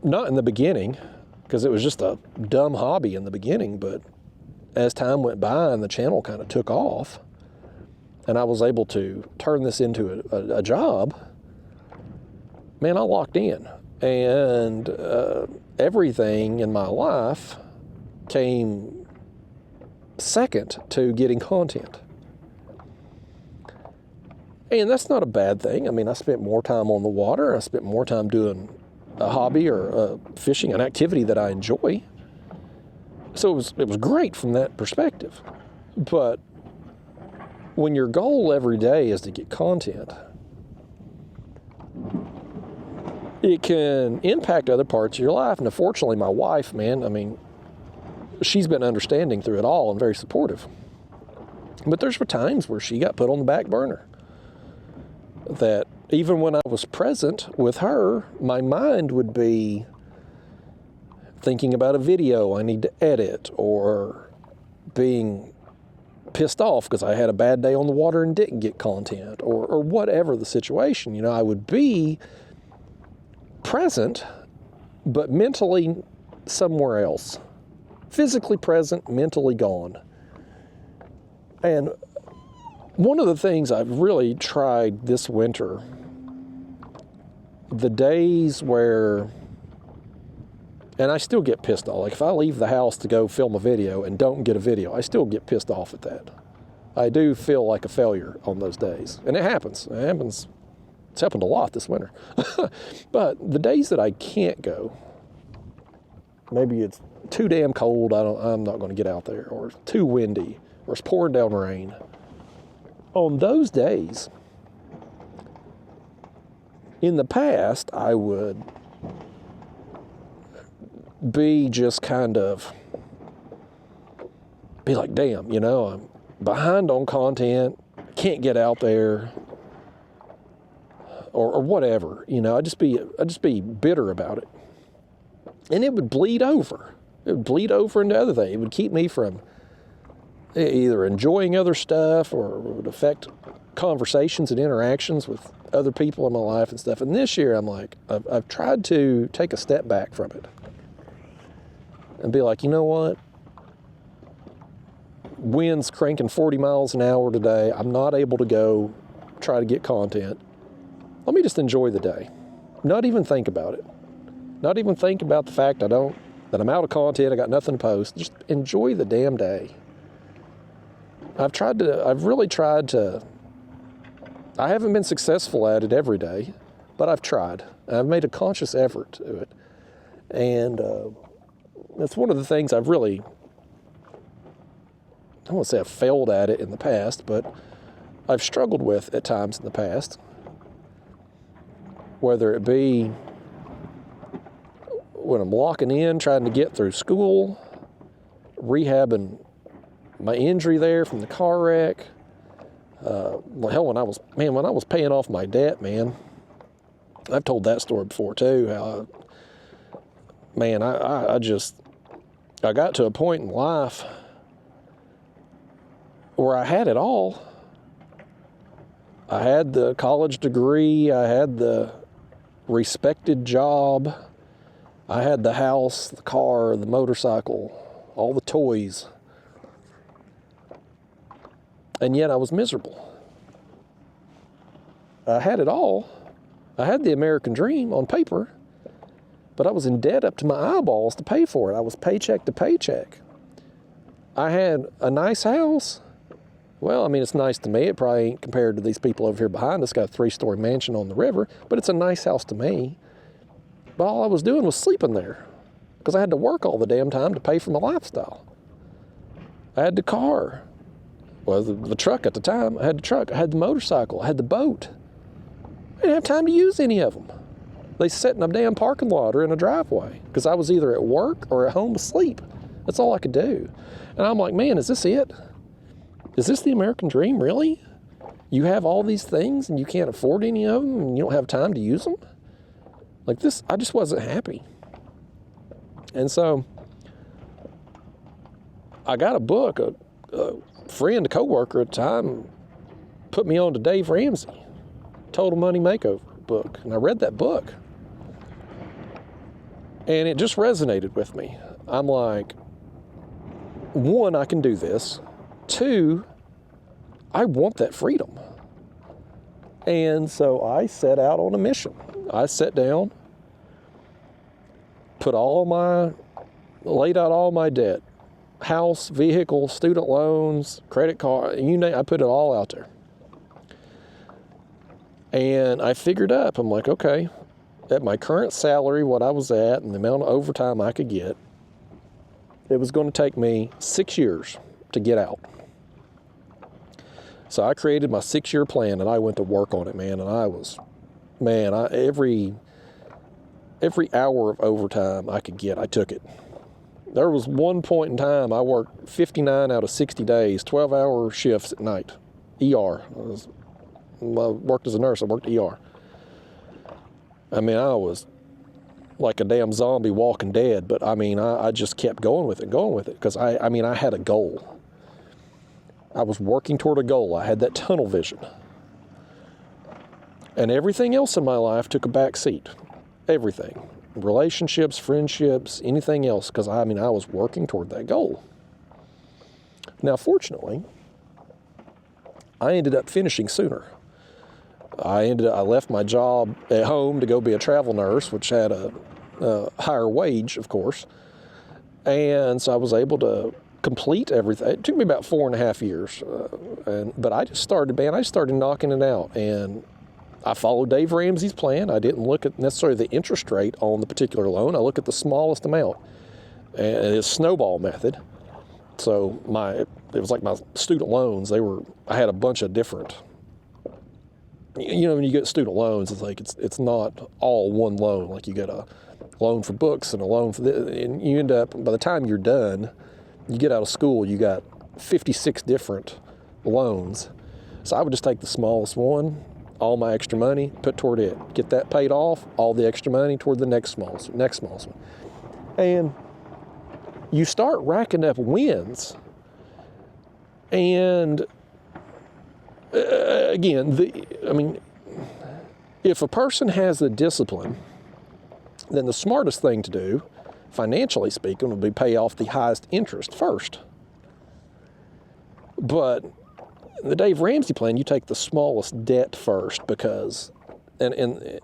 Not in the beginning, because it was just a dumb hobby in the beginning, but as time went by and the channel kind of took off, and I was able to turn this into a job, man, I locked in. And everything in my life came second to getting content. And that's not a bad thing. I mean, I spent more time on the water. I spent more time doing a hobby or fishing, an activity that I enjoy. So it was great from that perspective. But when your goal every day is to get content, it can impact other parts of your life. And unfortunately, my wife, man, I mean, she's been understanding through it all and very supportive. But there's times where she got put on the back burner. That even when I was present with her, my mind would be thinking about a video I need to edit, or being pissed off because I had a bad day on the water and didn't get content, or whatever the situation. You know, I would be present, but mentally somewhere else. Physically present, mentally gone. And one of the things I've really tried this winter, the days where, and I still get pissed off. Like if I leave the house to go film a video and don't get a video, I still get pissed off at that. I do feel like a failure on those days. And it happens. It's happened a lot this winter. But the days that I can't go, maybe it's too damn cold, I'm not going to get out there, or it's too windy, or it's pouring down rain. On those days, in the past, I would be just kind of, be like, damn, you know, I'm behind on content, can't get out there, or whatever, you know. I'd just be bitter about it. And it would bleed over. It would bleed over into other things. It would keep me from either enjoying other stuff, or it would affect conversations and interactions with other people in my life and stuff. And this year, I'm like, I've tried to take a step back from it and be like, you know what? Wind's cranking 40 miles an hour today. I'm not able to go try to get content. Let me just enjoy the day. Not even think about it. Not even think about the fact that I'm out of content, I got nothing to post. Just enjoy the damn day. I've really tried to, I haven't been successful at it every day, but I've tried. I've made a conscious effort to it. And that's one of the things I've really, I don't want to say I've failed at it in the past, but I've struggled with at times in the past. Whether it be when I'm locking in, trying to get through school, rehabbing my injury there from the car wreck. Hell, when I was paying off my debt, man, I've told that story before too, how, man, I got to a point in life where I had it all. I had the college degree, I had the respected job, I had the house, the car, the motorcycle, all the toys. And yet I was miserable. I had it all. I had the American dream on paper, but I was in debt up to my eyeballs to pay for it. I was paycheck to paycheck. I had a nice house. Well, I mean, it's nice to me. It probably ain't compared to these people over here behind us. Got a 3-story mansion on the river, but it's a nice house to me. But all I was doing was sleeping there because I had to work all the damn time to pay for my lifestyle. I had the car. Well, the truck at the time. I had the truck. I had the motorcycle. I had the boat. I didn't have time to use any of them. They sat in a damn parking lot or in a driveway because I was either at work or at home asleep. That's all I could do. And I'm like, man, is this it? Is this the American dream, really? You have all these things and you can't afford any of them and you don't have time to use them? Like this, I just wasn't happy. And so I got a book, a friend, a coworker at the time, put me on to Dave Ramsey, Total Money Makeover book. And I read that book. And it just resonated with me. I'm like, one, I can do this. Two, I want that freedom. And so I set out on a mission. I sat down, laid out all my debt, house, vehicle, student loans, credit card, you name, I put it all out there. And I figured up, I'm like, okay, at my current salary, what I was at, and the amount of overtime I could get, it was going to take me 6 years to get out. So I created my 6-year plan and I went to work on it, man. And I was, man, every hour of overtime I could get, I took it. There was one point in time I worked 59 out of 60 days, 12-hour shifts at night, ER. I worked as a nurse, I worked ER. I mean, I was like a damn zombie walking dead, but I mean, I just kept going with it, because I mean, I had a goal. I was working toward a goal. I had that tunnel vision. And everything else in my life took a back seat. Everything. Relationships, friendships, anything else, because I mean, I was working toward that goal. Now, fortunately, I ended up finishing sooner. I left my job at home to go be a travel nurse, which had a higher wage, of course. And so I was able to complete everything. It took me about 4.5 years. But I just started knocking it out. And I followed Dave Ramsey's plan. I didn't look at necessarily the interest rate on the particular loan. I looked at the smallest amount. And his snowball method. So it was like my student loans. I had a bunch of different, you know, when you get student loans, it's like it's not all one loan. Like you get a loan for books and a loan for this, and you end up, by the time you're done, you get out of school, you got 56 different loans. So I would just take the smallest one, all my extra money, put toward it, get that paid off, all the extra money toward the next smallest one. And you start racking up wins. And again, if a person has the discipline, then the smartest thing to do, financially speaking, would be pay off the highest interest first. But The Dave Ramsey plan, you take the smallest debt first because, and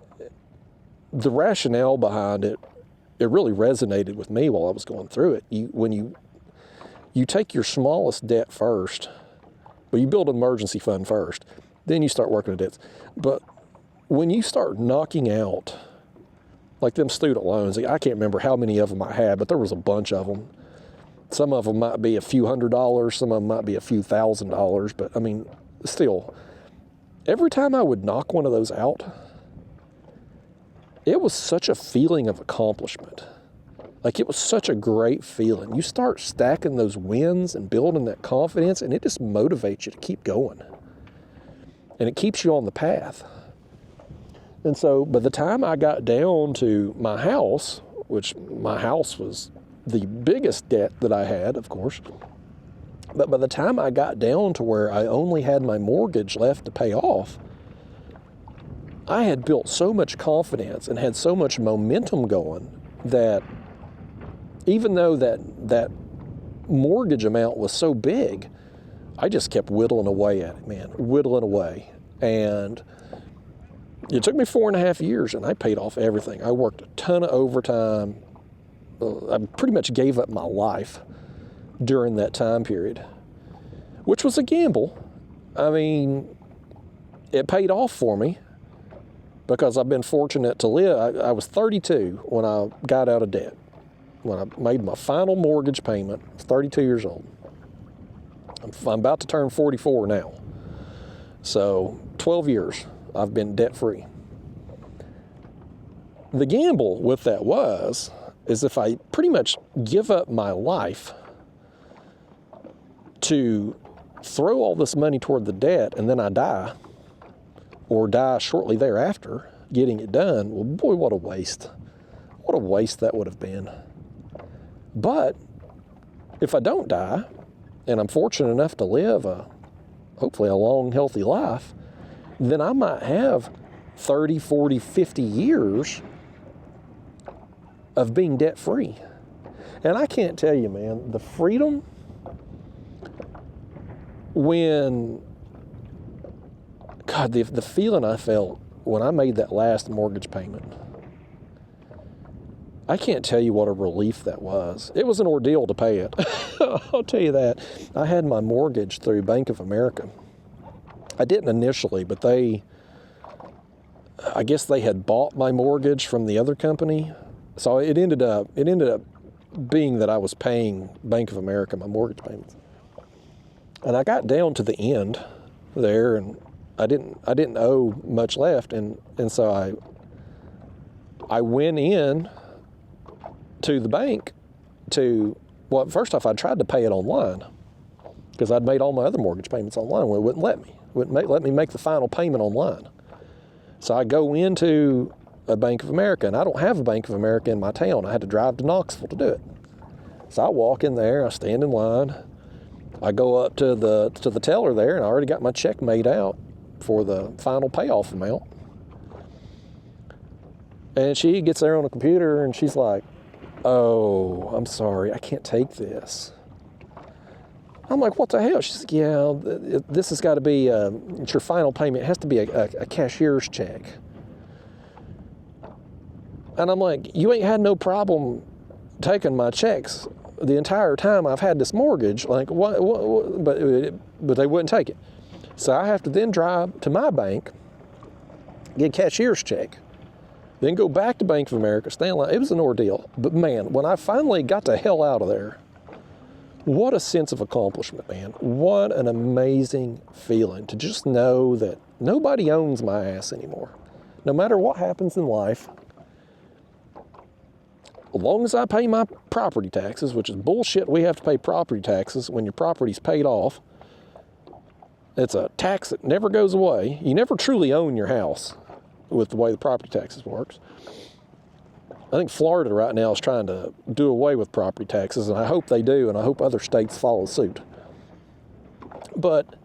the rationale behind it, it really resonated with me while I was going through it. When you take your smallest debt first, but you build an emergency fund first, then you start working the debts. But when you start knocking out, like them student loans, I can't remember how many of them I had, but there was a bunch of them. Some of them might be a few $100s, some of them might be a few $1,000s, but I mean, still, every time I would knock one of those out, it was such a feeling of accomplishment. Like, it was such a great feeling. You start stacking those wins and building that confidence, and it just motivates you to keep going. And it keeps you on the path. And so by the time I got down to my house, which my house was the biggest debt that I had, of course, but by the time I got down to where I only had my mortgage left to pay off, I had built so much confidence and had so much momentum going that even though that mortgage amount was so big, I just kept whittling away at it, man, whittling away. And it took me 4.5 years, and I paid off everything. I worked a ton of overtime. I pretty much gave up my life during that time period, which was a gamble. I mean, it paid off for me because I've been fortunate to live. I was 32 when I got out of debt. When I made my final mortgage payment, I was 32 years old. I'm about to turn 44 now. So 12 years I've been debt-free. The gamble with that is if I pretty much give up my life to throw all this money toward the debt and then I die, or die shortly thereafter getting it done, well, boy, what a waste. What a waste that would have been. But if I don't die, and I'm fortunate enough to live hopefully a long, healthy life, then I might have 30, 40, 50 years of being debt-free. And I can't tell you, man, the freedom when, God, the feeling I felt when I made that last mortgage payment, I can't tell you what a relief that was. It was an ordeal to pay it. I'll tell you that. I had my mortgage through Bank of America. I didn't initially, but I guess they had bought my mortgage from the other company. So it ended up being that I was paying Bank of America my mortgage payments. And I got down to the end there, and I didn't owe much left, and so I went in to the bank well, first off, I tried to pay it online because I'd made all my other mortgage payments online. Well, it wouldn't let me. It wouldn't let me make the final payment online. So I go into a Bank of America, and I don't have a Bank of America in my town. I had to drive to Knoxville to do it. So I walk in there, I stand in line, I go up to the teller there, and I already got my check made out for the final payoff amount. And she gets there on the computer, and she's like, "Oh, I'm sorry, I can't take this." I'm like, "What the hell?" She's like, "Yeah, this has got to be, it's your final payment. It has to be a cashier's check." And I'm like, "You ain't had no problem taking my checks the entire time I've had this mortgage. Like, what? But they wouldn't take it. So I have to then drive to my bank, get a cashier's check, then go back to Bank of America, stay in line." It was an ordeal. But man, when I finally got the hell out of there, what a sense of accomplishment, man. What an amazing feeling to just know that nobody owns my ass anymore. No matter what happens in life, as long as I pay my property taxes, which is bullshit, we have to pay property taxes when your property's paid off. It's a tax that never goes away. You never truly own your house with the way the property taxes works. I think Florida right now is trying to do away with property taxes, and I hope they do, and I hope other states follow suit. But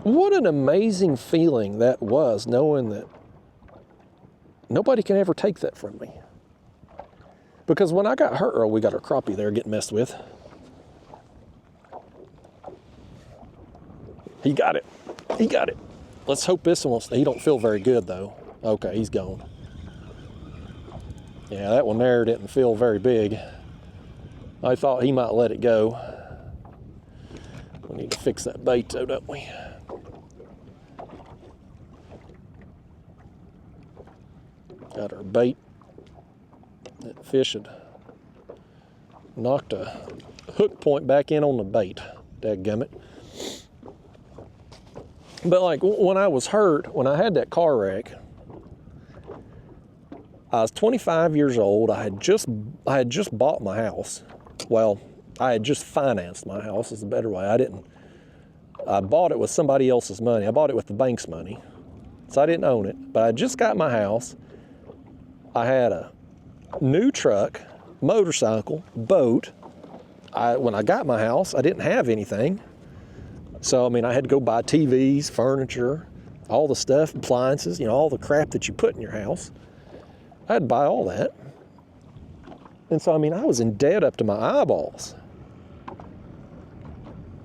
what an amazing feeling that was, knowing that nobody can ever take that from me. Because when I got hurt, we got our crappie there getting messed with. He got it. He got it. Let's hope this one, he don't feel very good though. Okay, he's gone. Yeah, that one there didn't feel very big. I thought he might let it go. We need to fix that bait though, don't we? Got our bait. That fish had knocked a hook point back in on the bait. Dadgummit. But like when I was hurt, when I had that car wreck, I was 25 years old. I had just bought my house. Well, I had just financed my house is a better way. I bought it with somebody else's money. I bought it with the bank's money. So I didn't own it, but I just got my house. I had a new truck, motorcycle, boat. When I got my house, I didn't have anything. So, I mean, I had to go buy TVs, furniture, all the stuff, appliances, you know, all the crap that you put in your house. I had to buy all that. And so, I mean, I was in debt up to my eyeballs.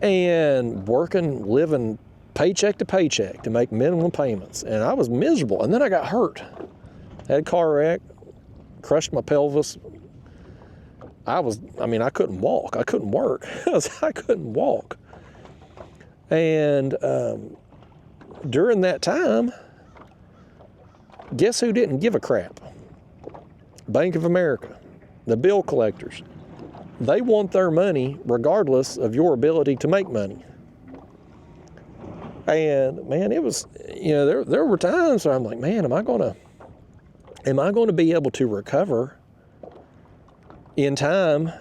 And working, living paycheck to paycheck to make minimum payments. And I was miserable. And then I got hurt. Had a car wreck, crushed my pelvis. I couldn't walk. I couldn't work. I couldn't walk. And during that time, guess who didn't give a crap? Bank of America, the bill collectors. They want their money regardless of your ability to make money. And man, it was, you know, there were times where I'm like, man, am I going to be able to recover in time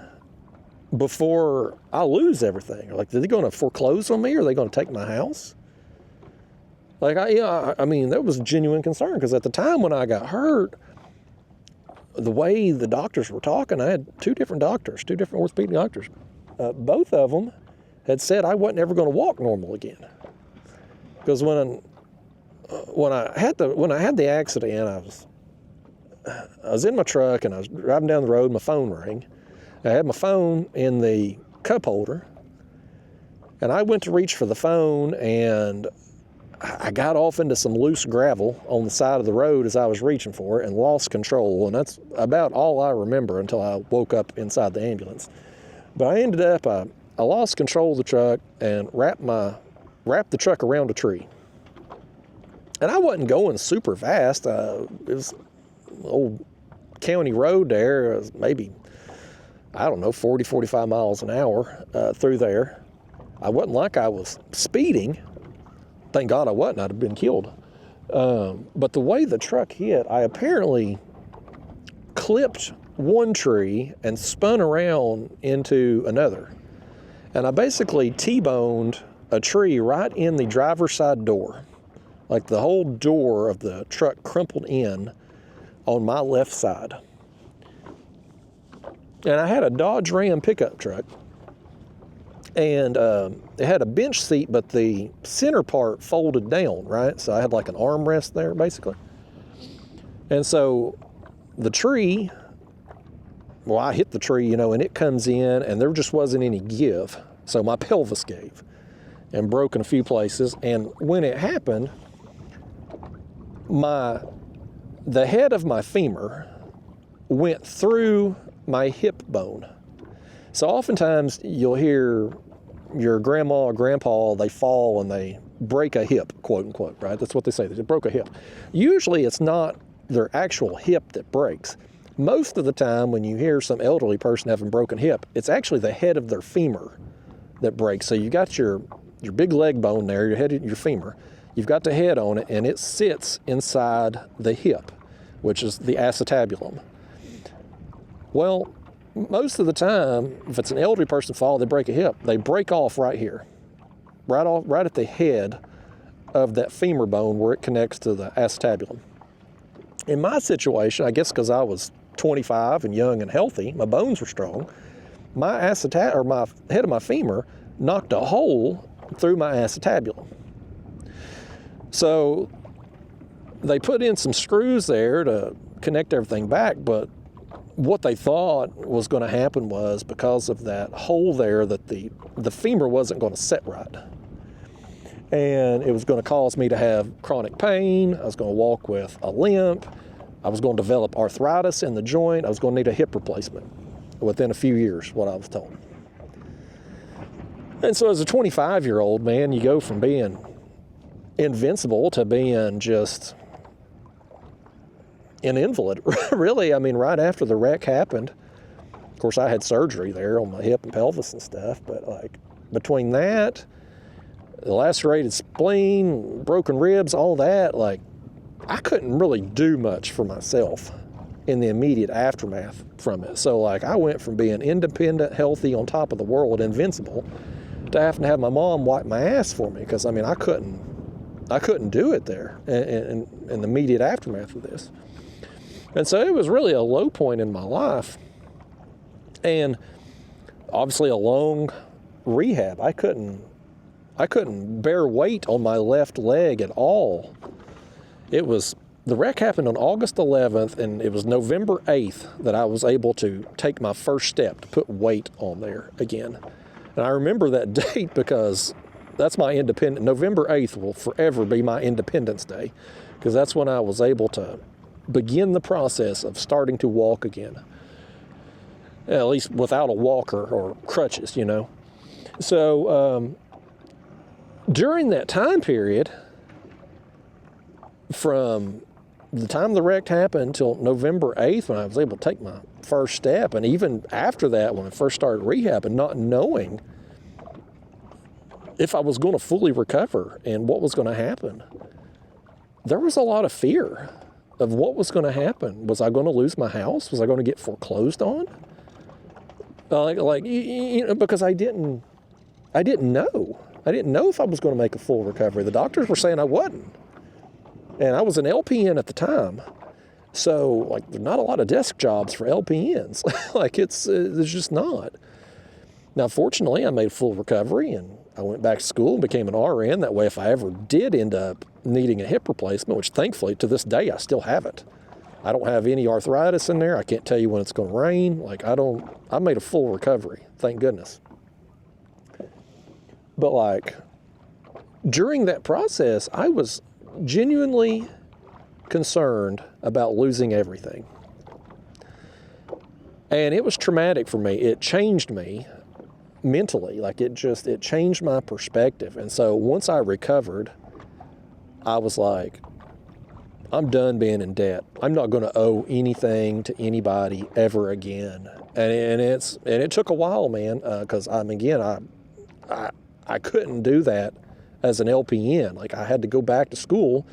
before I lose everything? Like, are they going to foreclose on me? Or are they going to take my house? Like, I mean, that was a genuine concern because at the time when I got hurt, the way the doctors were talking, I had two different orthopedic doctors. Both of them had said I wasn't ever going to walk normal again. Because when I had the accident, I was in my truck and I was driving down the road. My phone rang. I had my phone in the cup holder, and I went to reach for the phone, and I got off into some loose gravel on the side of the road as I was reaching for it and lost control. And that's about all I remember until I woke up inside the ambulance. But I ended up, I lost control of the truck and wrapped the truck around a tree. And I wasn't going super fast. It was an old county road there. It was maybe, 40, 45 miles an hour through there. I wasn't like I was speeding. Thank God I wasn't. I'd have been killed. But the way the truck hit, I apparently clipped one tree and spun around into another. And I basically T-boned a tree right in the driver's side door. Like the whole door of the truck crumpled in on my left side. And I had a Dodge Ram pickup truck. And it had a bench seat, but the center part folded down, right? So I had like an armrest there, basically. And so the tree, well, I hit the tree, you know, and it comes in, and there just wasn't any give. So my pelvis gave and broke in a few places. And when it happened, the head of my femur went through my hip bone. So oftentimes you'll hear your grandma or grandpa, they fall and they break a hip, quote unquote, right? That's what they say, they broke a hip. Usually it's not their actual hip that breaks. Most of the time when you hear some elderly person having a broken hip, it's actually the head of their femur that breaks. So you got your big leg bone there, your head, your femur, you've got the head on it, and it sits inside the hip, which is the acetabulum. Well, most of the time, if it's an elderly person fall, they break a hip, they break off right here, right at the head of that femur bone where it connects to the acetabulum. In my situation, I guess because I was 25 and young and healthy, my bones were strong, my head of my femur knocked a hole through my acetabulum. So they put in some screws there to connect everything back, but what they thought was going to happen was because of that hole there that the femur wasn't going to set right. and it was going to cause me to have chronic pain. I was going to walk with a limp. I was going to develop arthritis in the joint. I was going to need a hip replacement within a few years, what I was told. And so as a 25-year-old, man, you go from being invincible to being just an invalid. Really, I mean, right after the wreck happened, of course, I had surgery there on my hip and pelvis and stuff, but like between that, the lacerated spleen, broken ribs, all that, like I couldn't really do much for myself in the immediate aftermath from it. So like I went from being independent, healthy, on top of the world, invincible, to having to have my mom wipe my ass for me, because I mean I couldn't do it there in the immediate aftermath of this. And so it was really a low point in my life, and obviously a long rehab. I couldn't bear weight on my left leg at all. The wreck happened on August 11th, and it was November 8th that I was able to take my first step to put weight on there again. And I remember that date because that's my November 8th will forever be my Independence Day, because that's when I was able to begin the process of starting to walk again, at least without a walker or crutches, you know. So during that time period, from the time the wreck happened until November 8th, when I was able to take my first step, and even after that, when I first started rehab and not knowing if I was going to fully recover and what was going to happen, there was a lot of fear of what was going to happen. Was I going to lose my house? Was I going to get foreclosed on? Because I didn't know. I didn't know if I was going to make a full recovery. The doctors were saying I wasn't. And I was an LPN at the time. So, like, there's not a lot of desk jobs for LPNs. There's just not. Now, fortunately, I made full recovery, and I went back to school and became an RN. That way, if I ever did end up needing a hip replacement, which thankfully to this day I still haven't. I don't have any arthritis in there. I can't tell you when it's going to rain. I made a full recovery, thank goodness. But during that process, I was genuinely concerned about losing everything. And it was traumatic for me. It changed me mentally. It changed my perspective. And so once I recovered, I was like, I'm done being in debt. I'm not going to owe anything to anybody ever again. And it took a while, man, because I couldn't do that as an LPN. I had to go back to school,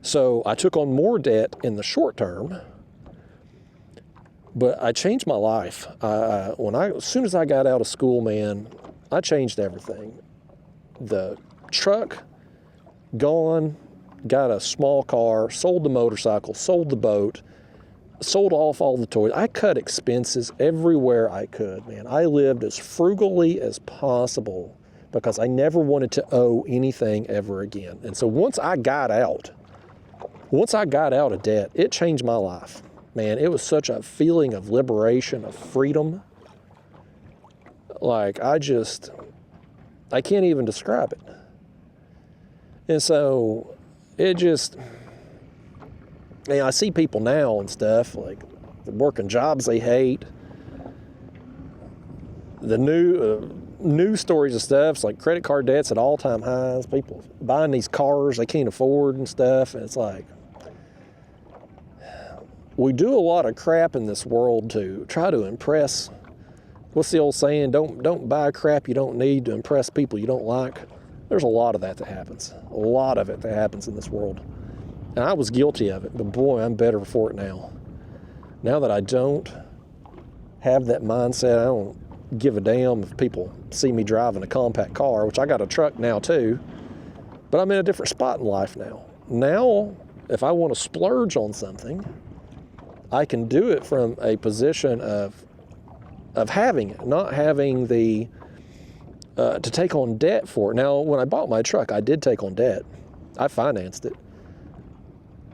so I took on more debt in the short term. But I changed my life. As soon as I got out of school, man, I changed everything. The truck, gone, got a small car, sold the motorcycle, sold the boat, sold off all the toys. I cut expenses everywhere I could, man. I lived as frugally as possible because I never wanted to owe anything ever again. And so once I got out of debt, it changed my life. Man, it was such a feeling of liberation, of freedom. I can't even describe it. And so I see people now and stuff, they're working jobs they hate. The news stories and stuff, it's like credit card debts at all-time highs, people buying these cars they can't afford and stuff, and it's like, we do a lot of crap in this world to try to impress. What's the old saying? Don't buy crap you don't need to impress people you don't like. There's a lot of that happens. A lot of it that happens in this world. And I was guilty of it, but boy, I'm better for it now. Now that I don't have that mindset, I don't give a damn if people see me driving a compact car, which I got a truck now too, but I'm in a different spot in life now. Now, if I want to splurge on something, I can do it from a position of having it, not having to take on debt for it. Now, when I bought my truck, I did take on debt. I financed it,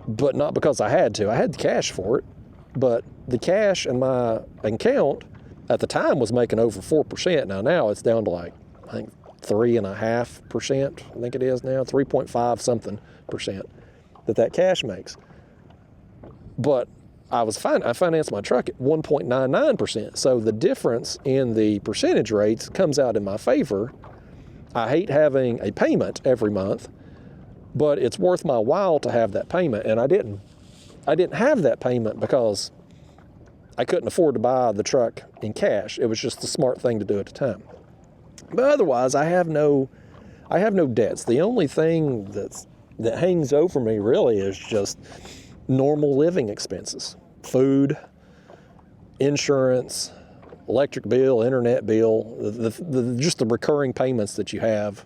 but not because I had to. I had the cash for it, but the cash in my account at the time was making over 4%. Now it's down to I think 3.5%, I think it is now, 3.5 something percent that cash makes. But I financed my truck at 1.99%. So the difference in the percentage rates comes out in my favor. I hate having a payment every month, but it's worth my while to have that payment. And I didn't have that payment because I couldn't afford to buy the truck in cash. It was just the smart thing to do at the time. But otherwise, I have no debts. The only thing that hangs over me really is just normal living expenses: food, insurance, electric bill, internet bill, just the recurring payments that you have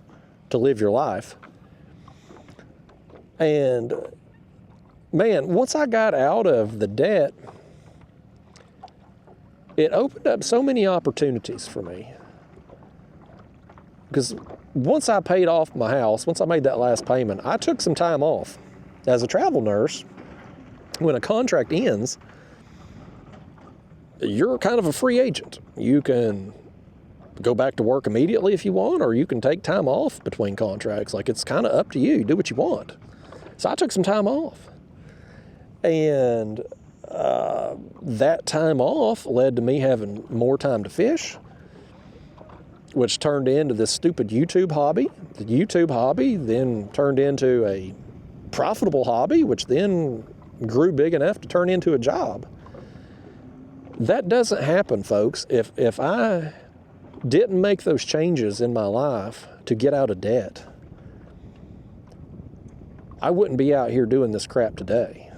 to live your life. And man, once I got out of the debt, it opened up so many opportunities for me. Because once I paid off my house, once I made that last payment, I took some time off. As a travel nurse, when a contract ends, you're kind of a free agent. You can go back to work immediately if you want, or you can take time off between contracts. Like, it's kind of up to you. You do what you want. So I took some time off. And that time off led to me having more time to fish, which turned into this stupid YouTube hobby. The YouTube hobby then turned into a profitable hobby, which then grew big enough to turn into a job. That doesn't happen, folks. If I didn't make those changes in my life to get out of debt, I wouldn't be out here doing this crap today.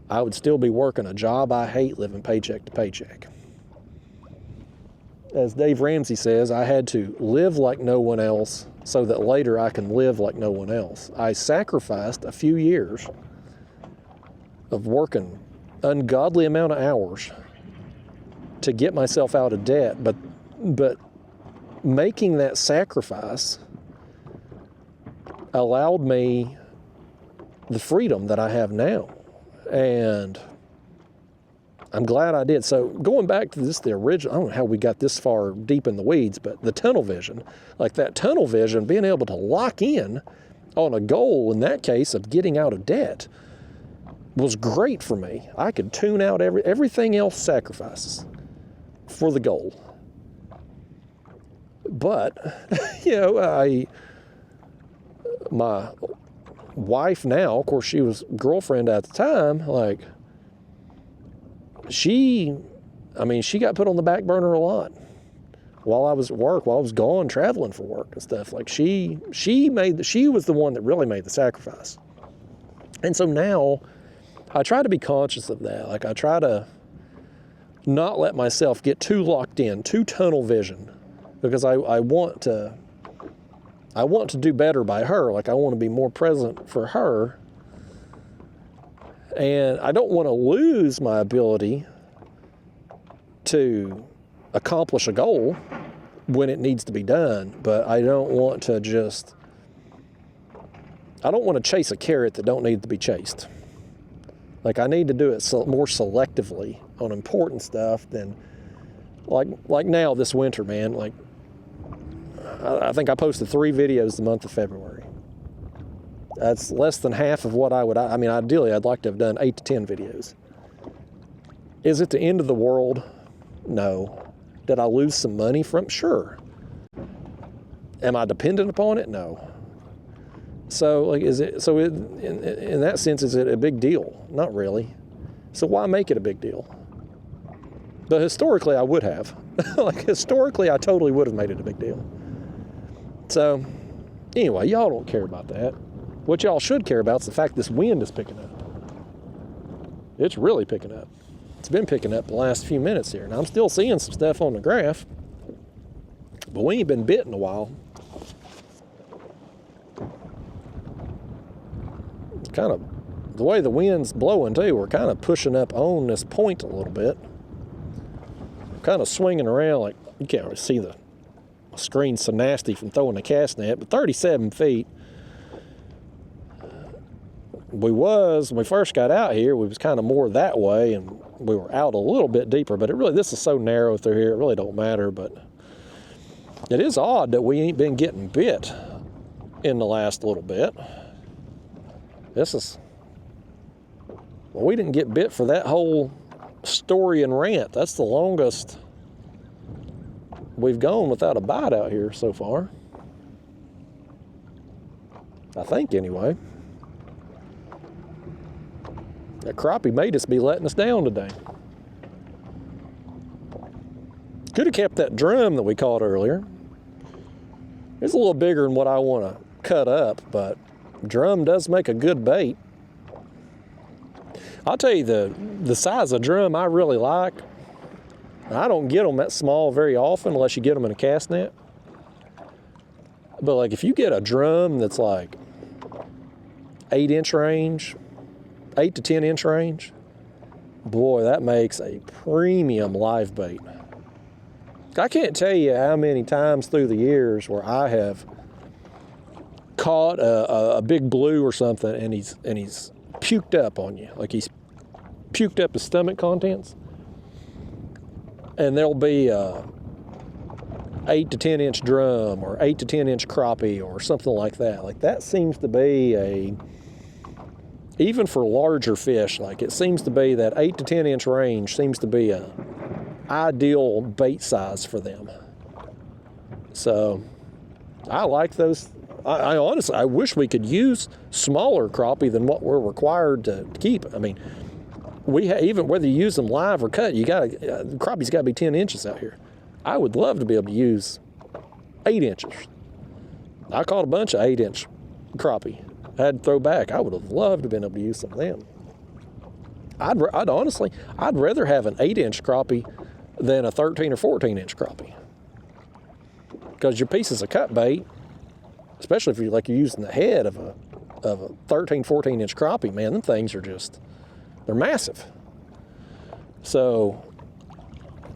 I would still be working a job I hate, living paycheck to paycheck. As Dave Ramsey says, I had to live like no one else so that later I can live like no one else. I sacrificed a few years of working ungodly amount of hours to get myself out of debt, but making that sacrifice allowed me the freedom that I have now. And I'm glad I did. So going back to the original, I don't know how we got this far deep in the weeds, but the tunnel vision, like that tunnel vision, being able to lock in on a goal, in that case of getting out of debt, was great for me. I could tune out everything else sacrifices for the goal. But, my wife now, of course, she was girlfriend at the time, like, she got put on the back burner a lot while I was at work, while I was gone traveling for work and stuff. Like, she was the one that really made the sacrifice. And so now I try to be conscious of that. Like, I try to not let myself get too locked in, too tunnel vision, because I want to do better by her. Like, I want to be more present for her. And I don't want to lose my ability to accomplish a goal when it needs to be done, but I don't want to chase a carrot that don't need to be chased. Like, I need to do it more selectively on important stuff than, like now this winter, man. Like, I think I posted 3 videos the month of February. That's less than half of what ideally I'd like to have done 8 to 10 videos. Is it the end of the world? No. Did I lose some money from it? Sure. Am I dependent upon it? No. So, like, in that sense, is it a big deal? Not really. So why make it a big deal? But historically, I would have. Historically, I totally would have made it a big deal. So, anyway, y'all don't care about that. What y'all should care about is the fact this wind is picking up. It's really picking up. It's been picking up the last few minutes here. And I'm still seeing some stuff on the graph, but we ain't been bit in a while. Kind of, the way the wind's blowing too, we're kind of pushing up on this point a little bit. Kind of swinging around, like, you can't really see the screen so nasty from throwing the cast net, but 37 feet. When we first got out here, we was kind of more that way, and we were out a little bit deeper, but this is so narrow through here, it really don't matter. But It is odd that we ain't been getting bit in the last little bit. Well, we didn't get bit for that whole story and rant. That's the longest we've gone without a bite out here so far. I think, anyway. That crappie made us be letting us down today. Could have kept that drum that we caught earlier. It's a little bigger than what I want to cut up, but drum does make a good bait. I'll tell you, the size of drum I really like. I don't get them that small very often unless you get them in a cast net. But like if you get a drum that's like 8-inch range, 8 to 10-inch range, boy, that makes a premium live bait. I can't tell you how many times through the years where I have caught a big blue or something and he's puked up on you, like he's puked up his stomach contents, and there'll be a 8 to 10-inch drum or 8 to 10-inch crappie or something like that. Like that seems to be even for larger fish, like it seems to be that 8 to 10-inch range seems to be a ideal bait size for them. So I like those. I honestly, I wish we could use smaller crappie than what we're required to keep. I mean, even whether you use them live or cut, crappie's got to be 10 inches out here. I would love to be able to use 8 inches. I caught a bunch of 8-inch crappie. I had to throw back. I would have loved to have been able to use some of them. I'd rather have an 8-inch crappie than a 13 or 14-inch crappie. Because your pieces of cut bait, especially if you're using the head of a 13, 14-inch crappie, man, them things are they're massive. So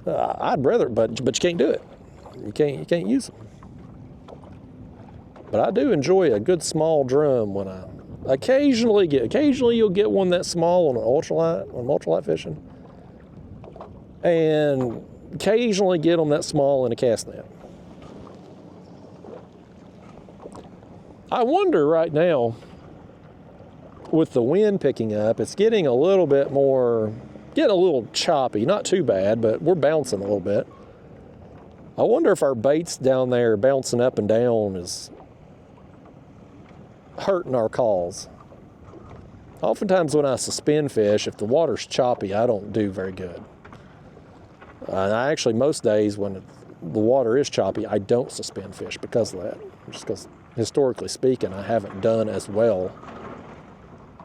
I'd rather, but you can't do it. You can't use them. But I do enjoy a good small drum when I occasionally you'll get one that small on an ultralight fishing. And occasionally get them that small in a cast net. I wonder right now, with the wind picking up, it's getting a little choppy. Not too bad, but we're bouncing a little bit. I wonder if our baits down there bouncing up and down is hurting our calls. Oftentimes when I suspend fish, if the water's choppy, I don't do very good. I actually, most days when the water is choppy, I don't suspend fish because of that. Just because, historically speaking, I haven't done as well.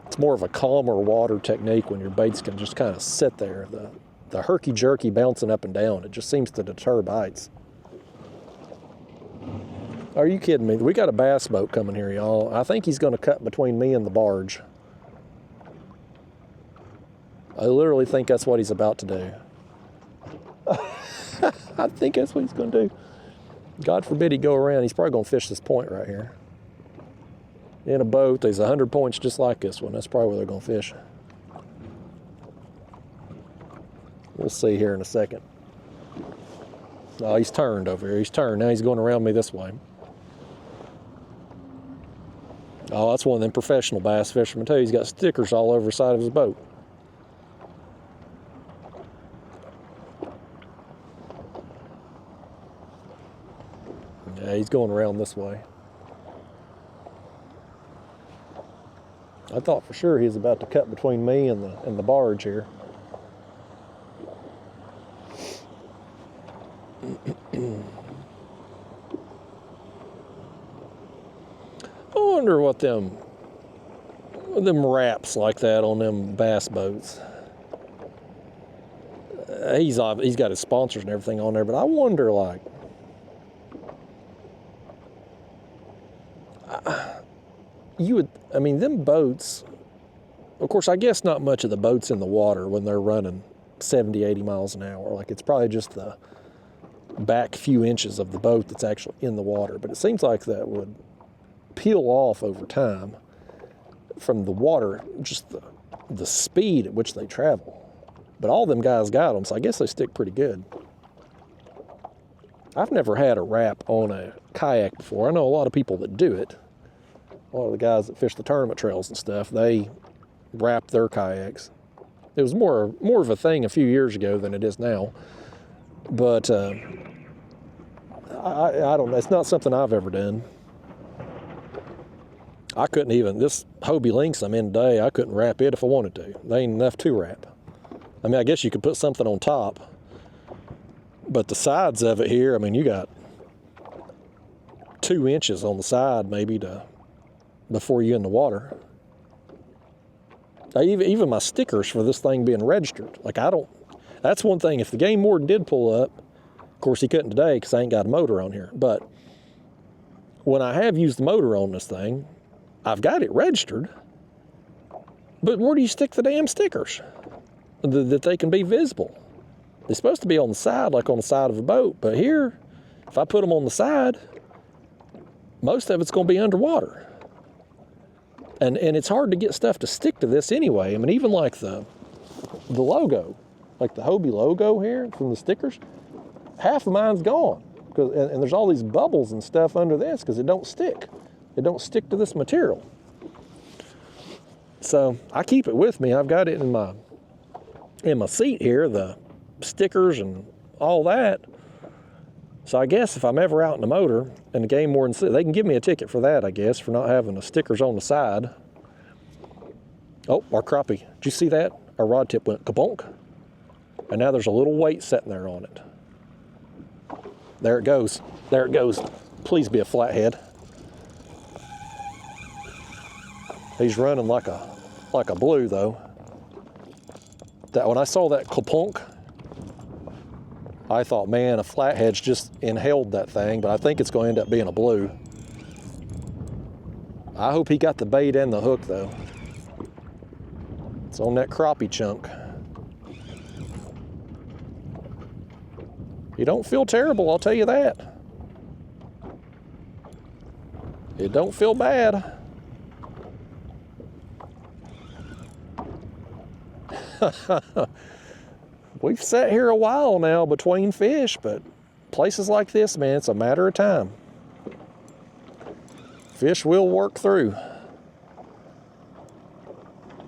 It's more of a calmer water technique when your baits can just kind of sit there. The herky-jerky bouncing up and down, it just seems to deter bites. Are you kidding me? We got a bass boat coming here, y'all. I think he's going to cut between me and the barge. I literally think that's what he's about to do. I think that's what he's going to do. God forbid he go around. He's probably going to fish this point right here. In a boat, there's 100 points just like this one. That's probably where they're going to fish. We'll see here in a second. Oh, he's turned over here. He's turned. Now he's going around me this way. Oh, that's one of them professional bass fishermen. I tell you, he's got stickers all over the side of his boat. Yeah, he's going around this way. I thought for sure he was about to cut between me and the barge here. I wonder what them wraps like that on them bass boats. He's got his sponsors and everything on there, but I wonder, like, them boats, of course, I guess not much of the boats in the water when they're running 70, 80 miles an hour. Like, it's probably just the back few inches of the boat that's actually in the water. But it seems like that would peel off over time from the water, just the speed at which they travel. But all them guys got them, so I guess they stick pretty good. I've never had a wrap on a kayak before. I know a lot of people that do it. A lot of the guys that fish the tournament trails and stuff, they wrap their kayaks. It was more of a thing a few years ago than it is now. But I don't know. It's not something I've ever done. I couldn't even, this Hobie Lynx I'm in today, I couldn't wrap it if I wanted to. They ain't enough to wrap. I mean, I guess you could put something on top, but the sides of it here, I mean, you got 2 inches on the side maybe before you in the water. Even my stickers for this thing being registered, like that's one thing. If the game warden did pull up, of course he couldn't today because I ain't got a motor on here, but when I have used the motor on this thing, I've got it registered, but where do you stick the damn stickers that they can be visible? They're supposed to be on the side, like on the side of a boat, but here, if I put them on the side, most of it's going to be underwater. And it's hard to get stuff to stick to this anyway. I mean, even like the logo, like the Hobie logo here from the stickers, half of mine's gone. And there's all these bubbles and stuff under this because it don't stick. It don't stick to this material. So I keep it with me. I've got it in my seat here, the stickers and all that. So I guess if I'm ever out in the motor and the game warden, they can give me a ticket for that, I guess, for not having the stickers on the side. Oh, our crappie. Did you see that? Our rod tip went kabonk. And now there's a little weight sitting there on it. There it goes. There it goes. Please be a flathead. He's running like a blue though. That when I saw that klapunk, I thought, man, a flathead's just inhaled that thing, but I think it's going to end up being a blue. I hope he got the bait and the hook though. It's on that crappie chunk. You don't feel terrible, I'll tell you that. It don't feel bad. We've sat here a while now between fish, but places like this, man, it's a matter of time. Fish will work through.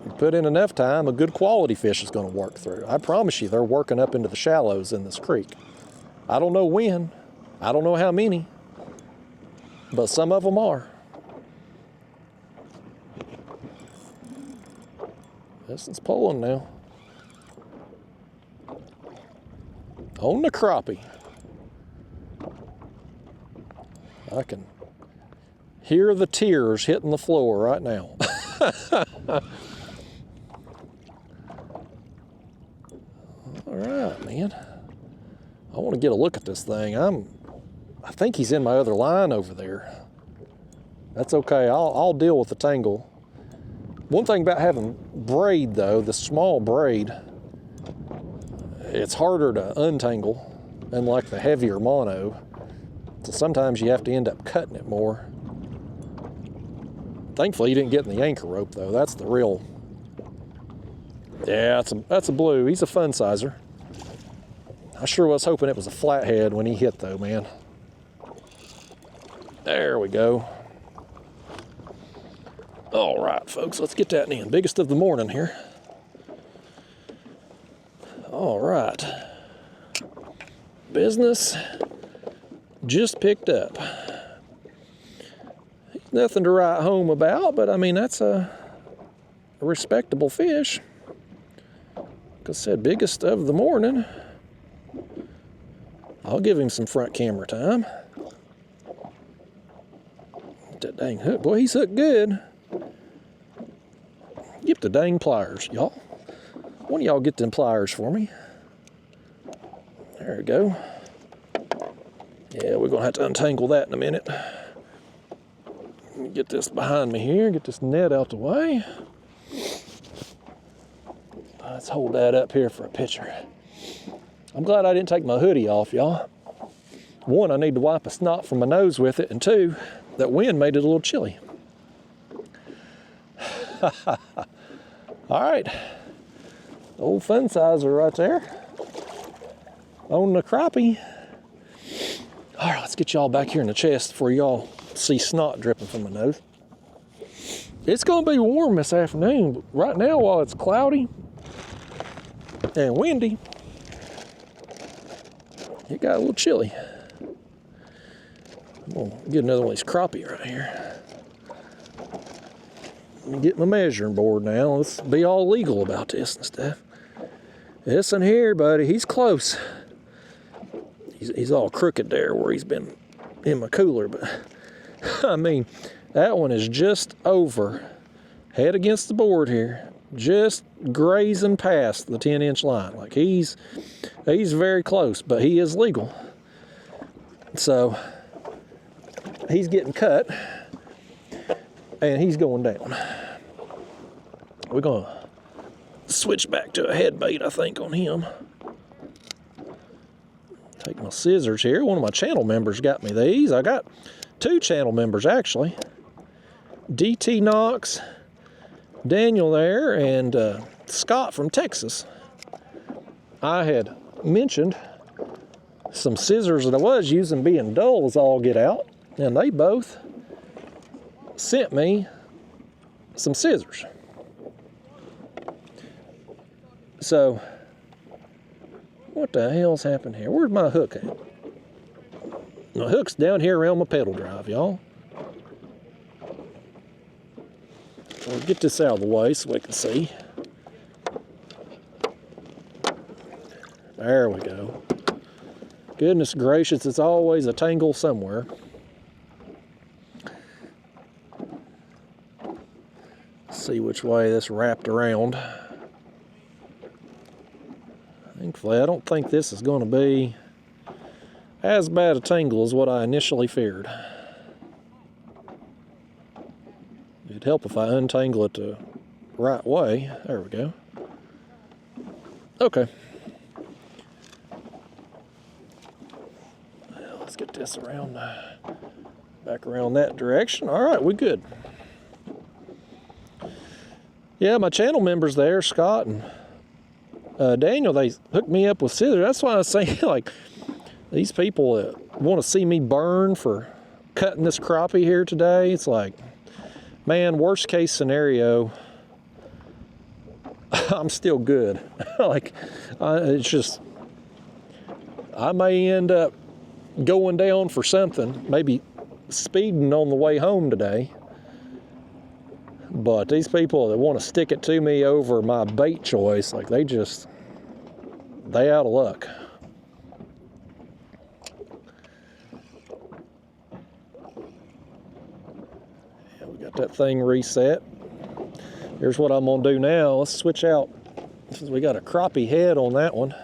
You put in enough time, a good quality fish is going to work through. I promise you, they're working up into the shallows in this creek. I don't know when, I don't know how many, but some of them are. This is pulling now. On the crappie. I can hear the tears hitting the floor right now. All right, man. I want to get a look at this thing. I think he's in my other line over there. That's okay. I'll deal with the tangle. One thing about having braid though, the small braid, it's harder to untangle than like the heavier mono. So sometimes you have to end up cutting it more. Thankfully, you didn't get in the anchor rope though. That's the real. Yeah, that's a blue. He's a fun sizer. I sure was hoping it was a flathead when he hit though, man. There we go. All right, folks, let's get that in. Biggest of the morning here. All right. Business just picked up. Nothing to write home about, but I mean, that's a respectable fish. Like I said, biggest of the morning. I'll give him some front camera time. Get that dang hook. Boy, he's hooked good. Get the dang pliers, y'all. One of y'all get them pliers for me. There we go. Yeah, we're gonna have to untangle that in a minute. Let me get this behind me here, get this net out the way. Let's hold that up here for a picture. I'm glad I didn't take my hoodie off, y'all. One, I need to wipe a snot from my nose with it, and two, that wind made it a little chilly. All right, old fun sizer right there on the crappie. All right, let's get y'all back here in the chest before y'all see snot dripping from my nose. It's gonna be warm this afternoon, but right now while it's cloudy and windy, it got a little chilly. I'm gonna get another one of these crappie right here. Let me get my measuring board now. Let's be all legal about this and stuff. This one here, buddy, he's close. He's all crooked there where he's been in my cooler, but I mean, that one is just over, head against the board here, just grazing past the 10-inch line. Like he's very close, but he is legal. So he's getting cut and he's going down. We're gonna switch back to a head bait, I think, on him. Take my scissors here. One of my channel members got me these. I got 2 channel members actually. DT Knox, Daniel there, and Scott from Texas. I had mentioned some scissors that I was using being dull as all get out, and they both sent me some scissors. So, what the hell's happened here? Where's my hook at? My hook's down here around my pedal drive, y'all. We'll get this out of the way so we can see. There we go. Goodness gracious, it's always a tangle somewhere. Let's see which way this wrapped around. Thankfully, I don't think this is going to be as bad a tangle as what I initially feared. It'd help if I untangle it the right way. There we go. Okay. Let's get this around, back around that direction. All right, we're good. Yeah, my channel members there, Scott and Daniel, they hooked me up with scissors. That's why I was saying, like, these people that want to see me burn for cutting this crappie here today, it's like, man, worst case scenario, I'm still good. Like, it's just, I may end up going down for something, maybe speeding on the way home today. But these people that want to stick it to me over my bait choice, like they out of luck. Yeah, we got that thing reset. Here's what I'm gonna do now. Let's switch out, since we got a crappie head on that one.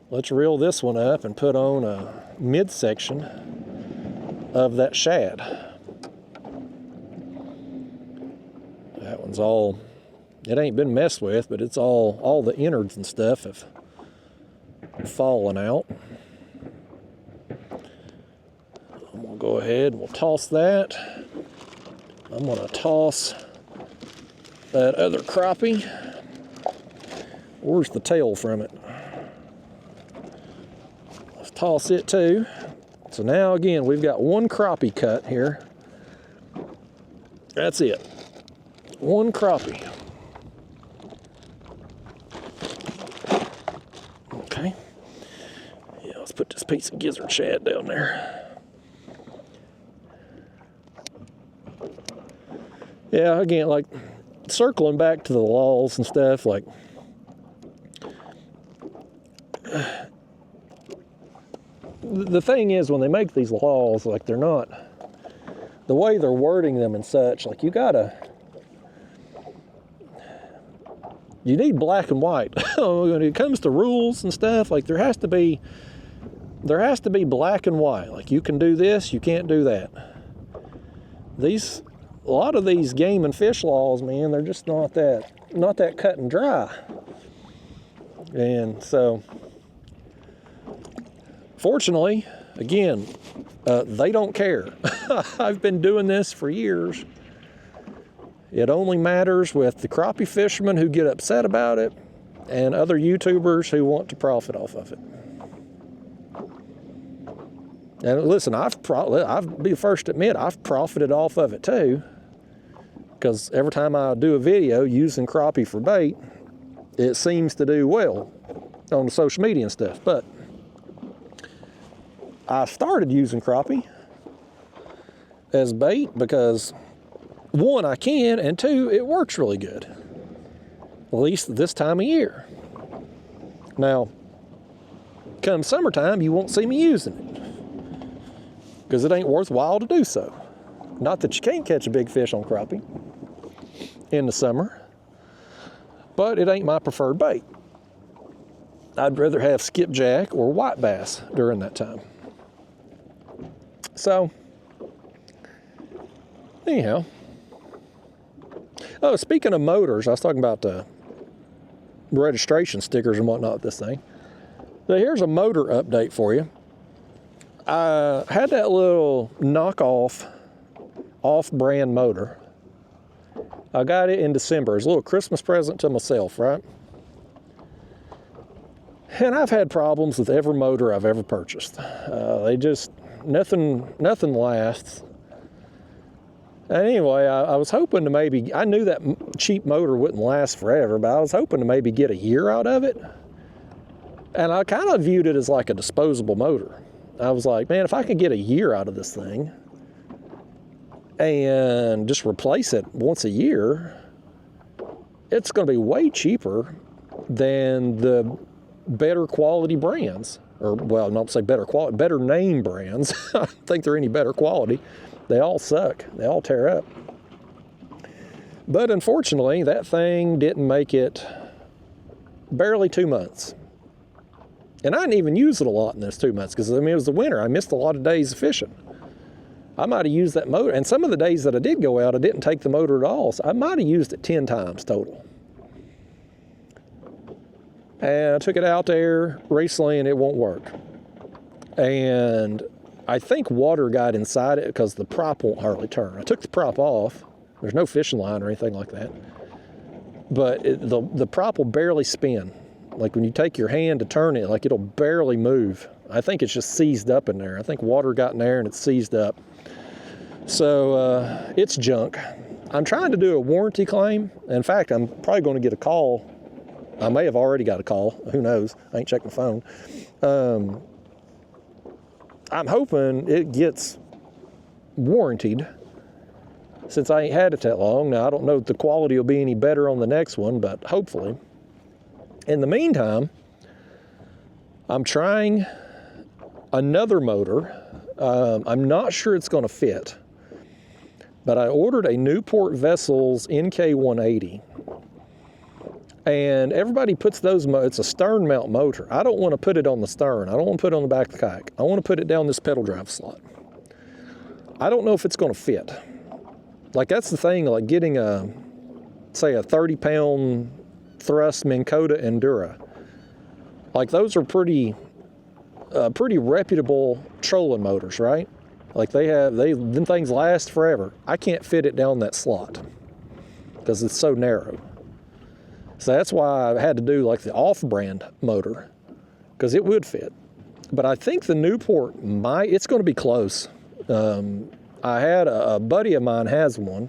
Let's reel this one up and put on a midsection of that shad. That one's all, it ain't been messed with, but it's all the innards and stuff have fallen out. I'm gonna go ahead and we'll toss that. I'm gonna toss that other crappie. Where's the tail from it? Let's toss it too. So now again, we've got one crappie cut here. That's it. One crappie. Okay. Yeah, let's put this piece of gizzard shad down there. Yeah, again, like circling back to the laws and stuff, like the thing is, when they make these laws, like they're not, the way they're wording them and such, like you need black and white. When it comes to rules and stuff, like there has to be black and white. Like you can do this, you can't do that. A lot of these game and fish laws, man, they're just not that cut and dry. And so, fortunately, again, they don't care. I've been doing this for years. It only matters with the crappie fishermen who get upset about it and other YouTubers who want to profit off of it. And listen, I'll be the first to admit, I've profited off of it too. Because every time I do a video using crappie for bait, it seems to do well on the social media and stuff. But I started using crappie as bait because, one, I can, and two, it works really good. At least this time of year. Now, come summertime, you won't see me using it because it ain't worthwhile to do so. Not that you can't catch a big fish on crappie in the summer, but it ain't my preferred bait. I'd rather have skipjack or white bass during that time. So, anyhow. Oh, speaking of motors, I was talking about registration stickers and whatnot with this thing. So here's a motor update for you. I had that little knockoff off-brand motor. I got it in December. It's a little Christmas present to myself, right? And I've had problems with every motor I've ever purchased. They just, nothing lasts. And anyway, I was hoping to maybe, I knew that cheap motor wouldn't last forever, but I was hoping to maybe get a year out of it. And I kind of viewed it as like a disposable motor. I was like, man, if I could get a year out of this thing, and just replace it once a year, it's going to be way cheaper than the better quality brands. Or, well, not to say better quality, better name brands. I don't think they're any better quality. They all suck. They all tear up. But unfortunately, that thing didn't make it barely 2 months. And I didn't even use it a lot in those 2 months because, I mean, it was the winter. I missed a lot of days of fishing. I might have used that motor, and some of the days that I did go out, I didn't take the motor at all, so I might have used it 10 times total. And I took it out there recently, and it won't work. And I think water got inside it because the prop won't hardly turn. I took the prop off. There's no fishing line or anything like that. But the prop will barely spin. Like when you take your hand to turn it, like it'll barely move. I think it's just seized up in there. I think water got in there and it's seized up. So it's junk. I'm trying to do a warranty claim. In fact, I'm probably going to get a call. I may have already got a call. Who knows? I ain't checked my phone. I'm hoping it gets warrantied since I ain't had it that long. Now, I don't know if the quality will be any better on the next one, but hopefully. In the meantime, I'm trying another motor. I'm not sure it's going to fit, but I ordered a Newport Vessels NK180. And everybody puts those, it's a stern mount motor. I don't want to put it on the stern. I don't want to put it on the back of the kayak. I want to put it down this pedal drive slot. I don't know if it's going to fit. Like that's the thing, like getting say a 30-pound thrust Minn Kota Endura. Like those are pretty reputable trolling motors, right? Like them things last forever. I can't fit it down that slot because it's so narrow. So that's why I had to do like the off-brand motor because it would fit. But I think the Newport it's going to be close. I had a buddy of mine has one,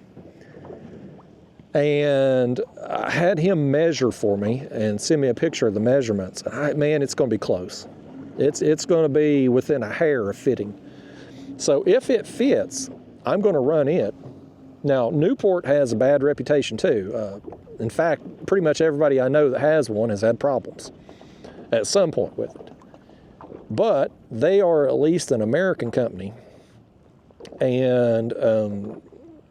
and I had him measure for me and send me a picture of the measurements. Man, it's going to be close. It's going to be within a hair of fitting. So if it fits, I'm going to run it. Now, Newport has a bad reputation too. In fact, pretty much everybody I know that has one has had problems at some point with it. But they are at least an American company. And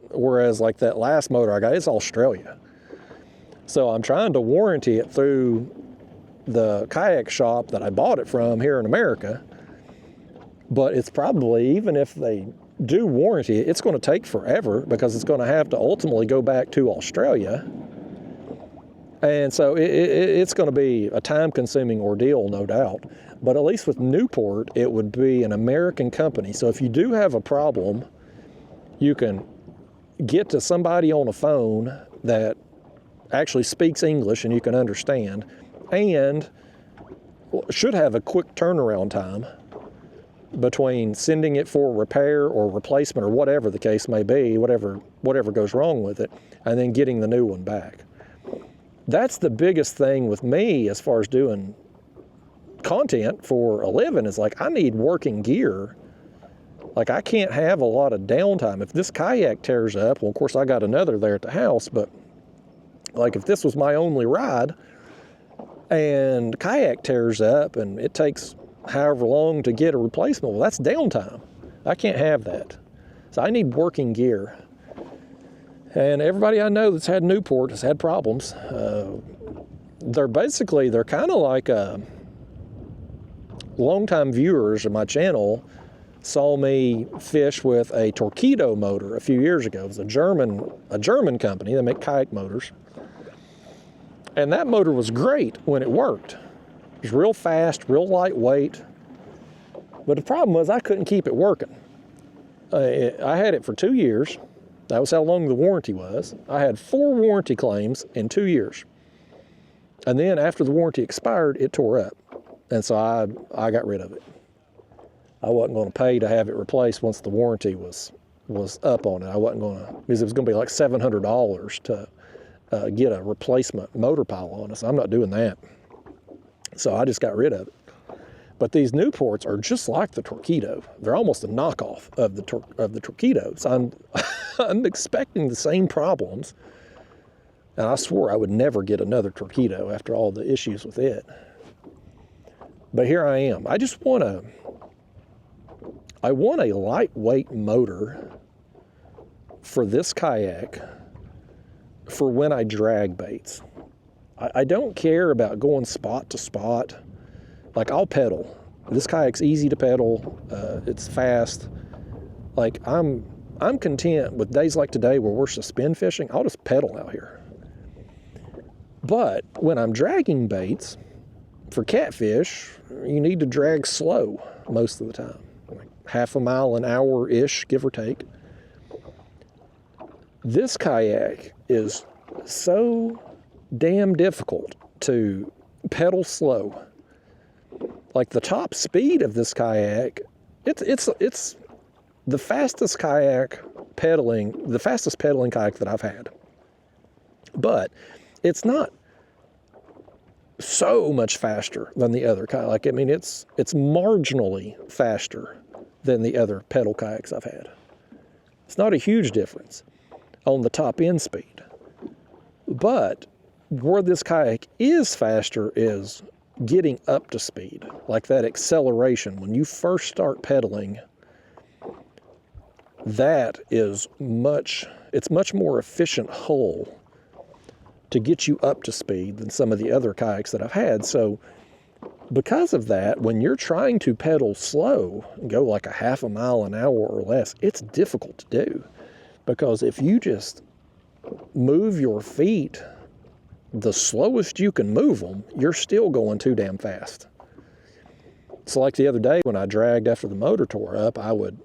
whereas like that last motor I got, it's Australia. So I'm trying to warranty it through the kayak shop that I bought it from here in America. But it's probably, even if they do warranty it, it's going to take forever because it's going to have to ultimately go back to Australia. And so it's going to be a time-consuming ordeal, no doubt. But at least with Newport, it would be an American company. So if you do have a problem, you can get to somebody on a phone that actually speaks English and you can understand, and should have a quick turnaround time. between sending it for repair or replacement or whatever the case may be, whatever goes wrong with it, and then getting the new one back. That's the biggest thing with me as far as doing content for a living, is like I need working gear. Like I can't have a lot of downtime. If this kayak tears up, well, of course I got another there at the house, but like if this was my only ride and kayak tears up and it takes however long to get a replacement, well, that's downtime. I can't have that. So I need working gear. And everybody I know that's had Newport has had problems. They're kind of like longtime viewers of my channel saw me fish with a Torpedo motor a few years ago. It was a German company. They make kayak motors. And that motor was great when it worked. It was real fast, real lightweight. But the problem was I couldn't keep it working. I had it for 2 years. That was how long the warranty was. I had 4 warranty claims in 2 years. And then after the warranty expired, it tore up. And so I got rid of it. I wasn't going to pay to have it replaced once the warranty was up on it. I wasn't going to, because it was going to be like $700 to get a replacement motor pile on it. So I'm not doing that. So I just got rid of it. But these Newports are just like the Torpedo. They're almost a knockoff of the Torpedo. So I'm expecting the same problems. And I swore I would never get another Torpedo after all the issues with it. But here I am. I want a lightweight motor for this kayak for when I drag baits. I don't care about going spot to spot. Like I'll pedal. This kayak's easy to pedal. It's fast. Like I'm content with days like today where we're suspend fishing. I'll just pedal out here. But when I'm dragging baits for catfish, you need to drag slow most of the time. Like half a mile an hour-ish, give or take. This kayak is so damn difficult to pedal slow. Like the top speed of this kayak, it's the fastest pedaling kayak that I've had. But it's not so much faster than the other kayak. Like, I mean, it's marginally faster than the other pedal kayaks I've had. It's not a huge difference on the top end speed. But where this kayak is faster is getting up to speed, like that acceleration. When you first start pedaling, it's much more efficient hull to get you up to speed than some of the other kayaks that I've had. So because of that, when you're trying to pedal slow, go like a half a mile an hour or less, it's difficult to do. Because if you just move your feet the slowest you can move them, you're still going too damn fast. So like the other day when I dragged after the motor tore up, I would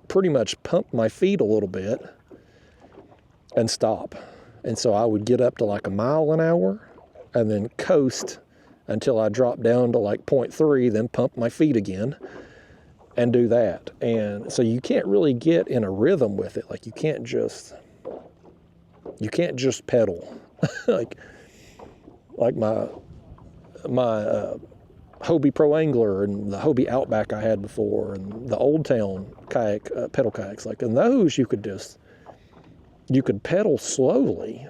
pretty much pump my feet a little bit and stop. And so I would get up to like a mile an hour and then coast until I dropped down to like 0.3, then pump my feet again and do that. And so you can't really get in a rhythm with it. Like you can't just pedal. like my Hobie Pro Angler and the Hobie Outback I had before and the Old Town kayak, pedal kayaks. Like in those, you could pedal slowly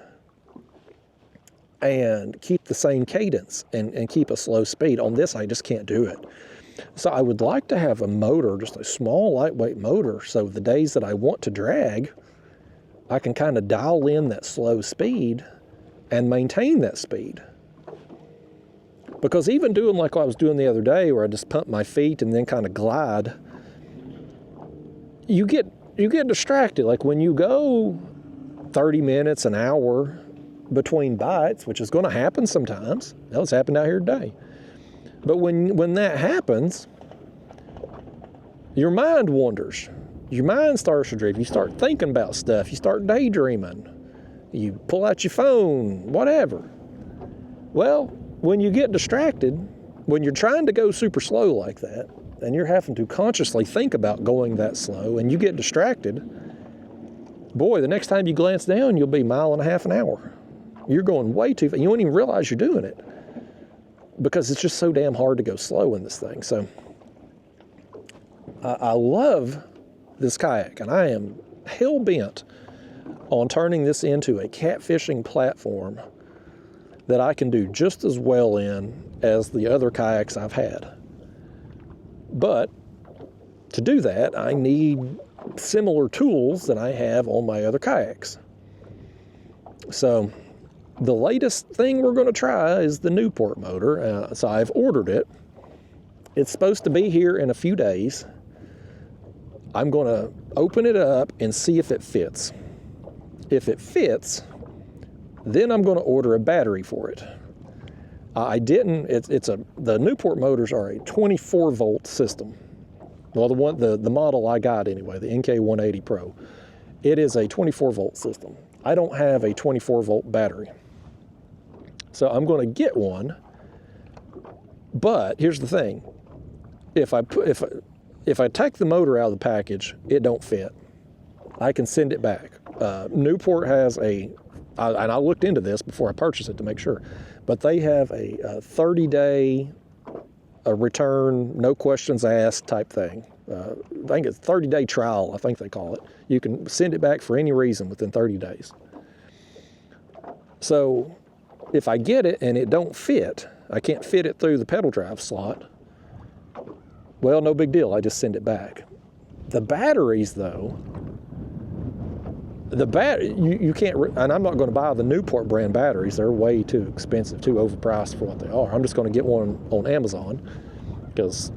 and keep the same cadence and keep a slow speed. On this, I just can't do it. So I would like to have a motor, just a small lightweight motor, so the days that I want to drag, I can kind of dial in that slow speed and maintain that speed. Because even doing like what I was doing the other day, where I just pump my feet and then kind of glide, you get distracted. Like when you go 30 minutes, an hour between bites, which is going to happen sometimes. That was happened out here today. But when that happens, your mind wanders. Your mind starts to drift. You start thinking about stuff. You start daydreaming. You pull out your phone, whatever. Well, when you get distracted, when you're trying to go super slow like that, and you're having to consciously think about going that slow and you get distracted, boy, the next time you glance down, you'll be 1.5 miles an hour. You're going way too fast. You won't even realize you're doing it because it's just so damn hard to go slow in this thing. So I love this kayak, and I am hell-bent on turning this into a catfishing platform that I can do just as well in as the other kayaks I've had. But to do that, I need similar tools that I have on my other kayaks. So the latest thing we're going to try is the Newport motor. So I've ordered it. It's supposed to be here in a few days. I'm going to open it up and see if it fits. If it fits, then I'm going to order a battery for it. I didn't. The Newport motors are a 24 volt system. Well, the model I got anyway, the NK180 Pro, it is a 24 volt system. I don't have a 24 volt battery, so I'm going to get one. But here's the thing: if I take the motor out of the package, it don't fit. I can send it back. Newport has and I looked into this before I purchased it to make sure, but they have a 30-day return, no questions asked type thing. I think it's 30-day trial, I think they call it. You can send it back for any reason within 30 days. So if I get it and it don't fit, I can't fit it through the pedal drive slot, well, no big deal, I just send it back. The batteries, though, you can't, and I'm not going to buy the Newport brand batteries. They're way too expensive, too overpriced for what they are. I'm just going to get one on Amazon because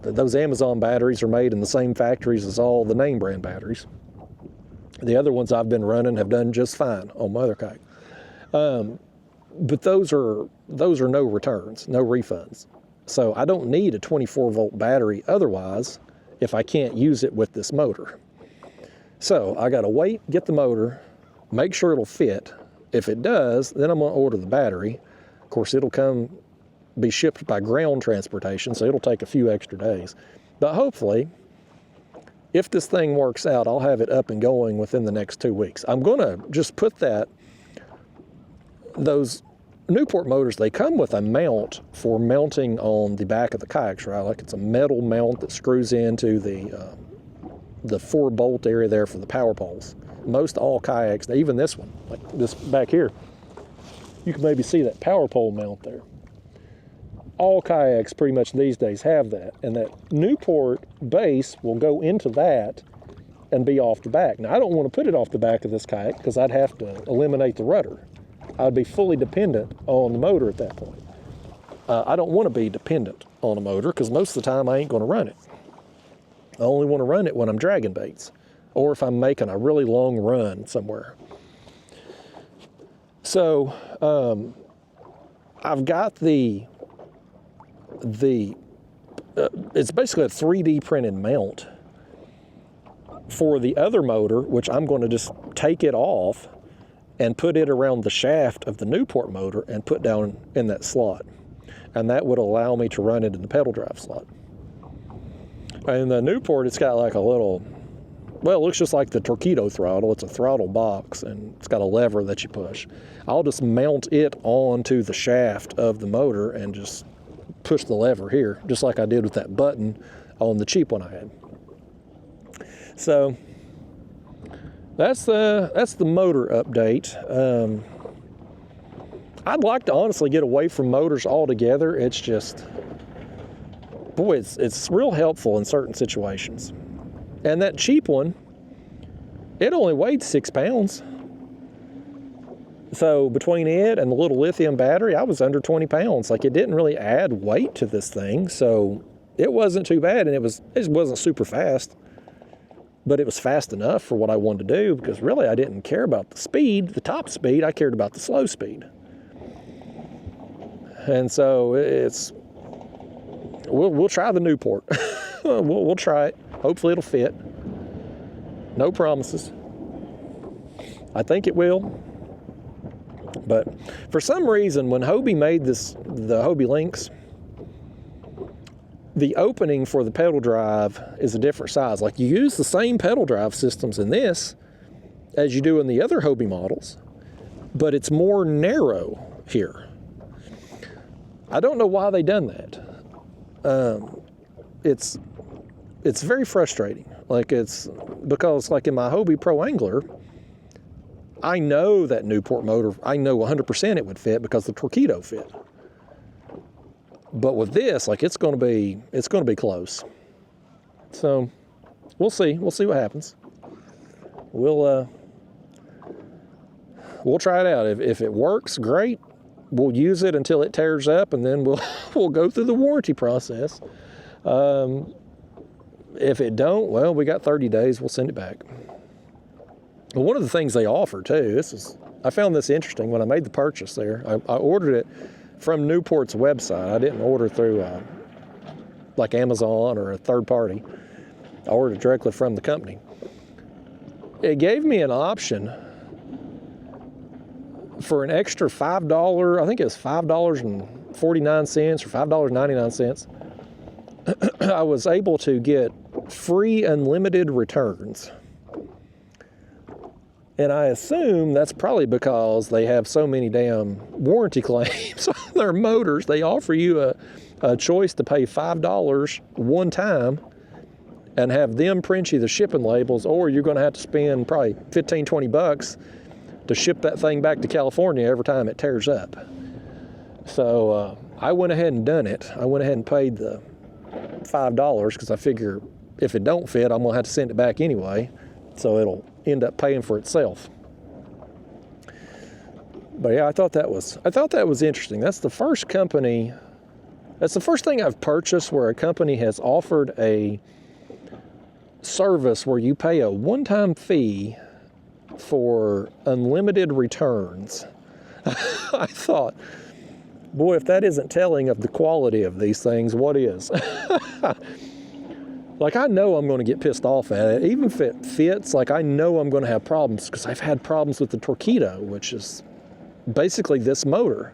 those Amazon batteries are made in the same factories as all the name brand batteries. The other ones I've been running have done just fine on my other kayak. But those are no returns, no refunds. So I don't need a 24 volt battery otherwise if I can't use it with this motor. So I got to wait, get the motor, make sure it'll fit. If it does, then I'm going to order the battery. Of course, it'll be shipped by ground transportation, so it'll take a few extra days. But hopefully, if this thing works out, I'll have it up and going within the next 2 weeks. I'm going to just put those Newport motors, they come with a mount for mounting on the back of the kayaks, right? Like it's a metal mount that screws into the 4-bolt area there for the power poles. Most all kayaks, even this one, like this back here, you can maybe see that power pole mount there. All kayaks pretty much these days have that, and that Newport base will go into that and be off the back. Now, I don't want to put it off the back of this kayak because I'd have to eliminate the rudder. I'd be fully dependent on the motor at that point. I don't want to be dependent on a motor because most of the time I ain't going to run it. I only want to run it when I'm dragging baits or if I'm making a really long run somewhere. So I've got it's basically a 3D printed mount for the other motor, which I'm going to just take it off and put it around the shaft of the Newport motor and put down in that slot. And that would allow me to run it in the pedal drive slot. And the Newport, it's got like a little, well, it looks just like the Torpedo throttle. It's a throttle box, and it's got a lever that you push. I'll just mount it onto the shaft of the motor and just push the lever here, just like I did with that button on the cheap one I had. So that's the motor update. I'd like to honestly get away from motors altogether. It's just, boy, it's real helpful in certain situations. And that cheap one, it only weighed 6 pounds. So between it and the little lithium battery, I was under 20 pounds. Like, it didn't really add weight to this thing, so it wasn't too bad, and it wasn't super fast. But it was fast enough for what I wanted to do, because really I didn't care about the speed, the top speed. I cared about the slow speed. And so we'll try the Newport. we'll try it. Hopefully it'll fit. No promises. I think it will. But for some reason, when Hobie made the Hobie Lynx, the opening for the pedal drive is a different size. Like, you use the same pedal drive systems in this as you do in the other Hobie models, but it's more narrow here. I don't know why they done that. It's very frustrating. Like, it's because, like, in my Hobie Pro Angler, I know that Newport motor, I know 100% it would fit because the Torqeedo fit. But with this, like, it's going to be close. So we'll see what happens. We'll try it out. If it works, great. We'll use it until it tears up, and then we'll go through the warranty process. If it don't, well, we got 30 days. We'll send it back. Well, one of the things they offer too, I found this interesting when I made the purchase there. I ordered it from Newport's website. I didn't order through like Amazon or a third party. I ordered directly from the company. It gave me an option for an extra $5, I think it was $5.49 or $5.99. I was able to get free unlimited returns. And I assume that's probably because they have so many damn warranty claims on their motors. They offer you a choice to pay $5 one time and have them print you the shipping labels, or you're going to have to spend probably 15, 20 bucks to ship that thing back to California every time it tears up. So I went ahead and done it. I went ahead and paid the $5 because I figure if it don't fit, I'm going to have to send it back anyway. So it'll end up paying for itself. But yeah, I thought that was interesting. That's the first thing I've purchased where a company has offered a service where you pay a one-time fee for unlimited returns. I thought, boy, if that isn't telling of the quality of these things, what is? Like, I know I'm going to get pissed off at it. Even if it fits, like, I know I'm going to have problems because I've had problems with the Torqeedo, which is basically this motor,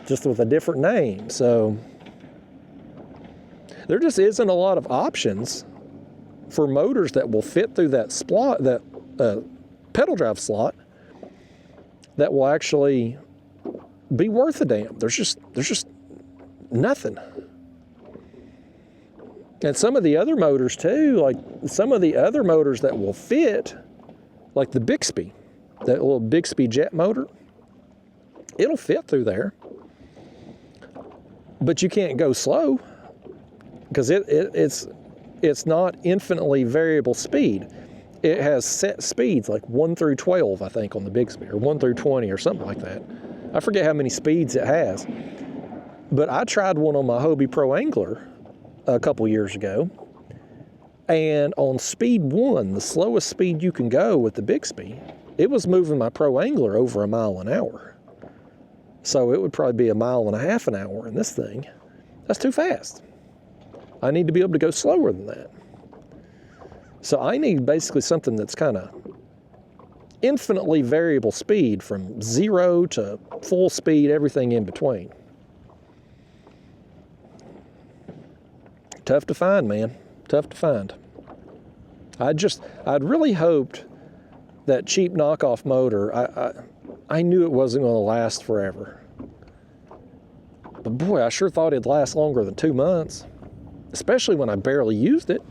just with a different name. So there just isn't a lot of options for motors that will fit through that slot, that pedal drive slot, that will actually be worth a damn. There's just nothing. And some of the other motors too, like some of the other motors that will fit, like the Bixby, that little Bixby jet motor, it'll fit through there. But you can't go slow because it's not infinitely variable speed. It has set speeds like 1 through 12, I think, on the Bixby, or 1 through 20 or something like that. I forget how many speeds it has. But I tried one on my Hobie Pro Angler a couple years ago, and on speed 1, the slowest speed you can go with the Bixby, it was moving my Pro Angler over 1 mile an hour. So it would probably be 1.5 miles an hour in this thing. That's too fast. I need to be able to go slower than that. So I need basically something that's kind of infinitely variable speed from 0 to full speed, everything in between. Tough to find, man. Tough to find. I'd really hoped that cheap knockoff motor, I knew it wasn't going to last forever. But boy, I sure thought it'd last longer than 2 months, especially when I barely used it.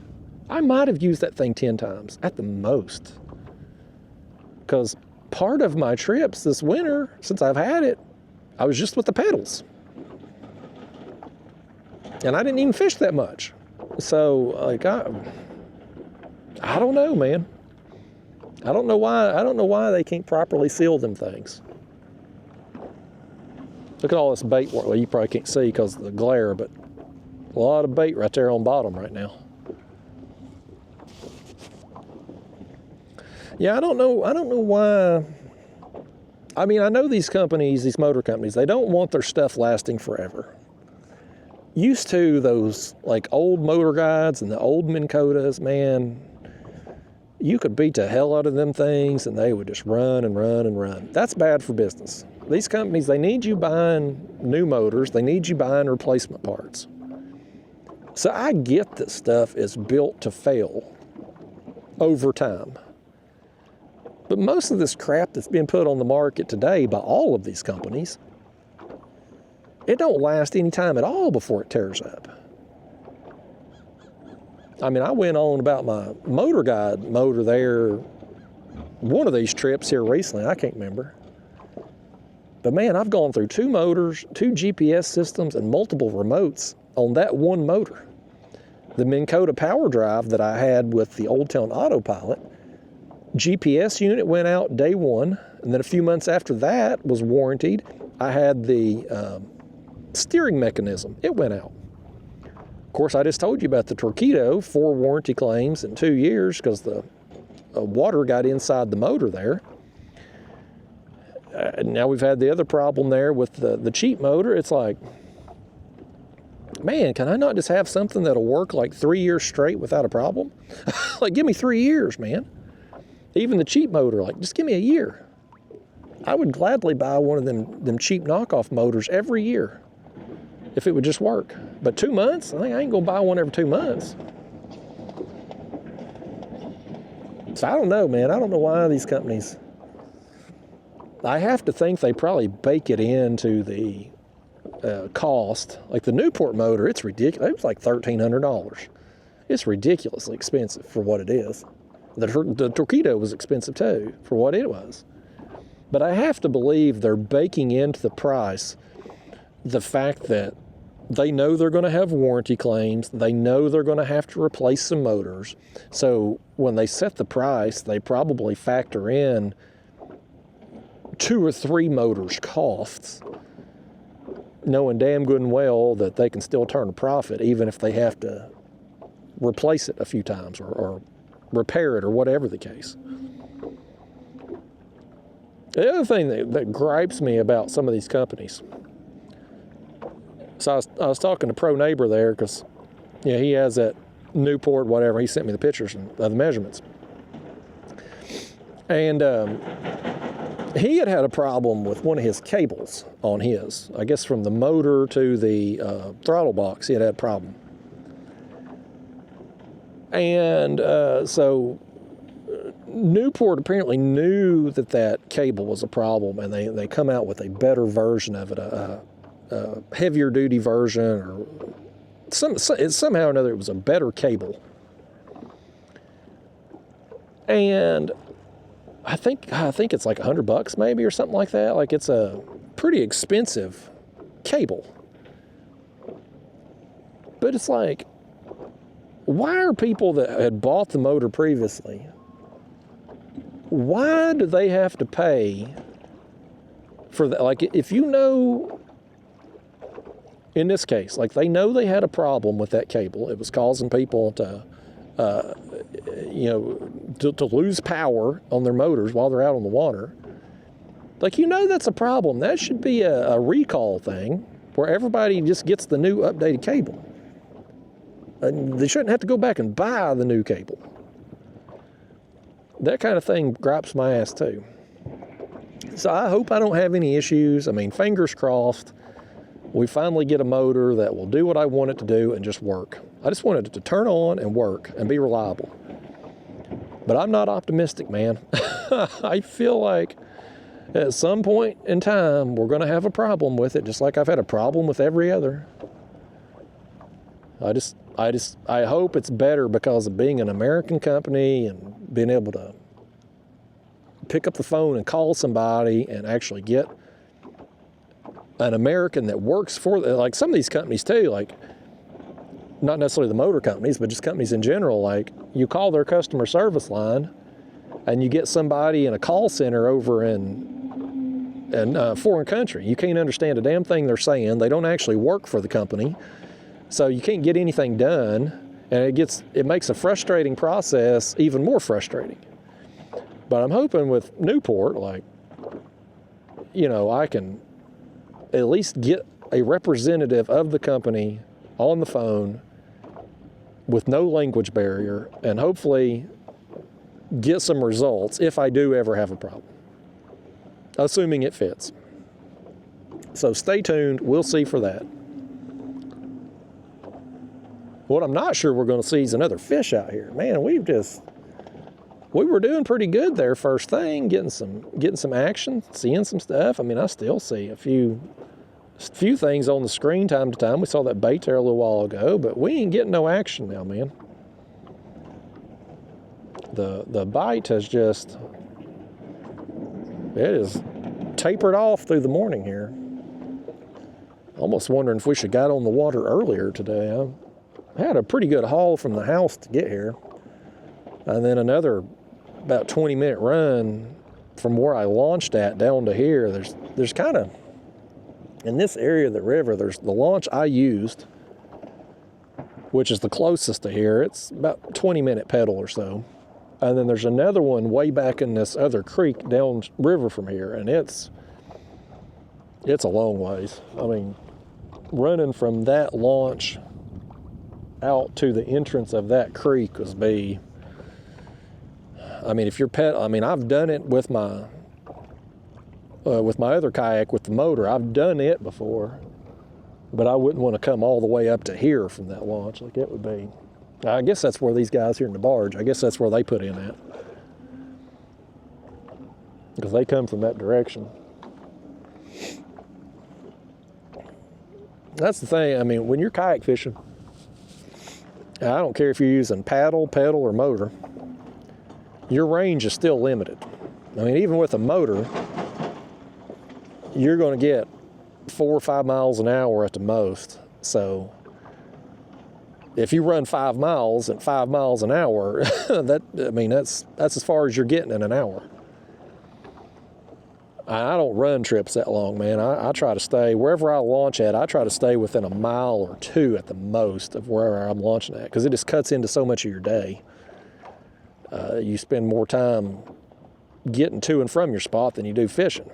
I might have used that thing 10 times at the most. Because part of my trips this winter, since I've had it, I was just with the pedals. And I didn't even fish that much. So, like, I don't know, man. I don't know why they can't properly seal them things. Look at all this bait work. Well, you probably can't see because of the glare, but a lot of bait right there on bottom right now. Yeah, I don't know why. I mean, I know these companies, these motor companies, they don't want their stuff lasting forever. Used to those like old motor guides and the old Minn Kotas, man, you could beat the hell out of them things and they would just run and run and run. That's bad for business. These companies, they need you buying new motors. They need you buying replacement parts. So I get that stuff is built to fail over time. But most of this crap that's being put on the market today by all of these companies, it don't last any time at all before it tears up. I mean, I went on about my motor guide motor there one of these trips here recently, I can't remember. But man, I've gone through 2 motors, 2 GPS systems, and multiple remotes on that one motor. The Minn Kota power drive that I had with the Old Town Autopilot, GPS unit went out day 1, and then a few months after that was warranted. I had the steering mechanism, it went out. Of course, I just told you about the Torpedo, 4 warranty claims in 2 years because the water got inside the motor there. Now we've had the other problem there with the cheap motor. It's like, man, can I not just have something that'll work like 3 years straight without a problem? Like, give me 3 years, man. Even the cheap motor, like, just give me a year. I would gladly buy one of them cheap knockoff motors every year if it would just work. But 2 months? I ain't gonna buy one every 2 months. So I don't know, man. I don't know why these companies, I have to think they probably bake it into the cost. Like the Newport motor, it's ridiculous. It was like $1,300. It's ridiculously expensive for what it is. The Torpedo was expensive too for what it was. But I have to believe they're baking into the price the fact that they know they're going to have warranty claims. They know they're going to have to replace some motors. So when they set the price, they probably factor in 2 or 3 motors costs, knowing damn good and well that they can still turn a profit even if they have to replace it a few times or repair it or whatever the case. The other thing that gripes me about some of these companies, so I was talking to Pro Neighbor there because he has that Newport, whatever. He sent me the pictures of the measurements. And he had a problem with one of his cables on his. I guess from the motor to the throttle box, he had a problem. And so Newport apparently knew that cable was a problem, and they come out with a better version of it, a heavier duty version, or somehow or another it was a better cable. And I think it's like $100 maybe or something like that. Like, it's a pretty expensive cable. But it's like, why are people that had bought the motor previously, why do they have to pay for that? Like, if you know, in this case, like, they know they had a problem with that cable. It was causing people to lose power on their motors while they're out on the water. Like, that's a problem. That should be a recall thing where everybody just gets the new updated cable. They shouldn't have to go back and buy the new cable. That kind of thing gripes my ass too. So I hope I don't have any issues. I mean, fingers crossed, we finally get a motor that will do what I want it to do and just work. I just want it to turn on and work and be reliable. But I'm not optimistic, man. I feel like at some point in time, we're going to have a problem with it, just like I've had a problem with every other. I hope it's better because of being an American company and being able to pick up the phone and call somebody and actually get an American that works for, like some of these companies too, like not necessarily the motor companies, but just companies in general. Like, you call their customer service line and you get somebody in a call center over in a foreign country. You can't understand a damn thing they're saying. They don't actually work for the company. So you can't get anything done, and it makes a frustrating process even more frustrating. But I'm hoping with Newport, like, I can at least get a representative of the company on the phone with no language barrier and hopefully get some results if I do ever have a problem, assuming it fits. So stay tuned. We'll see for that. What I'm not sure we're going to see is another fish out here. Man, we were doing pretty good there first thing, getting some action, seeing some stuff. I mean, I still see a few things on the screen time to time. We saw that bait there a little while ago, but we ain't getting no action now, man. The bite has just, it is tapered off through the morning here. Almost wondering if we should got on the water earlier today. I had a pretty good haul from the house to get here, and then another about 20-minute run from where I launched at down to here. There's kind of, in this area of the river, there's the launch I used, which is the closest to here. It's about a 20-minute pedal or so. And then there's another one way back in this other creek down river from here, and it's a long ways. I mean, running from that launch out to the entrance of that creek was I mean, if you're I've done it with my other kayak with the motor. I've done it before, but I wouldn't want to come all the way up to here from that launch. Like, it would be, I guess that's where these guys here in the barge, I guess that's where they put in at, because they come from that direction. That's the thing. I mean, when you're kayak fishing, I don't care if you're using paddle, or motor, your range is still limited. I mean, even with a motor, you're going to get 4 or 5 miles an hour at the most. So if you run 5 miles at 5 miles an hour, that's as far as you're getting in an hour. I don't run trips that long, man. I try to stay, wherever I launch at, I try to stay within a mile or 2 at the most of wherever I'm launching at, because it just cuts into so much of your day. You spend more time getting to and from your spot than you do fishing.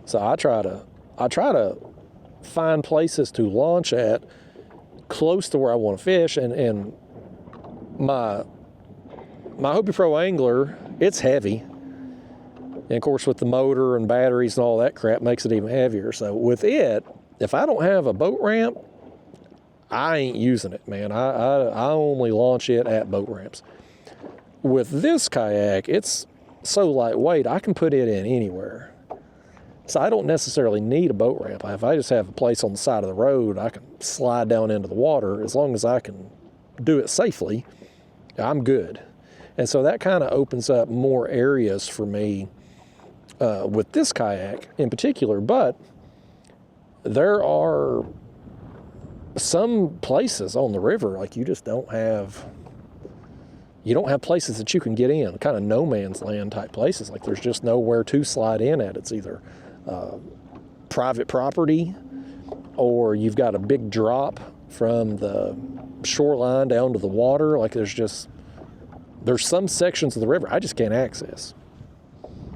So I try to find places to launch at close to where I want to fish, and my Hobie Pro angler, it's heavy. And of course, with the motor and batteries and all that crap, makes it even heavier. So with it, if I don't have a boat ramp, I ain't using it, man. I only launch it at boat ramps. With this kayak, it's so lightweight, I can put it in anywhere. So I don't necessarily need a boat ramp. If I just have a place on the side of the road, I can slide down into the water. As long as I can do it safely, I'm good. And so that kind of opens up more areas for me with this kayak in particular. But there are some places on the river, like, you just don't have places that you can get in, kind of no man's land type places. Like, there's just nowhere to slide in at. It's either private property, or you've got a big drop from the shoreline down to the water. Like, there's some sections of the river I just can't access.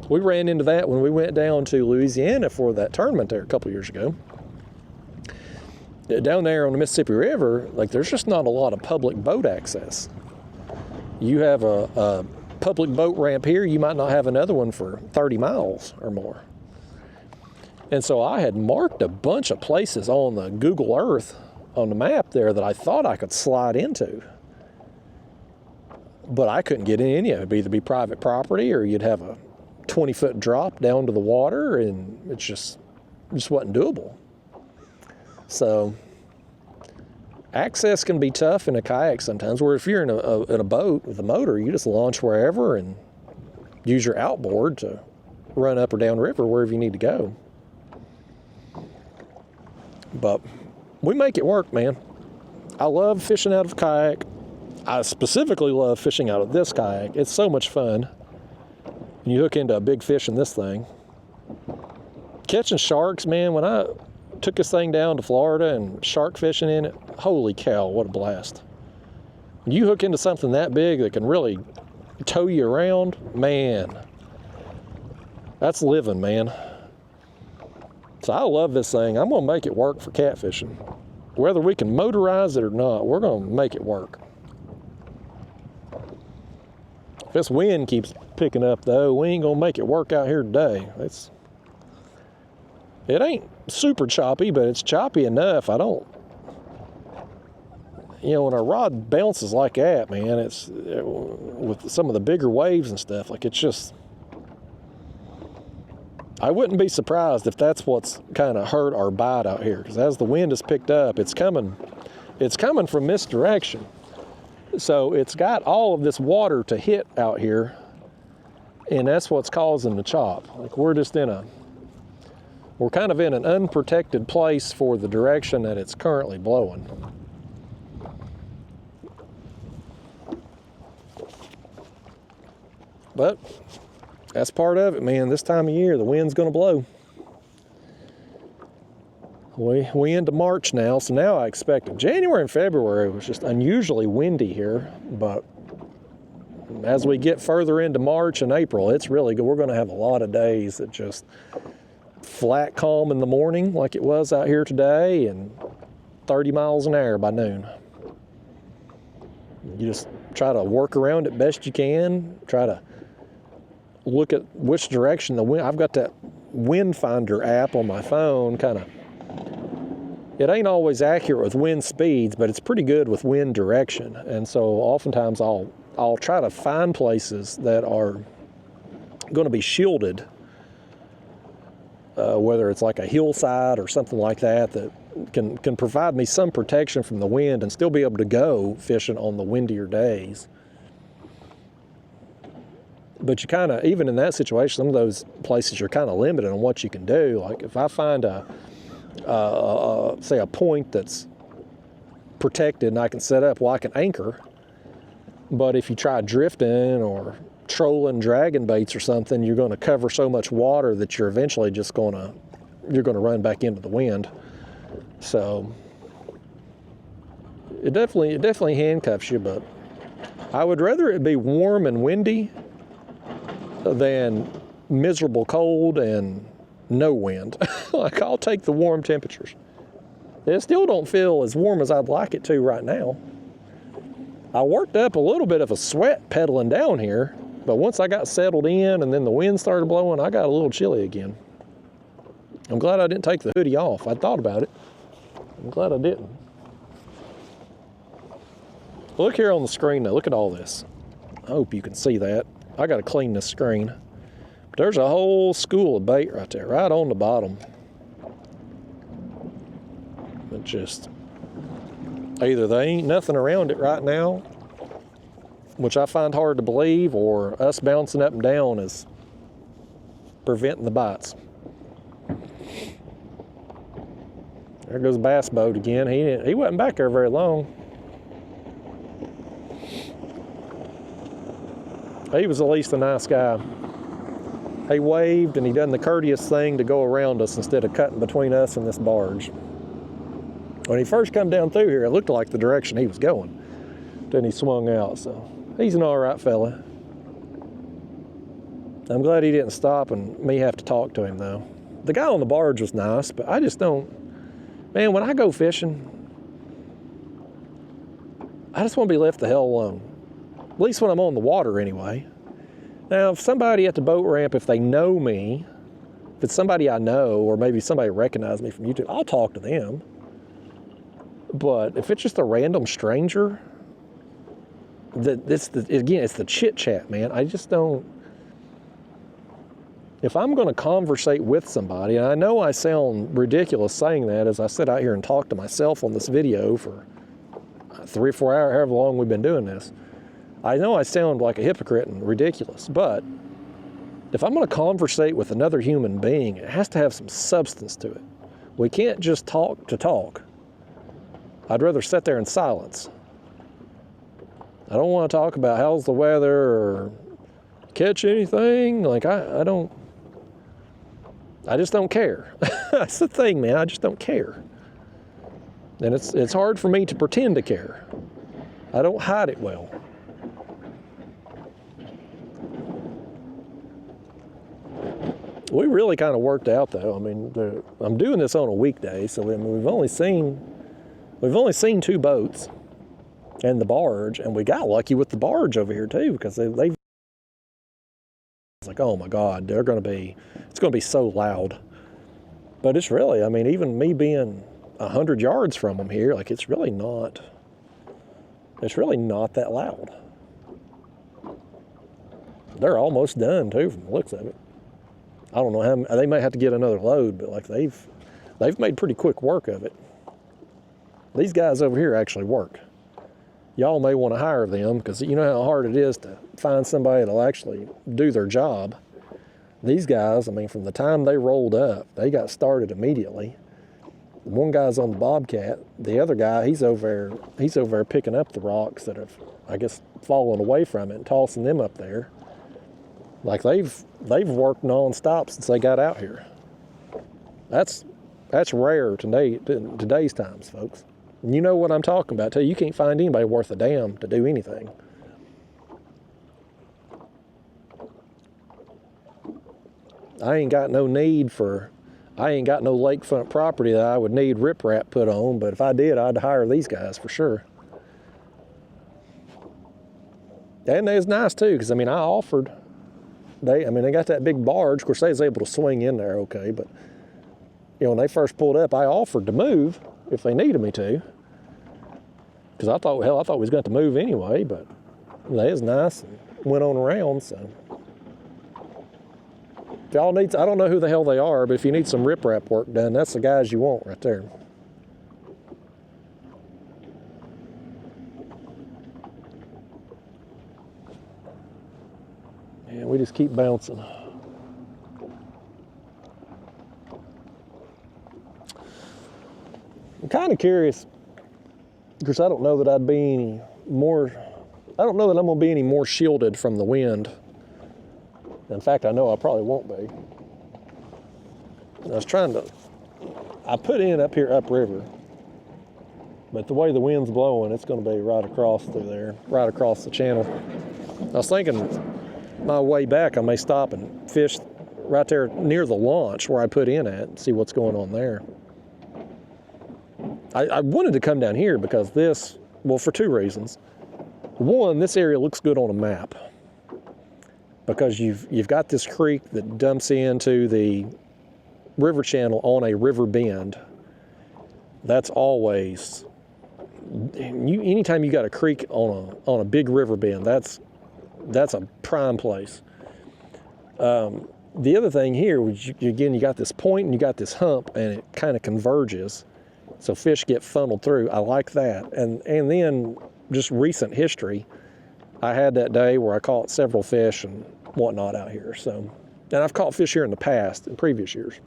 We ran into that when we went down to Louisiana for that tournament there a couple years ago. Down there on the Mississippi River, like, there's just not a lot of public boat access. You have a public boat ramp here, you might not have another one for 30 miles or more. And so I had marked a bunch of places on the Google Earth on the map there that I thought I could slide into. But I couldn't get in any of it. It'd either be private property, or you'd have a 20-foot drop down to the water, and it just wasn't doable. So access can be tough in a kayak sometimes, where if you're in a boat with a motor, you just launch wherever and use your outboard to run up or down river wherever you need to go. But we make it work, man. I love fishing out of a kayak. I specifically love fishing out of this kayak. It's so much fun. When you hook into a big fish in this thing. Catching sharks, man, when I took this thing down to Florida and shark fishing in it, holy cow, what a blast. When you hook into something that big that can really tow you around, man, that's living, man. So I love this thing. I'm going to make it work for catfishing. Whether we can motorize it or not, we're going to make it work. If this wind keeps picking up, though, we ain't going to make it work out here today. It ain't super choppy, but it's choppy enough. I don't you know, when a rod bounces like that, man, it's with some of the bigger waves and stuff, like it's just, I wouldn't be surprised if that's what's kind of hurt our bite out here, because as the wind has picked up, it's coming from this direction. So it's got all of this water to hit out here, and that's what's causing the chop. Like we're kind of in an unprotected place for the direction that it's currently blowing. But that's part of it, man. This time of year, the wind's gonna blow. We into March now, so now I expect it. January and February was just unusually windy here, but as we get further into March and April, it's really good. We're gonna have a lot of days that just flat calm in the morning like it was out here today, and 30 miles an hour by noon. You just try to work around it best you can, try to look at which direction the wind. I've got that wind finder app on my phone, it ain't always accurate with wind speeds, but it's pretty good with wind direction. And so oftentimes I'll try to find places that are going to be shielded, whether it's like a hillside or something like that, that can provide me some protection from the wind and still be able to go fishing on the windier days. But you kind of, even in that situation, some of those places you're kind of limited on what you can do. Like if I find say a point that's protected and I can set up, well, I can anchor. But if you try drifting or trolling dragon baits or something, you're going to cover so much water that you're eventually just you're going to run back into the wind. So it definitely handcuffs you, but I would rather it be warm and windy than miserable cold and no wind. Like I'll take the warm temperatures. It still don't feel as warm as I'd like it to right now. I worked up a little bit of a sweat pedaling down here, but once I got settled in and then the wind started blowing, I got a little chilly again. I'm glad I didn't take the hoodie off. I thought about it. I'm glad I didn't. Look here on the screen now. Look at all this. I hope you can see that. I got to clean this screen. But there's a whole school of bait right there, right on the bottom. It just, either there ain't nothing around it right now, which I find hard to believe, or us bouncing up and down is preventing the bites. There goes Bass Boat again. He wasn't back there very long. He was at least a nice guy. He waved and he done the courteous thing to go around us instead of cutting between us and this barge. When he first come down through here, it looked like the direction he was going. Then he swung out, so he's an all right fella. I'm glad he didn't stop and me have to talk to him though. The guy on the barge was nice, but I just don't, man, when I go fishing, I just want to be left the hell alone. At least when I'm on the water anyway. Now, if somebody at the boat ramp, if they know me, if it's somebody I know, or maybe somebody recognized me from YouTube, I'll talk to them. But if it's just a random stranger, it's the chit chat, man. I just don't. If I'm going to conversate with somebody, and I know I sound ridiculous saying that as I sit out here and talk to myself on this video for 3 or 4 hours, however long we've been doing this, I know I sound like a hypocrite and ridiculous, but if I'm going to conversate with another human being, it has to have some substance to it. We can't just talk to talk. I'd rather sit there in silence. I don't want to talk about how's the weather or catch anything. Like, I just don't care. That's the thing, man. I just don't care. And it's hard for me to pretend to care. I don't hide it well. We really kind of worked out though. I mean, I'm doing this on a weekday, so we've only seen 2 boats and the barge, and we got lucky with the barge over here too, because they it's like, oh my God, it's going to be so loud. But it's really, I mean, even me being 100 yards from them here, like it's really not It's really not that loud. They're almost done too from the looks of it. I don't know how, they might have to get another load, but like they've made pretty quick work of it. These guys over here actually work. Y'all may want to hire them because you know how hard it is to find somebody that'll actually do their job. These guys, I mean, from the time they rolled up, they got started immediately. One guy's on the Bobcat. The other guy, he's over there picking up the rocks that have, I guess, fallen away from it and tossing them up there. Like they've worked nonstop since they got out here. That's rare today, today's times, folks. And you know what I'm talking about too. You can't find anybody worth a damn to do anything. I ain't got no lakefront property that I would need riprap put on, but if I did, I'd hire these guys for sure. And they was nice too, because I mean, I offered. They got that big barge. Of course, they was able to swing in there okay, but you know, when they first pulled up, I offered to move if they needed me to, because I thought we was going to move anyway. But they was nice and went on around. So if y'all need, I don't know who the hell they are, but if you need some riprap work done, that's the guys you want right there. And we just keep bouncing. I'm kind of curious, because I don't know that I'm going to be any more shielded from the wind. In fact, I know I probably won't be. I put in up here upriver, but the way the wind's blowing, it's going to be right across through there, right across the channel. I was thinking my way back, I may stop and fish right there near the launch where I put in at and see what's going on there. I wanted to come down here because for two reasons. One, this area looks good on a map because you've got this creek that dumps into the river channel on a river bend. That's always, anytime you got a creek on a big river bend, that's a prime place. The other thing here, which again, you got this point and you got this hump and it kind of converges. So fish get funneled through. I like that. And then just recent history, I had that day where I caught several fish and whatnot out here. So, and I've caught fish here in the past, in previous years,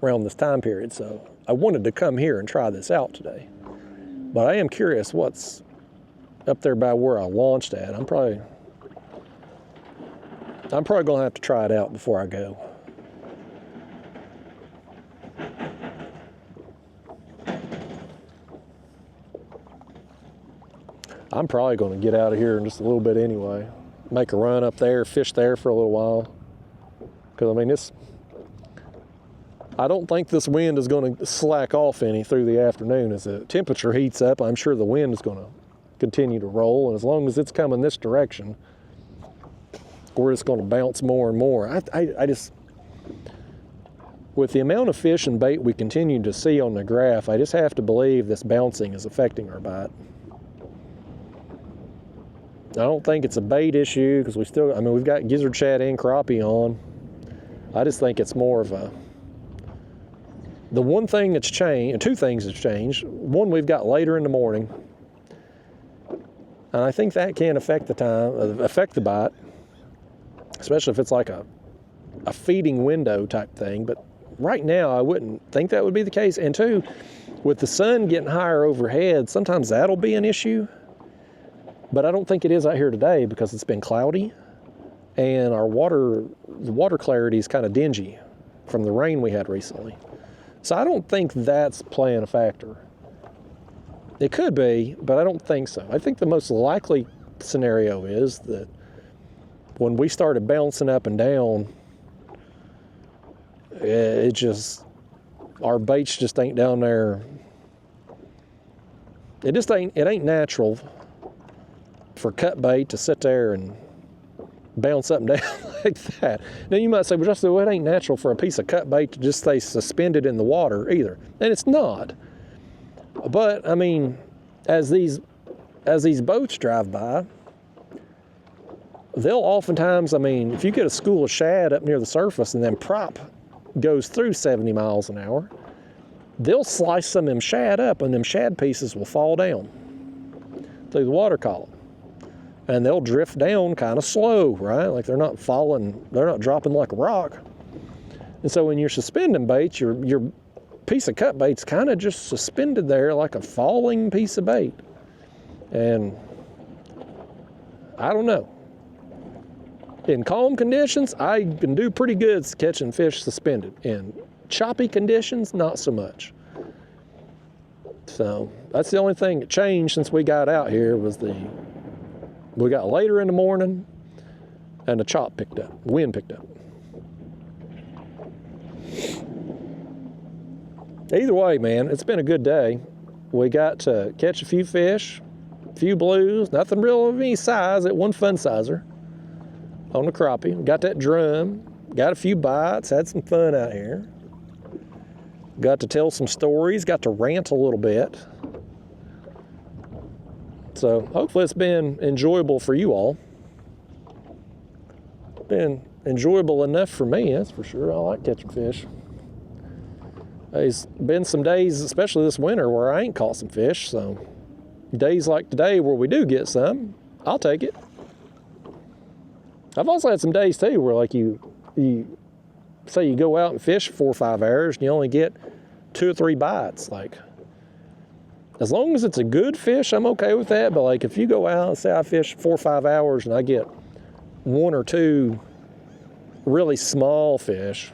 around this time period. So I wanted to come here and try this out today. But I am curious what's up there by where I launched at. I'm probably gonna have to try it out before I go. I'm probably going to get out of here in just a little bit anyway. Make a run up there, fish there for a little while. Because, I mean, I don't think this wind is going to slack off any through the afternoon. As the temperature heats up, I'm sure the wind is going to continue to roll. And as long as it's coming this direction, we're just going to bounce more and more. I just, with the amount of fish and bait we continue to see on the graph, I just have to believe this bouncing is affecting our bite. I don't think it's a bait issue because we've got gizzard shad and crappie on. I just think it's more of the one thing that's changed, two things that's changed. One, we've got later in the morning, and I think that can affect the bite, especially if it's like a feeding window type thing. But right now, I wouldn't think that would be the case. And two, with the sun getting higher overhead, sometimes that'll be an issue. But I don't think it is out here today because it's been cloudy and the water clarity is kind of dingy from the rain we had recently. So I don't think that's playing a factor. It could be, but I don't think so. I think the most likely scenario is that when we started bouncing up and down, our baits just ain't down there. It ain't natural for cut bait to sit there and bounce up and down like that. Now you might say, well, Justin, it ain't natural for a piece of cut bait to just stay suspended in the water either. And it's not. But I mean, as these as these boats drive by, they'll oftentimes, I mean, if you get a school of shad up near the surface and then prop goes through 70 miles an hour, they'll slice some of them shad up and them shad pieces will fall down through the water column. And they'll drift down kind of slow, right? Like they're not falling, they're not dropping like a rock. And so when you're suspending baits, your piece of cut bait's kind of just suspended there like a falling piece of bait. And I don't know. In calm conditions, I can do pretty good catching fish suspended. In choppy conditions, not so much. So that's the only thing that changed since we got out here was we got later in the morning and the chop picked up, the wind picked up. Either way, man, it's been a good day. We got to catch a few fish, a few blues, nothing real of any size, at one fun sizer on the crappie. Got that drum, got a few bites, had some fun out here. Got to tell some stories, got to rant a little bit. So hopefully it's been enjoyable for you all. Been enjoyable enough for me, that's for sure. I like catching fish. There's been some days, especially this winter, where I ain't caught some fish. So days like today where we do get some, I'll take it. I've also had some days too where like you say you go out and fish for 4 or 5 hours and you only get 2 or 3 bites. Like, as long as it's a good fish, I'm okay with that. But like if you go out and say I fish 4 or 5 hours and I get 1 or 2 really small fish,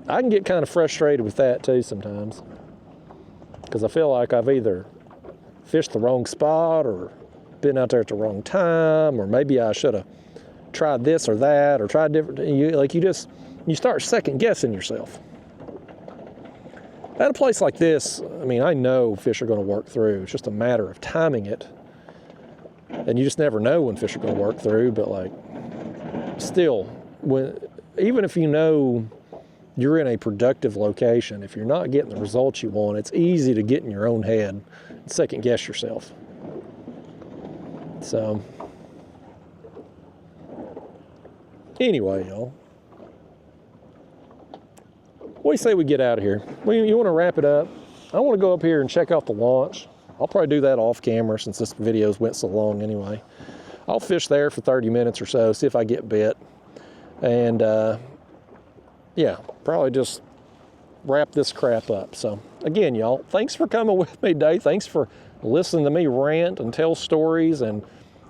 I can get kind of frustrated with that too sometimes. Because I feel like I've either fished the wrong spot or been out there at the wrong time, or maybe I should have tried this or that, or tried different. You start second guessing yourself. At a place like this, I mean, I know fish are going to work through. It's just a matter of timing it. And you just never know when fish are going to work through, but like, still, even if you know you're in a productive location, if you're not getting the results you want, it's easy to get in your own head and second guess yourself. So, anyway, y'all, what do you say we get out of here? You want to wrap it up? I want to go up here and check out the launch. I'll probably do that off camera since this video's went so long anyway. I'll fish there for 30 minutes or so, see if I get bit. And yeah, probably just wrap this crap up. So again, y'all, thanks for coming with me today. Thanks for listening to me rant and tell stories. And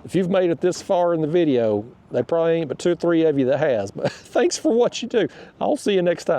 if you've made it this far in the video, there probably ain't but 2 or 3 of you that has. But thanks for what you do. I'll see you next time.